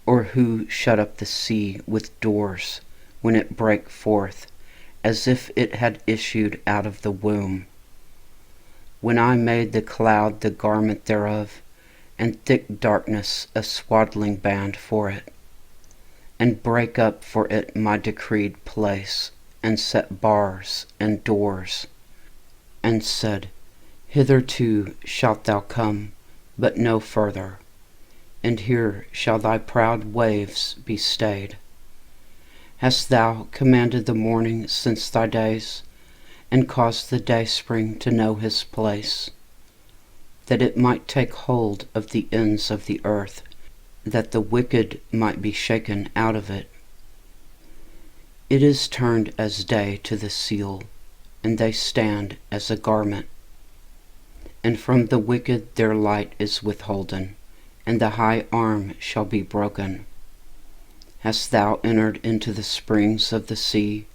Or who shut up the sea with doors, when it brake forth, as if it had issued out of the womb? When I made the cloud the garment thereof, and thick darkness a swaddling band for it, and brake up for it my decreed place, and set bars and doors, and said, Hitherto shalt thou come, but no further, and here shall thy proud waves be stayed. Hast thou commanded the morning since thy days, and caused the dayspring to know his place, that it might take hold of the ends of the earth, that the wicked might be shaken out of it? It is turned as day to the seal, and they stand as a garment. And from the wicked their light is withholden, and the high arm shall be broken. Hast thou entered into the springs of the sea,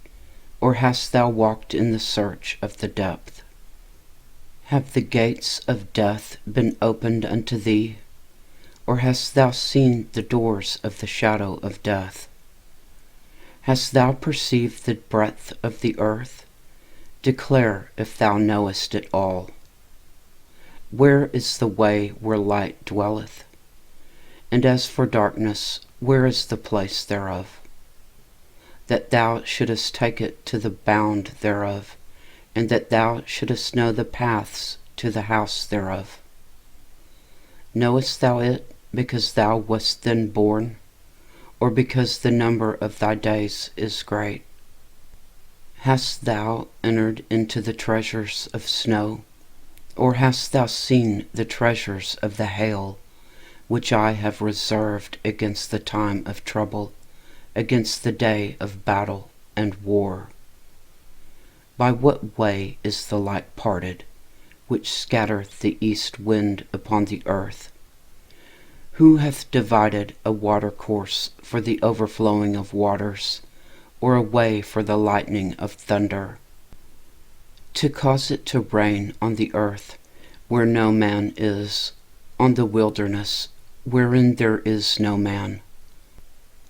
or hast thou walked in the search of the depth? Have the gates of death been opened unto thee? Or hast thou seen the doors of the shadow of death? Hast thou perceived the breadth of the earth? Declare if thou knowest it all. Where is the way where light dwelleth? And as for darkness, where is the place thereof? That thou shouldest take it to the bound thereof, and that thou shouldest know the paths to the house thereof. Knowest thou it because thou wast then born, or because the number of thy days is great? Hast thou entered into the treasures of snow, or hast thou seen the treasures of the hail, which I have reserved against the time of trouble, against the day of battle and war? By what way is the light parted, which scattereth the east wind upon the earth? Who hath divided a watercourse for the overflowing of waters, or a way for the lightning of thunder? To cause it to rain on the earth, where no man is, on the wilderness, wherein there is no man,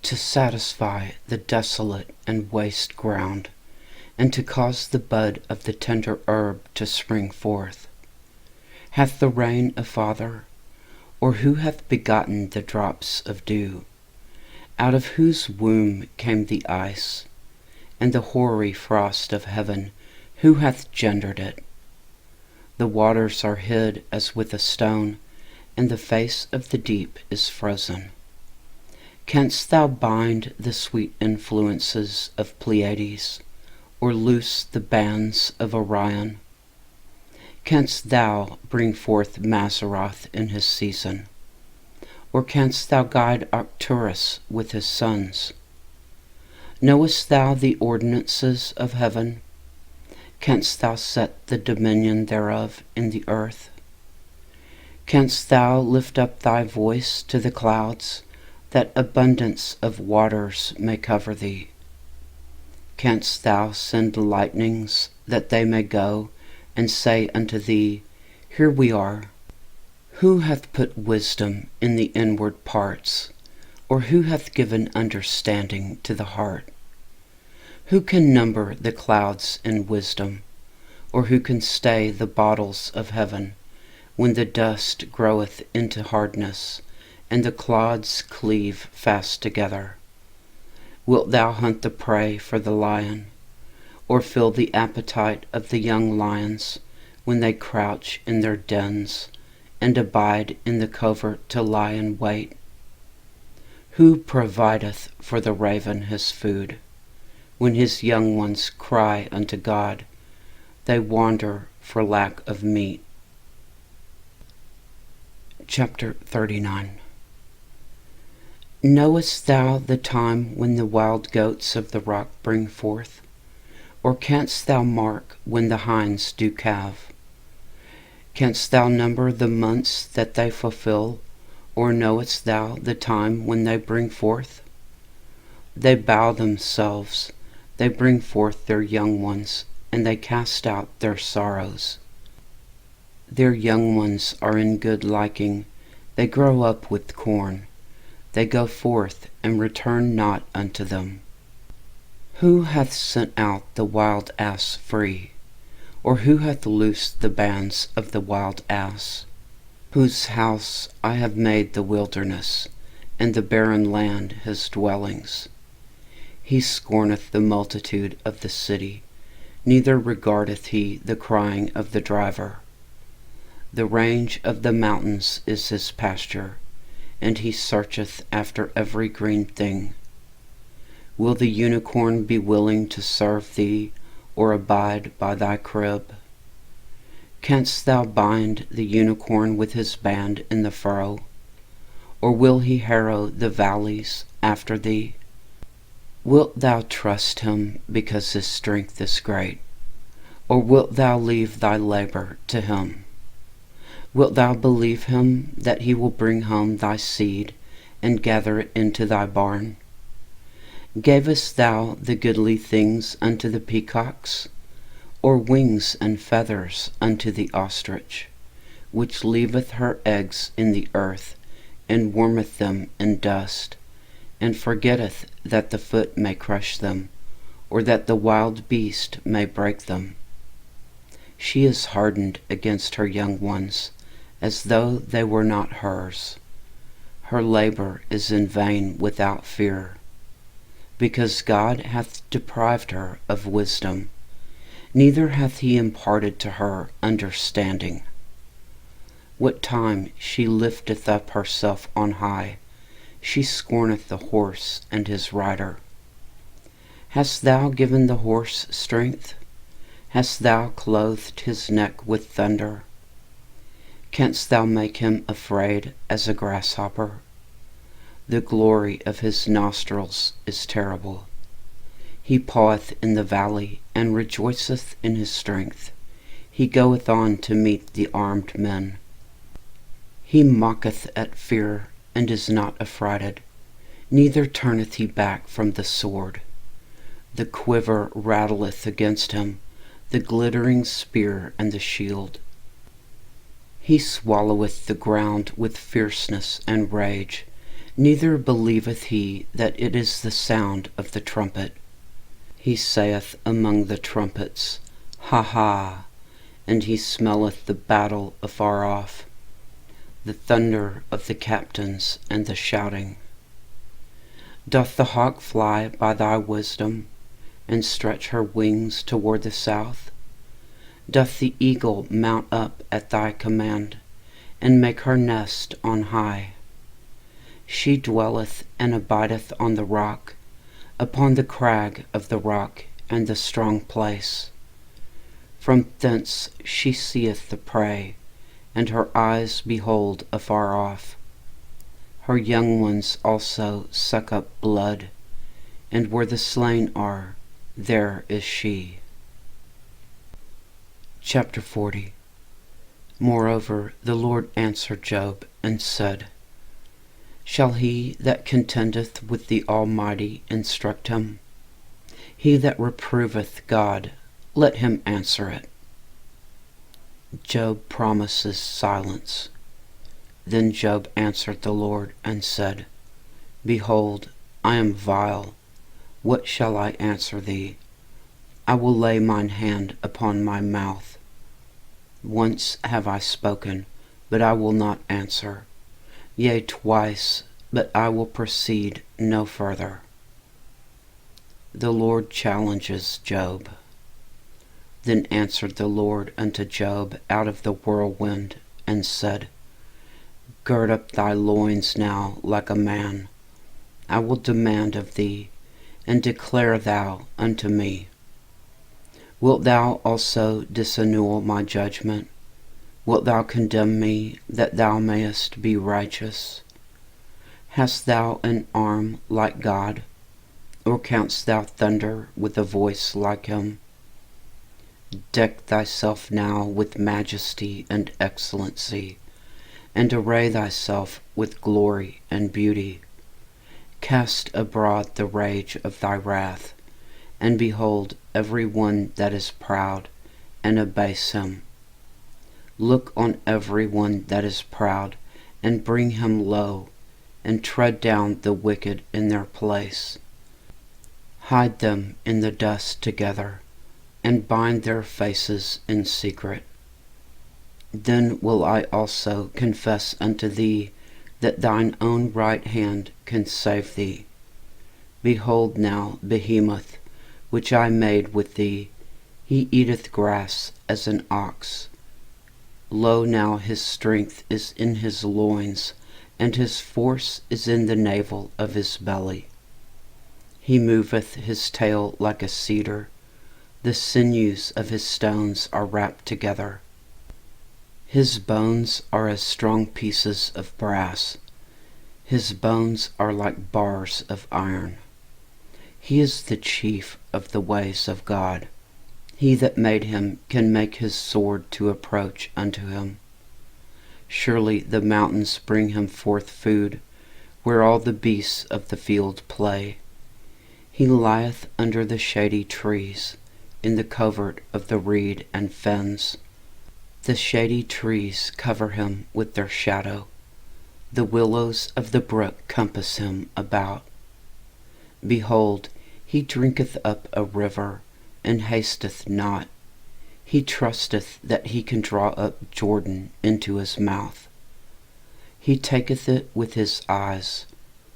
to satisfy the desolate and waste ground, and to cause the bud of the tender herb to spring forth. Hath the rain a father? Or who hath begotten the drops of dew? Out of whose womb came the ice? and the hoary frost of heaven, who hath gendered it? The waters are hid as with a stone, and the face of the deep is frozen. Canst thou bind the sweet influences of Pleiades, or loose the bands of Orion? Canst thou bring forth Mazzaroth in his season? Or canst thou guide Arcturus with his sons? Knowest thou the ordinances of heaven? Canst thou set the dominion thereof in the earth? Canst thou lift up thy voice to the clouds, that abundance of waters may cover thee? Canst thou send lightnings, that they may go and say unto thee, Here we are? Who hath put wisdom in the inward parts? Or who hath given understanding to the heart? Who can number the clouds in wisdom? Or who can stay the bottles of heaven, when the dust groweth into hardness, and the clods cleave fast together? Wilt thou hunt the prey for the lion, or fill the appetite of the young lions, when they crouch in their dens, and abide in the covert to lie in wait? Who provideth for the raven his food? When his young ones cry unto God, they wander for lack of meat. Chapter 39. Knowest thou the time when the wild goats of the rock bring forth? Or canst thou mark when the hinds do calve? Canst thou number the months that they fulfill? Or knowest thou the time when they bring forth? They bow themselves, they bring forth their young ones, and they cast out their sorrows. Their young ones are in good liking, they grow up with corn. They go forth and return not unto them. Who hath sent out the wild ass free? Or who hath loosed the bands of the wild ass? Whose house I have made the wilderness, and the barren land his dwellings. He scorneth the multitude of the city, neither regardeth he the crying of the driver. The range of the mountains is his pasture, and he searcheth after every green thing. Will the unicorn be willing to serve thee, or abide by thy crib? Canst thou bind the unicorn with his band in the furrow? Or will he harrow the valleys after thee? Wilt thou trust him because his strength is great? Or wilt thou leave thy labor to him? Wilt thou believe him that he will bring home thy seed, and gather it into thy barn? Gavest thou the goodly things unto the peacocks? Or wings and feathers unto the ostrich, which leaveth her eggs in the earth, and warmeth them in dust, and forgetteth that the foot may crush them, or that the wild beast may break them? She is hardened against her young ones, as though they were not hers. Her labor is in vain without fear, because God hath deprived her of wisdom, neither hath he imparted to her understanding. What time she lifteth up herself on high, she scorneth the horse and his rider. Hast thou given the horse strength? Hast thou clothed his neck with thunder? Canst thou make him afraid as a grasshopper? The glory of his nostrils is terrible. He paweth in the valley, and rejoiceth in his strength. He goeth on to meet the armed men. He mocketh at fear, and is not affrighted, neither turneth he back from the sword. The quiver rattleth against him, the glittering spear and the shield. He swalloweth the ground with fierceness and rage, neither believeth he that it is the sound of the trumpet. He saith among the trumpets, Ha ha! And he smelleth the battle afar off, the thunder of the captains and the shouting. Doth the hawk fly by thy wisdom, and stretch her wings toward the south? Doth the eagle mount up at thy command, and make her nest on high? She dwelleth and abideth on the rock, upon the crag of the rock and the strong place. From thence she seeth the prey, and her eyes behold afar off. Her young ones also suck up blood, and where the slain are, there is she. Chapter 40. Moreover, the Lord answered Job and said, Shall he that contendeth with the Almighty instruct him? He that reproveth God, let him answer it. Job promises silence. Then Job answered the Lord and said, Behold, I am vile. What shall I answer thee? I will lay mine hand upon my mouth. Once have I spoken, but I will not answer. Yea, twice, but I will proceed no further. The Lord challenges Job. Then answered the Lord unto Job out of the whirlwind, and said, Gird up thy loins now like a man. I will demand of thee, and declare thou unto me. Wilt thou also disannul my judgment? Wilt thou condemn me, that thou mayest be righteous? Hast thou an arm like God? Or canst thou thunder with a voice like him? Deck thyself now with majesty and excellency, and array thyself with glory and beauty. Cast abroad the rage of thy wrath, and behold every one that is proud, and abase him. Look on every one that is proud, and bring him low, and tread down the wicked in their place. Hide them in the dust together, and bind their faces in secret. Then will I also confess unto thee that thine own right hand can save thee. Behold now Behemoth, which I made with thee, he eateth grass as an ox. Lo now his strength is in his loins, and his force is in the navel of his belly. He moveth his tail like a cedar, the sinews of his stones are wrapped together. His bones are as strong pieces of brass, his bones are like bars of iron. He is the chief of the ways of God. He that made him can make his sword to approach unto him. Surely the mountains bring him forth food, where all the beasts of the field play. He lieth under the shady trees, in the covert of the reed and fens. The shady trees cover him with their shadow. The willows of the brook compass him about. Behold, he drinketh up a river, and hasteth not. He trusteth that he can draw up Jordan into his mouth. He taketh it with his eyes.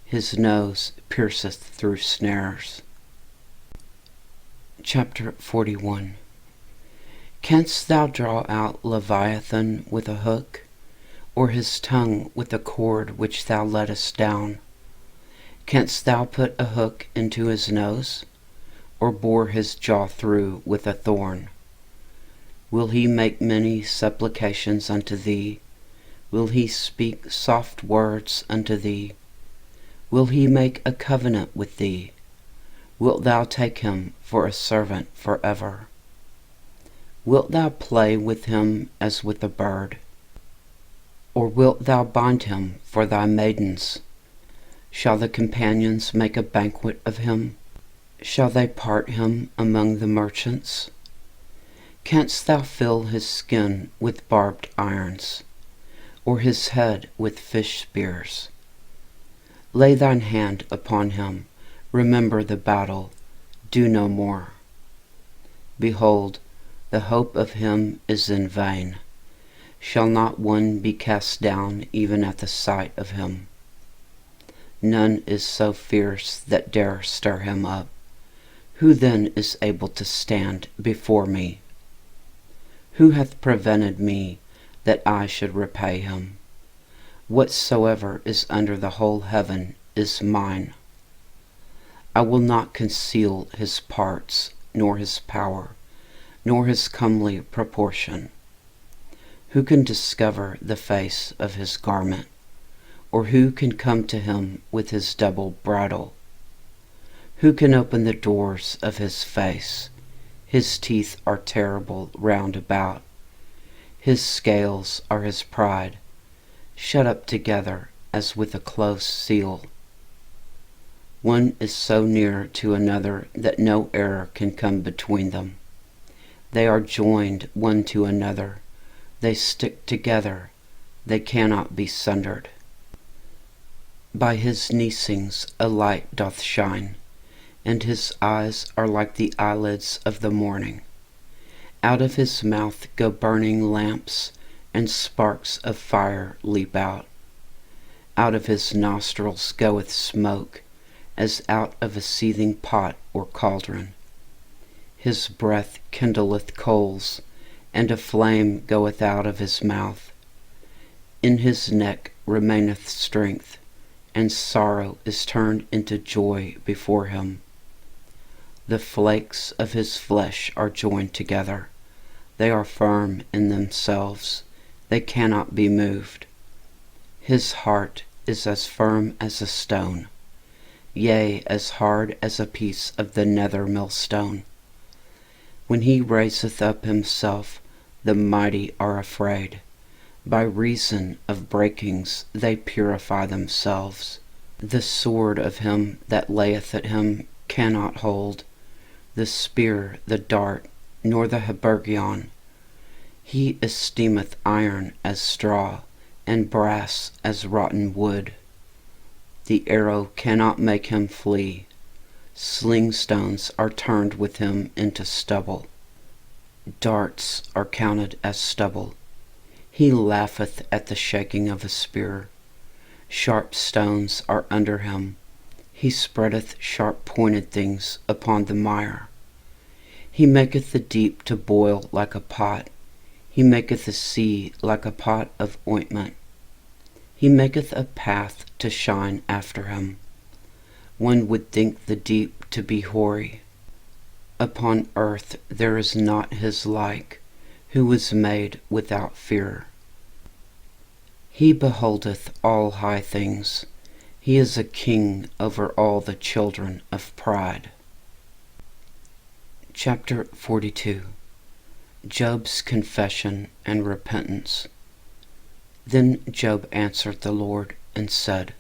His nose pierceth through snares. Chapter 41. Canst thou draw out Leviathan with a hook, or his tongue with a cord which thou lettest down? Canst thou put a hook into his nose, or bore his jaw through with a thorn? Will he make many supplications unto thee? Will he speak soft words unto thee? Will he make a covenant with thee? Wilt thou take him for a servant forever? Wilt thou play with him as with a bird? Or wilt thou bind him for thy maidens? Shall the companions make a banquet of him? Shall they part him among the merchants? Canst thou fill his skin with barbed irons, or his head with fish spears? Lay thine hand upon him, remember the battle, do no more. Behold, the hope of him is in vain. Shall not one be cast down even at the sight of him? None is so fierce that dare stir him up. Who then is able to stand before me? Who hath prevented me that I should repay him? Whatsoever is under the whole heaven is mine. I will not conceal his parts, nor his power, nor his comely proportion. Who can discover the face of his garment, or who can come to him with his double bridle? Who can open the doors of his face? His teeth are terrible round about. His scales are his pride, shut up together as with a close seal. One is so near to another that no error can come between them. They are joined one to another. They stick together. They cannot be sundered. By his neesings a light doth shine, and his eyes are like the eyelids of the morning. Out of his mouth go burning lamps, and sparks of fire leap out. Out of his nostrils goeth smoke, as out of a seething pot or cauldron. His breath kindleth coals, and a flame goeth out of his mouth. In his neck remaineth strength, and sorrow is turned into joy before him. The flakes of his flesh are joined together. They are firm in themselves. They cannot be moved. His heart is as firm as a stone, yea, as hard as a piece of the nether millstone. When he raiseth up himself, the mighty are afraid. By reason of breakings they purify themselves. The sword of him that layeth at him cannot hold, the spear, the dart, nor the habergeon. He esteemeth iron as straw, and brass as rotten wood. The arrow cannot make him flee. Sling stones are turned with him into stubble. Darts are counted as stubble. He laugheth at the shaking of a spear. Sharp stones are under him. He spreadeth sharp-pointed things upon the mire. He maketh the deep to boil like a pot. He maketh the sea like a pot of ointment. He maketh a path to shine after him. One would think the deep to be hoary. Upon earth there is not his like, who was made without fear. He beholdeth all high things. He is a king over all the children of pride. Chapter 42. Job's confession and repentance. Then Job answered the Lord and said,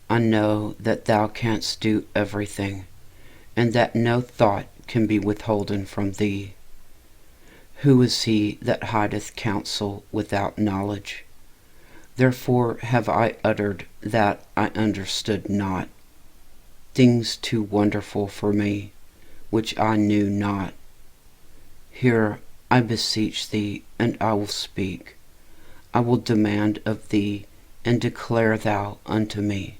I know that thou canst do everything, and that no thought can be withholden from thee. Who is he that hideth counsel without knowledge? Therefore have I uttered that I understood not, things too wonderful for me, which I knew not. Hear, I beseech thee, and I will speak. I will demand of thee, and declare thou unto me.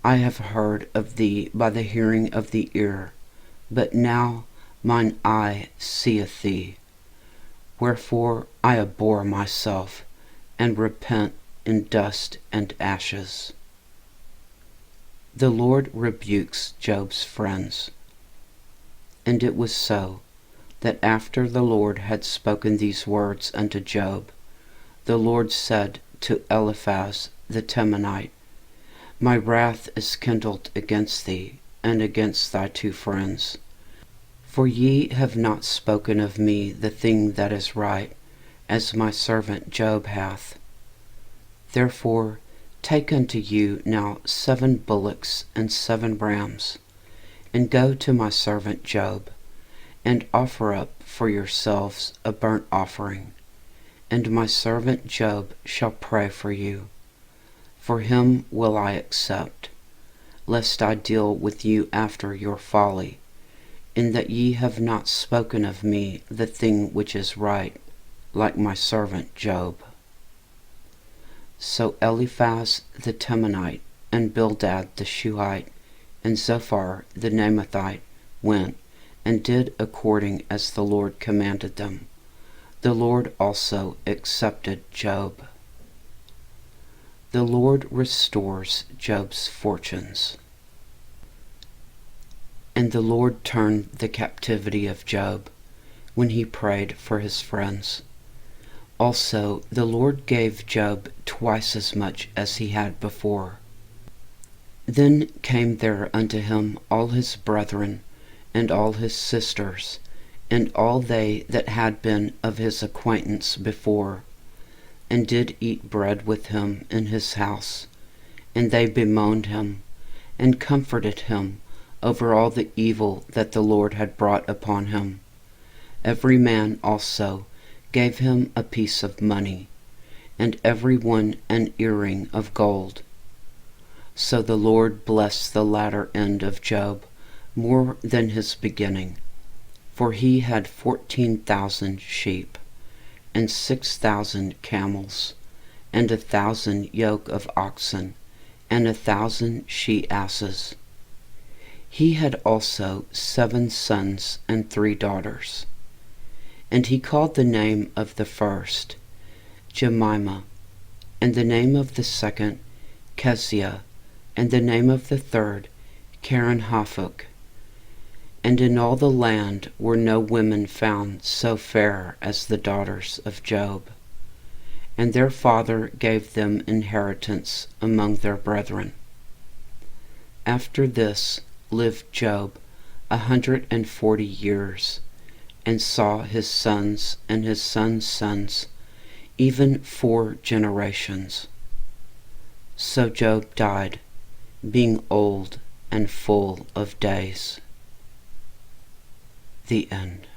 I have heard of thee by the hearing of the ear, but now mine eye seeth thee. Wherefore I abhor myself, and repent in dust and ashes. The Lord rebukes Job's friends. And it was so, that after the Lord had spoken these words unto Job, the Lord said to Eliphaz the Temanite, My wrath is kindled against thee, and against thy two friends. For ye have not spoken of me the thing that is right, as my servant Job hath. Therefore take unto you now 7 bullocks and 7 rams, and go to my servant Job, and offer up for yourselves a burnt offering, and my servant Job shall pray for you. For him will I accept, lest I deal with you after your folly, in that ye have not spoken of me the thing which is right, like my servant Job. So Eliphaz the Temanite, and Bildad the Shuhite, and Zophar the Naamathite went and did according as the Lord commanded them. The Lord also accepted Job. The Lord restores Job's fortunes. And the Lord turned the captivity of Job when he prayed for his friends. Also, the Lord gave Job twice as much as he had before. Then came there unto him all his brethren, and all his sisters, and all they that had been of his acquaintance before, and did eat bread with him in his house. And they bemoaned him, and comforted him over all the evil that the Lord had brought upon him. Every man also gave him a piece of money, and every one an earring of gold. So the Lord blessed the latter end of Job more than his beginning, for he had 14,000 sheep, and 6,000 camels, and 1,000 yoke of oxen, and 1,000 she-asses. He had also 7 sons and 3 daughters. And he called the name of the first Jemimah, and the name of the second Keziah, and the name of the third Keren-Happuch. And in all the land were no women found so fair as the daughters of Job. And their father gave them inheritance among their brethren. After this lived Job 140 years, and saw his sons and his sons' sons, even 4 generations. So Job died, being old and full of days. The end.